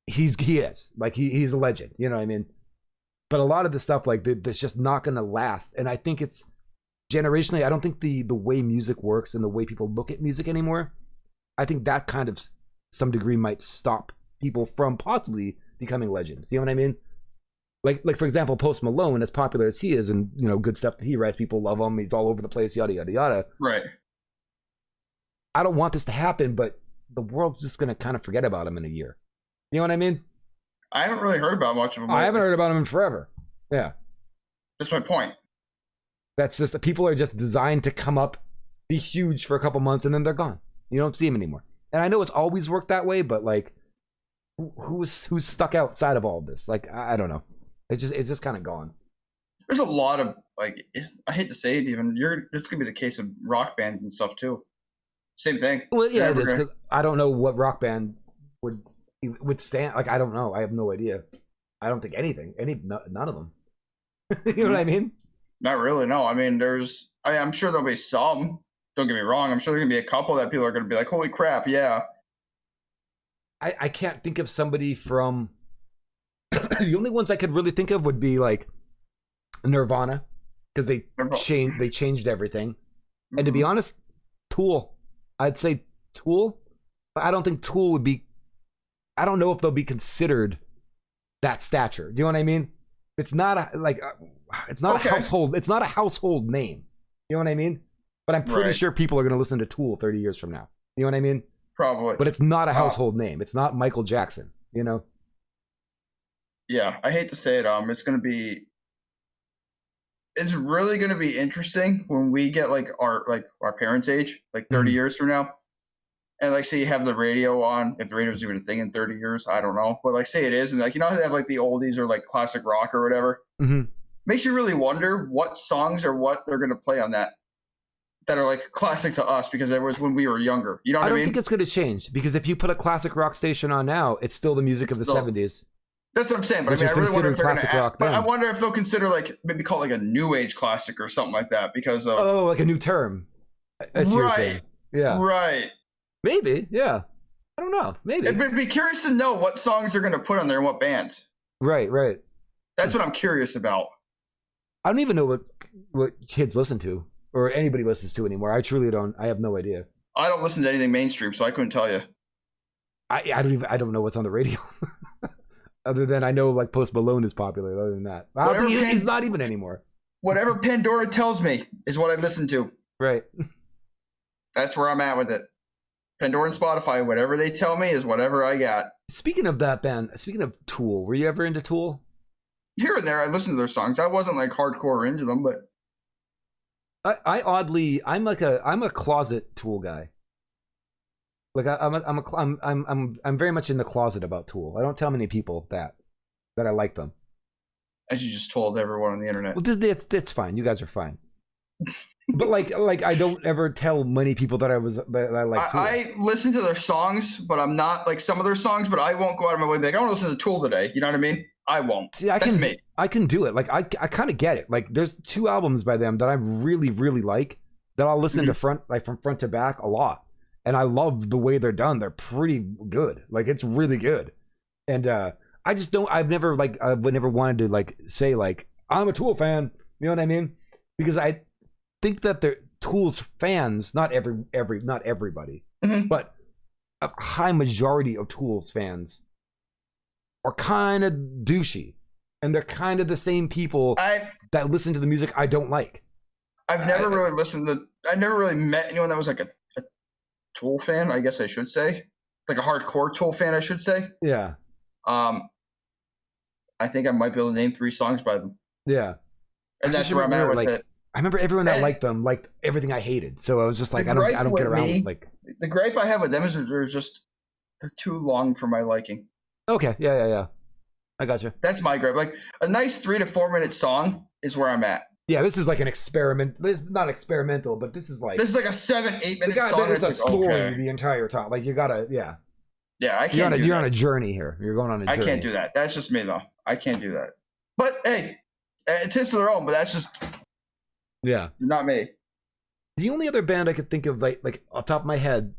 he is like he's a legend. You know what I mean? But a lot of the stuff like that's just not gonna last. And I think it's generationally. I don't think the way music works and the way people look at music anymore. I think that kind of some degree might stop people from possibly becoming legends. You know what I mean? Like for example, Post Malone, as popular as he is, and you know, good stuff that he writes, people love him. He's all over the place, yada yada yada. Right. I don't want this to happen, but the world's just gonna kind of forget about him in a year. You know what I mean? I haven't really heard about much of him. I haven't heard about him in forever. Yeah. That's my point. That's just people are just designed to come up, be huge for a couple months, and then they're gone. You don't see him anymore. And I know it's always worked that way, but like, who's stuck outside of all of this? Like, I don't know. It's just kind of gone. There's a lot of like, I hate to say it, even it's gonna be the case of rock bands and stuff too. Same thing. Well, yeah, it is. 'Cause I don't know what rock band would stand. Like, I don't know. I have no idea. I don't think anything. None of them. You know what I mean? Not really. No. I mean, I'm sure there'll be some. Don't get me wrong. I'm sure there's gonna be a couple that people are gonna be like, "Holy crap, yeah." I can't think of somebody from. The only ones I could really think of would be like Nirvana, because they changed everything. Mm-hmm. And to be honest, Tool. I'd say Tool, but I don't think Tool would be. I don't know if they'll be considered that stature. Do you know what I mean? It's not it's not a household. It's not a household name. You know what I mean? But I'm pretty sure people are going to listen to Tool 30 years from now. You know what I mean? Probably. But it's not a household name. It's not Michael Jackson. You know? Yeah, I hate to say it. It's really going to be interesting when we get like our parents' age, like 30 years from now. And like, say you have the radio on, if the radio's even a thing in 30 years, I don't know. But like, say it is, and like, you know how they have like the oldies or like classic rock or whatever? Mm-hmm. Makes you really wonder what songs or what they're going to play on that are like classic to us, because it was when we were younger. You know what I mean? I don't think it's going to change, because if you put a classic rock station on now, it's still the music of the 70s. That's what I'm saying. But I mean, I really wonder if they're going to rock. But I wonder if they'll consider like maybe call it like a new age classic or something like that, because of like a new term. I see what you're saying. Yeah. Right. Maybe. Yeah. I don't know. Maybe. I'd be curious to know what songs they're going to put on there and what bands. Right. Right. That's what I'm curious about. I don't even know what kids listen to or anybody listens to anymore. I truly don't. I have no idea. I don't listen to anything mainstream, so I couldn't tell you. I don't know what's on the radio. Other than I know like Post Malone is popular. Other than that, I don't think he's not even anymore. Whatever Pandora tells me is what I listen to. Right. That's where I'm at with it. Pandora and Spotify, whatever they tell me is whatever I got. Speaking of that band, speaking of Tool, were you ever into Tool? Here and there, I listened to their songs. I wasn't like hardcore into them, but I'm a closet Tool guy. Like I'm very much in the closet about Tool. I don't tell many people that I like them. As you just told everyone on the internet. Well, it's fine. You guys are fine. But like I don't ever tell many people that I like Tool. I listen to their songs, but I'm not like some of their songs. But I won't go out of my way to be like, I want to listen to Tool today. You know what I mean? I won't. See, I can do it. Like I kind of get it. Like there's 2 albums by them that I really, really like that I'll listen to from front to back a lot. And I love the way they're done. They're pretty good. Like it's really good. And I just don't. I would never wanted to like say like I'm a Tool fan. You know what I mean? Because I think that they're Tool's fans. Not everybody, but a high majority of Tool's fans are kind of douchey, and they're kind of the same people that listen to the music I don't like. I've never really listened to. I never really met anyone that was like a Tool fan, I guess I should say, like a hardcore Tool fan, I should say. Yeah. I think I might be able to name 3 songs by them. Yeah. And that's where I'm at with it. I remember everyone that liked them liked everything I hated. So I was just like, I don't get around with like. The gripe I have with them is they're too long for my liking. Okay. Yeah. I got you. That's my gripe. Like a nice 3 to 4 minute song is where I'm at. Yeah, this is like an experiment. This is not experimental, but this is like a 7-8 minute song. It's a story the entire time. Like you gotta, yeah. Yeah, I can't. You're on a journey here. You're going on a journey. I can't do that. That's just me though. I can't do that. But hey, it's to their own. But that's just not me. The only other band I could think of, like off the top of my head,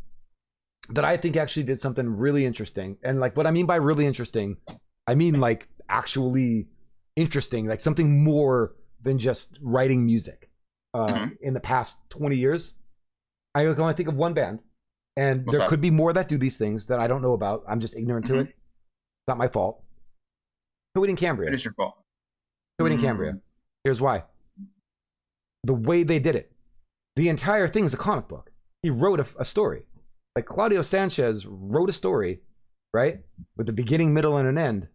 that I think actually did something really interesting, and like what I mean by really interesting, I mean like actually interesting, like something more than just writing music. In the past 20 years, I can only think of one band, and there could be more that do these things that I don't know about. I'm just ignorant to it. It's not my fault. Coheed and Cambria. It is your fault. Coheed and Cambria. Here's why. The way they did it. The entire thing is a comic book. He wrote a story. Like Claudio Sanchez wrote a story, right? With a beginning, middle, and an end.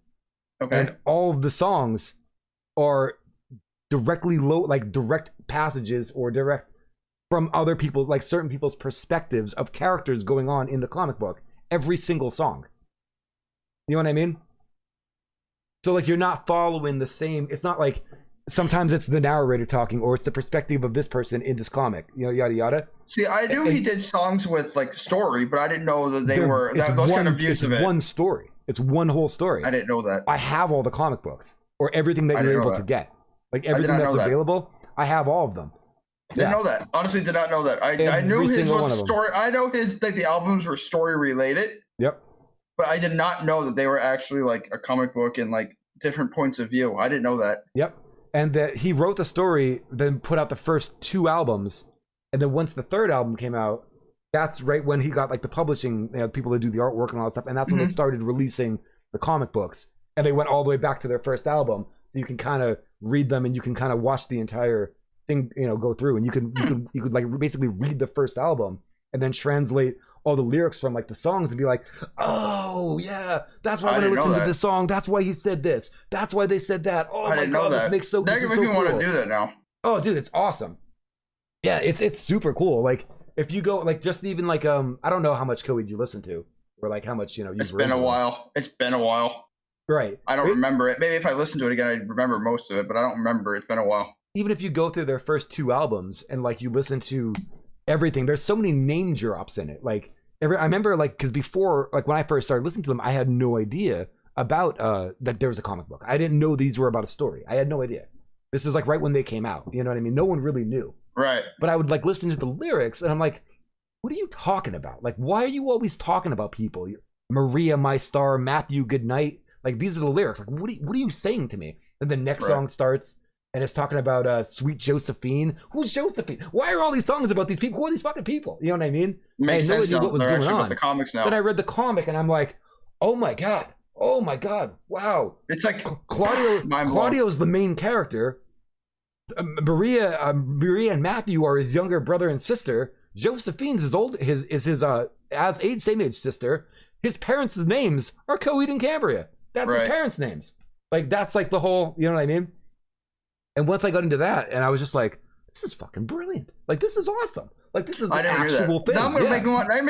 Okay. And all of the songs are directly direct passages or direct from other people's, like certain people's perspectives of characters going on in the comic book. Every single song. You know what I mean? So like you're not following the same. It's not like sometimes it's the narrator talking or it's the perspective of this person in this comic. You know, yada yada. See, I knew he did songs with like story, but I didn't know that they were those kind of views of it. It's one story. It's one whole story. I didn't know that. I have all the comic books or everything that you're able to get. Like everything that's available, I have all of them. Didn't know that. Honestly, did not know that. I knew his was story. I know his like the albums were story related. Yep. But I did not know that they were actually like a comic book and like different points of view. I didn't know that. Yep. And that he wrote the story, then put out the first 2 albums, and then once the 3rd album came out, that's right when he got like the publishing, people that do the artwork and all that stuff, and that's when they started releasing the comic books, and they went all the way back to their first album, so you can kind of read them and you can kind of watch the entire thing, go through, and you could like basically read the first album and then translate all the lyrics from like the songs and be like, oh yeah, that's why when I listen to this song, that's why he said this, that's why they said that. Oh my god, this makes me want to do that now. Oh dude, it's awesome. Yeah, it's super cool. Like if you go like just even like I don't know how much Coheed you listen to or like how much It's been a while. It's been a while. Right. I don't remember it. Maybe if I listen to it again, I'd remember most of it, but I don't remember. It's been a while. Even if you go through their first 2 albums and like you listen to everything, there's so many name drops in it. Like I remember like because before like when I first started listening to them, I had no idea about that there was a comic book. I didn't know these were about a story. I had no idea. This is like right when they came out. You know what I mean? No one really knew. Right. But I would like listen to the lyrics and I'm like, what are you talking about? Like, why are you always talking about people? Maria, my star, Matthew, good night. Like these are the lyrics. Like what are you saying to me? And the next song starts and it's talking about sweet Josephine. Who's Josephine? Why are all these songs about these people? Who are these fucking people? You know what I mean? Makes I had no sense idea what was going on. The comics now. Then I read the comic and I'm like, oh my god, wow. It's like Claudio's the main character. Maria and Matthew are his younger brother and sister. Josephine's his same age sister. His parents' names are Coheed and Cambria. That's his parents' names. Like that's like the whole, you know what I mean? And once I got into that, and I was just like, this is fucking brilliant. Like this is awesome. Like this is an actual thing. Now I'm gonna make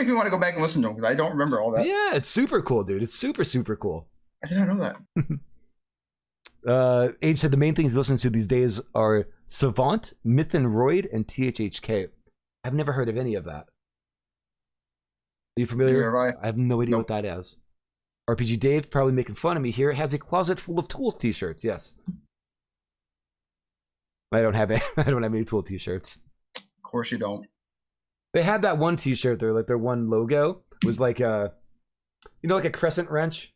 me want to go back and listen to them because I don't remember all that. Yeah, it's super cool, dude. It's super, super cool. I did not know that. Age said the main things he listens to these days are Savant, Myth and Roid, and THHK. I've never heard of any of that. Are you familiar? I have no idea what that is. RPG Dave probably making fun of me here. It has a closet full of Tool t-shirts. Yes. I don't have any Tool t-shirts. Of course you don't. They had that one t-shirt there, like their one logo was like a, like a crescent wrench.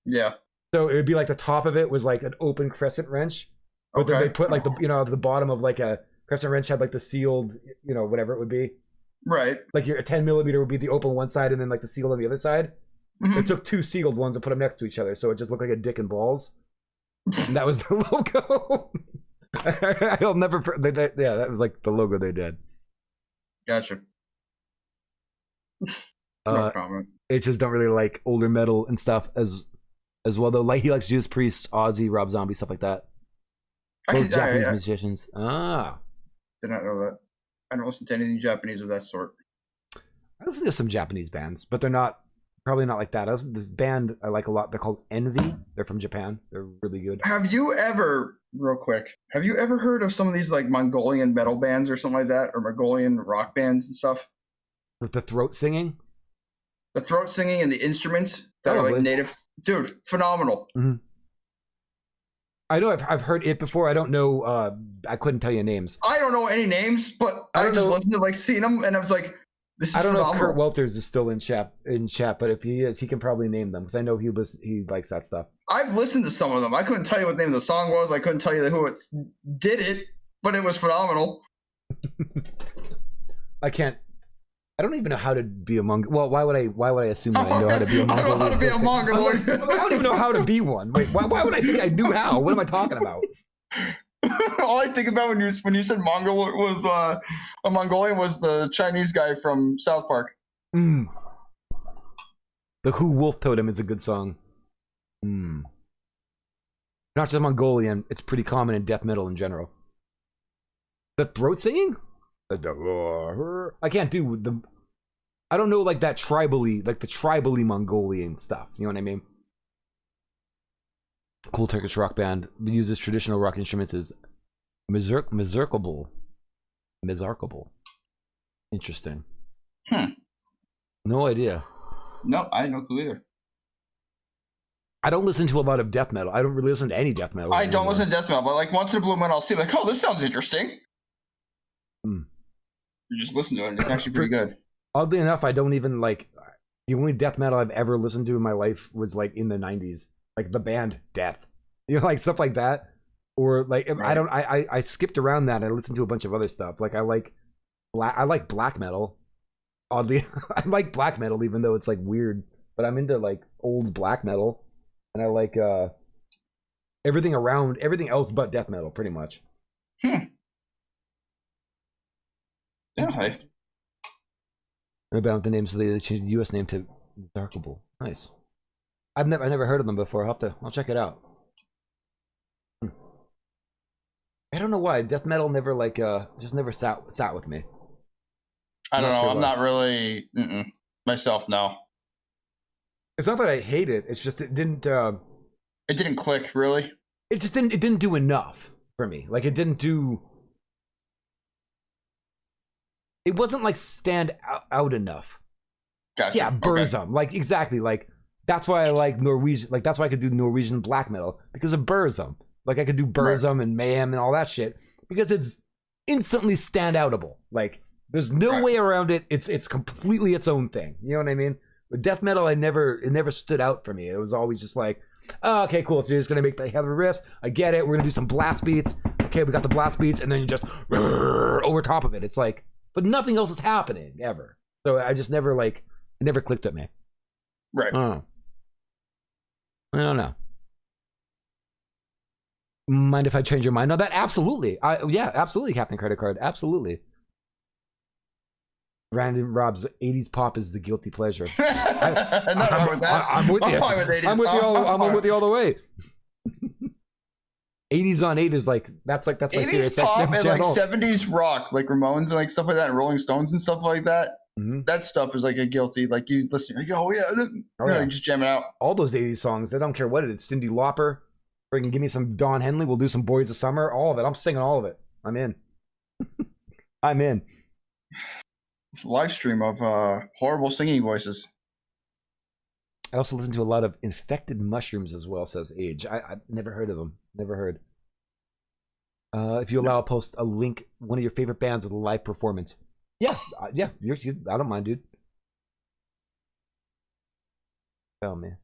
Yeah. So it would be like the top of it was like an open crescent wrench. But then they put like the bottom of like a crescent wrench had like the sealed, whatever it would be. Right. Like your 10mm would be the open one side and then like the sealed on the other side. Mm-hmm. They took two sealed ones and put them next to each other, so it just looked like a dick and balls. And that was the logo. I'll never. Yeah, that was like the logo they did. Gotcha. No comment. It just don't really like older metal and stuff as well though. Like he likes Judas Priest, Ozzy, Rob Zombie, stuff like that. Both Japanese musicians. Did not know that. I don't listen to anything Japanese of that sort. I listen to some Japanese bands, but they're probably not like that. This band I like a lot. They're called Envy. They're from Japan. They're really good. Have you ever, real quick, heard of some of these like Mongolian metal bands or something like that, or Mongolian rock bands and stuff? With the throat singing? The throat singing and the instruments that are like native. Dude, phenomenal. Mm-hmm. I know I've heard it before. I don't know. I couldn't tell you names. I don't know any names, but I just listened to like seeing them, and I was like, "This is phenomenal." Know if Kurt Welters is still in chat, but if he is, he can probably name them because I know he likes that stuff. I've listened to some of them. I couldn't tell you what the name of the song was. I couldn't tell you who did it, but it was phenomenal. I don't even know how to be a Mongol. Well, why would I assume that I know how to be a Mongol? I don't know how to be a Mongoloid. I don't even know how to be one. Wait, why would I think I knew how? What am I talking about? All I think about when you said Mongol was a Mongolian was the Chinese guy from South Park. The Who Wolf Totem is a good song. Not just Mongolian, it's pretty common in death metal in general. The throat singing? I can't do the. I don't know like that tribally, like the tribally Mongolian stuff. You know what I mean? Cool Turkish rock band uses traditional rock instruments as mizarkable. Interesting. No idea. No, I had no clue either. I don't listen to a lot of death metal. I don't really listen to any death metal. I don't listen to death metal, but like once in a blue moon, I'll see like, oh, this sounds interesting. You just listen to it, and it's actually pretty good. Oddly enough, I don't even like the only death metal I've ever listened to in my life was like in the 90s, like the band Death, like stuff like that, or like right. I skipped around that. I listened to a bunch of other stuff. Like I like black metal. Oddly, I like black metal even though it's like weird, but I'm into like old black metal, and I like everything else but death metal pretty much. Yeah. About the names, so they changed the U.S. name to Darkable. Nice. I've never heard of them before. I'll check it out. I don't know why death metal never just never sat with me. I don't know. I'm not really myself. No. It's not that I hate it. It's just it didn't. It didn't click really. It just didn't. It didn't do enough for me. Like it didn't do. It wasn't like stand out enough. Gotcha. Yeah, Burzum. Okay. Like exactly. Like that's why I like Norwegian. Like that's why I could do Norwegian black metal because of Burzum. Like I could do Burzum and Mayhem and all that shit because it's instantly standoutable. Like there's no way around it. It's completely its own thing. You know what I mean? With death metal, it never stood out for me. It was always just like, oh, okay, cool. So you're just gonna make the heavy riffs. I get it. We're gonna do some blast beats. Okay, we got the blast beats, and then you just over top of it. It's like. But nothing else is happening ever. So I just never it never clicked at me. Right. I don't know. Mind if I change your mind? No, that absolutely. Yeah, absolutely, Captain Credit Card. Absolutely. Brandon Rob's 80s pop is the guilty pleasure. I'm with you. I'm with you all the way. 80s on 8 is that's my 80s pop and like 70s rock, like Ramones and like stuff like that, and Rolling Stones and stuff like that. Mm-hmm. That stuff is like a guilty, like you listen, like, oh yeah, you just jam it out. All those 80s songs, I don't care what it is. Cyndi Lauper, freaking give me some Don Henley. We'll do some Boys of Summer. All of it. I'm singing all of it. I'm in. I'm in. Live stream of horrible singing voices. I also listen to a lot of Infected Mushrooms as well, says Age. I've never heard of them. Never heard. If you allow, I'll post a link, one of your favorite bands with a live performance. Yeah, yeah, I don't mind, dude. Oh, man.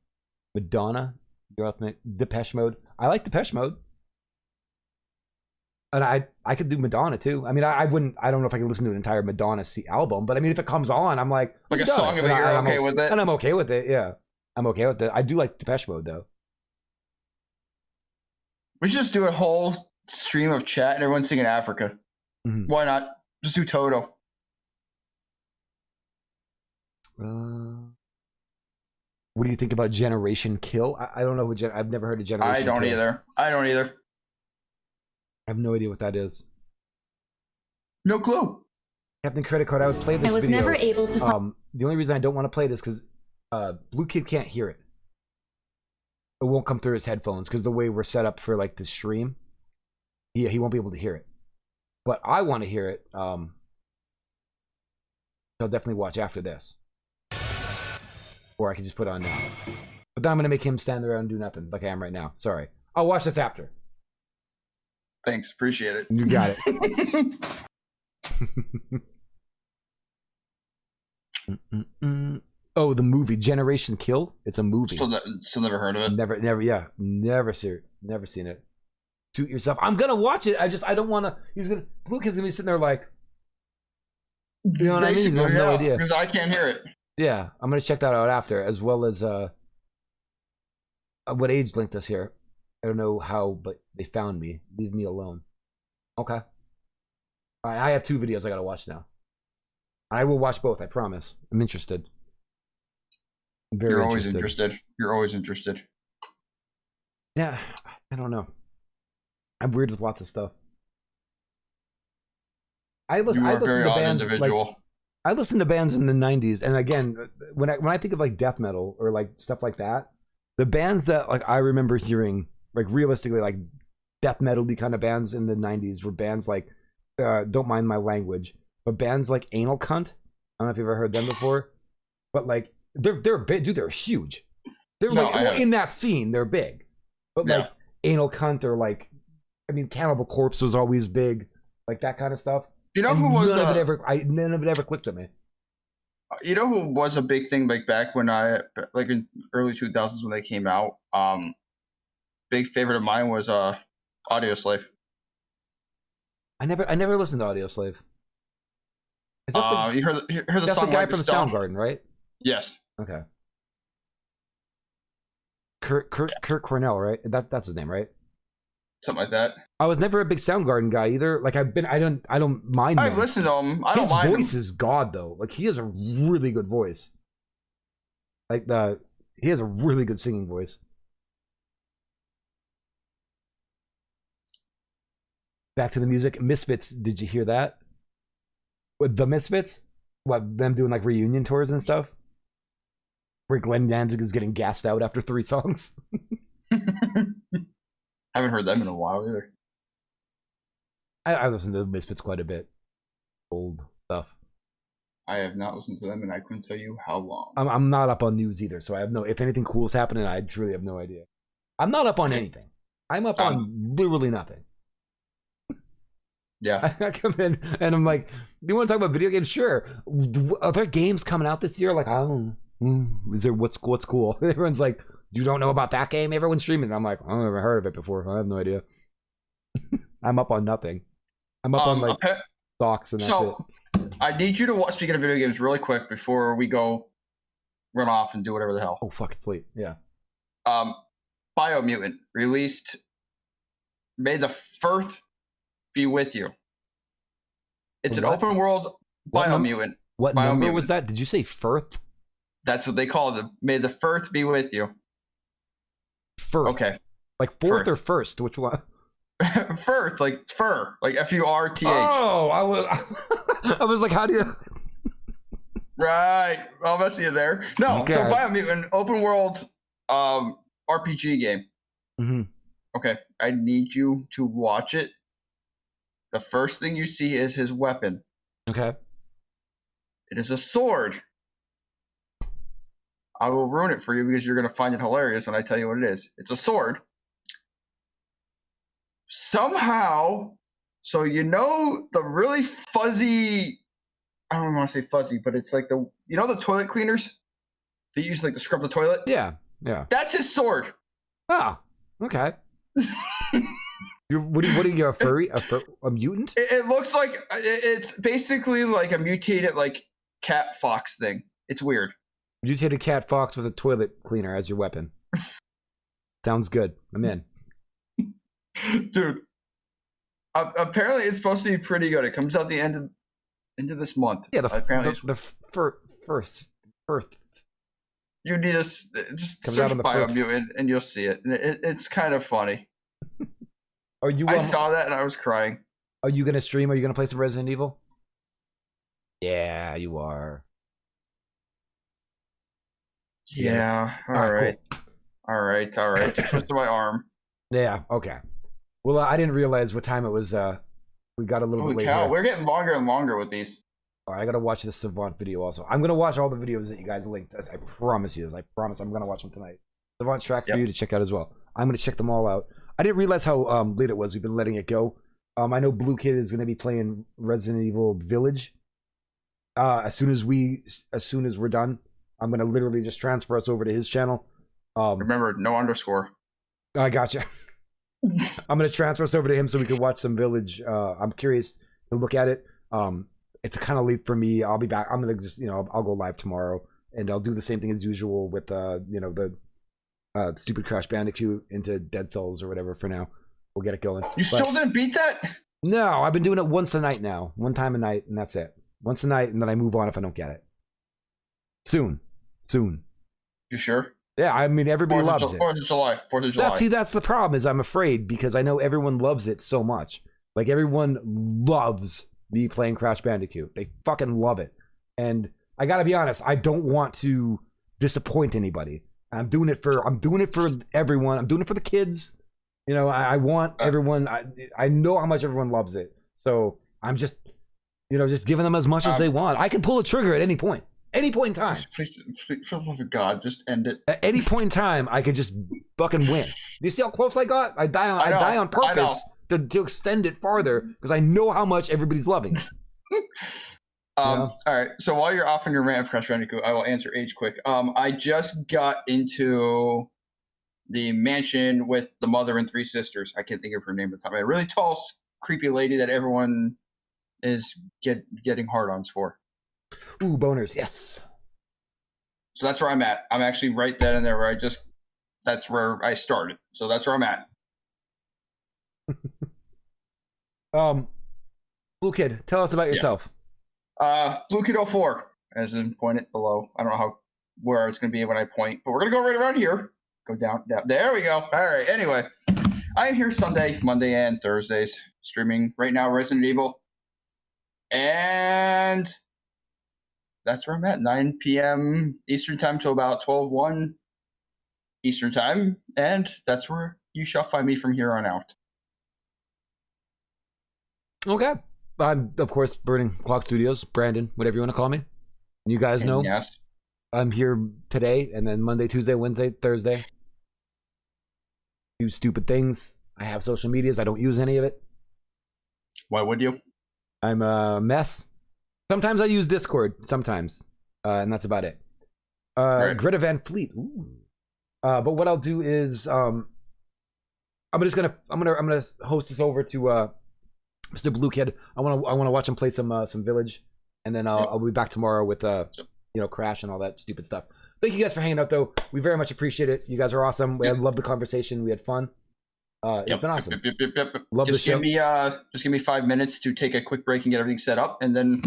Madonna, your ultimate Depeche Mode. I like Depeche Mode. And I could do Madonna too. I mean, I wouldn't. I don't know if I could listen to an entire Madonna album, but I mean, if it comes on, I'm like a song of it, you're okay with it, and I'm okay with it. Yeah, I'm okay with it. I do like Depeche Mode though. We should just do a whole stream of chat and everyone singing Africa. Mm-hmm. Why not? Just do Toto. What do you think about Generation Kill? I don't know. I've never heard of Generation Kill. I don't either. I have no idea what that is. No clue. Captain Credit Card, I was playing this video. I was never able to... the only reason I don't want to play it is because Blue Kid can't hear it. It won't come through his headphones because the way we're set up for like the stream, he won't be able to hear it. But I want to hear it. I'll definitely watch after this. Or I can just put it on now. But then I'm going to make him stand around and do nothing like I am right now. Sorry. I'll watch this after. Thanks. Appreciate it. You got it. Oh, the movie Generation Kill? It's a movie. Still never heard of it. Never seen it. Suit yourself. I'm gonna watch it. I don't want to. Blue Kid's gonna be sitting there like, you know what I mean? I have no idea because I can't hear it. Yeah, I'm gonna check that out after, as well as what Age linked us here. I don't know how, but they found me. Leave me alone. Okay. All right, I have 2 videos I gotta watch now. I will watch both. I promise. I'm interested. You're always interested. You're always interested. Yeah, I don't know. I'm weird with lots of stuff. I listen to bands individual. Like, I listened to bands in the 90s, and again, when I think of like death metal or like stuff like that, the bands that like I remember hearing, like realistically, like death metal-y kind of bands in the 90s were bands like Don't Mind My Language, but bands like Anal Cunt. I don't know if you've ever heard them before, but like they're big, dude. They're huge. They're in that scene, they're big. But like Anal Cunt or like, I mean, Cannibal Corpse was always big, like that kind of stuff. You know who was none of it ever clicked to me. You know who was a big thing like back when like in early 2000s when they came out. Big favorite of mine was Audioslave. I never listened to Audioslave. Is that you heard the that's song? The guy from Soundgarden, right? Yes. Okay. Kurt Cornell, right? That's his name, right? Something like that. I was never a big Soundgarden guy either. Like I don't mind. I've listened to him. I don't mind. His voice him. is god though. Like he has a really good voice. Like he has a really good singing voice. Back to the music. Misfits. Did you hear that? With the Misfits? What, them doing like reunion tours and stuff? Where Glenn Danzig is getting gassed out after 3 songs. I haven't heard them in a while either. I listen to the Misfits quite a bit. Old stuff. I have not listened to them, and I couldn't tell you how long. I'm not up on news either, so I have no. If anything cool is happening, I truly have no idea. I'm not up on anything. I'm up on literally nothing. Yeah. I come in and I'm like, "Do you want to talk about video games? Sure. Are there games coming out this year? Like, I don't know. Is there what's cool? Everyone's like, you don't know about that game? Everyone's streaming. And I'm like, I've never heard of it before. I have no idea. I'm up on nothing. I'm up on like stocks and that's it. I need you to watch, speaking of video games, really quick before we go run off and do whatever the hell. Oh, fuck, it's late. Yeah. Biomutant released. May the Firth be with you. It's an open world Biomutant. What number was that? Did you say Firth? That's what they call it. May the Firth be with you. Firth. Okay. Like fourth or first? Which one? Firth, like it's fur, like FURTH. Oh, I was like, how do you? Right, I'll mess you there. No, okay. So Biomutant, open world RPG game. Mm-hmm. Okay, I need you to watch it. The first thing you see is his weapon. Okay. It is a sword. I will ruin it for you because you're going to find it hilarious when I tell you what it is. It's a sword. Somehow, so you know the really fuzzy, I don't want to say fuzzy, but it's like the toilet cleaners that you use like to scrub the toilet? Yeah. That's his sword. Oh, okay. What are you, a furry? A mutant? It looks like, it's basically like a mutated like cat fox thing. It's weird. Mutated cat fox with a toilet cleaner as your weapon. Sounds good. I'm in. Dude, apparently it's supposed to be pretty good. It comes out the end of this month. Yeah, the first. You need to just search Biomutant and you'll see it. And it's kind of funny. I saw that and I was crying. Are you gonna stream? Are you gonna play some Resident Evil? Yeah, you are. Yeah. All right. Cool. All right. Twisted my arm. Yeah. Okay. Well, I didn't realize what time it was. We got a little bit late. Holy cow! We're getting longer and longer with these. All right, I gotta watch this Savant video also. I'm gonna watch all the videos that you guys linked. I promise you. I promise I'm gonna watch them tonight. Savant track for you to check out as well. I'm gonna check them all out. I didn't realize how late it was. We've been letting it go. I know Blue Kid is gonna be playing Resident Evil Village. As soon as we're done, I'm gonna literally just transfer us over to his channel. Remember, no underscore. I gotcha. I'm gonna transfer us over to him so we can watch some Village. I'm curious to look at it. It's kind of late for me. I'll be back. I'm gonna just I'll go live tomorrow and I'll do the same thing as usual with the stupid Crash Bandicoot into Dead Cells or whatever. For now, we'll get it going. Still didn't beat that? No, I've been doing it once a night now. One time a night, and that's it. Once a night, and then I move on if I don't get it. Soon. You sure? Yeah, I mean everybody loves it. 4th of July. That's the problem. Is I'm afraid because I know everyone loves it so much. Like everyone loves me playing Crash Bandicoot. They fucking love it, and I gotta be honest. I don't want to disappoint anybody. I'm doing it for everyone. I'm doing it for the kids. I want everyone. I know how much everyone loves it, so I'm just giving them as much as they want. I can pull a trigger at any point in time. Please, for the love of God, just end it. At any point in time, I could just fucking win. You see how close I got? I die on purpose to extend it farther because I know how much everybody's loving it. All right. So while you're off on your rant of Crash Bandicoot, I will answer Age quick. I just got into the mansion with the mother and 3 sisters. I can't think of her name at the time. A really tall, creepy lady that everyone is getting hard-ons for. Ooh, boners, yes. So that's where I'm at. I'm actually right then and there where that's where I started. So that's where I'm at. Blue Kid, tell us about yourself. Blue Kid 04, as in point it below. I don't know where it's going to be when I point, but we're going to go right around here. Go down. There we go. All right. Anyway, I am here Sunday, Monday, and Thursdays, streaming right now Resident Evil. And that's where I'm at, 9 p.m. Eastern Time to about 12:01 Eastern Time. And that's where you shall find me from here on out. Okay. I'm, of course, Burning Clock Studios, Brandon, whatever you want to call me. You guys know. Yes. I'm here today, and then Monday, Tuesday, Wednesday, Thursday. Do stupid things. I have social medias. I don't use any of it. Why would you? I'm a mess. Sometimes I use Discord. Sometimes, and that's about it. Right. Greta Van Fleet. Ooh. But what I'll do is, I'm gonna host this over to Mr. Blue Kid. I wanna watch him play some Village, and then I'll be back tomorrow with Crash and all that stupid stuff. Thank you guys for hanging out, though. We very much appreciate it. You guys are awesome. We loved the conversation. We had fun. It's been awesome. Love the show. Just give me 5 minutes to take a quick break and get everything set up, and then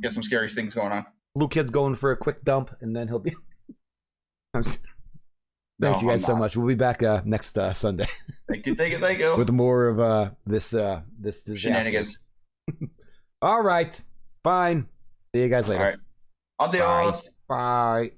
get some scary things going on. Blue Kid's going for a quick dump, and then he'll be. Thank you guys so much. We'll be back next Sunday. Thank you. With more of this shenanigans. All right. Fine. See you guys later. All right. Adios. Bye.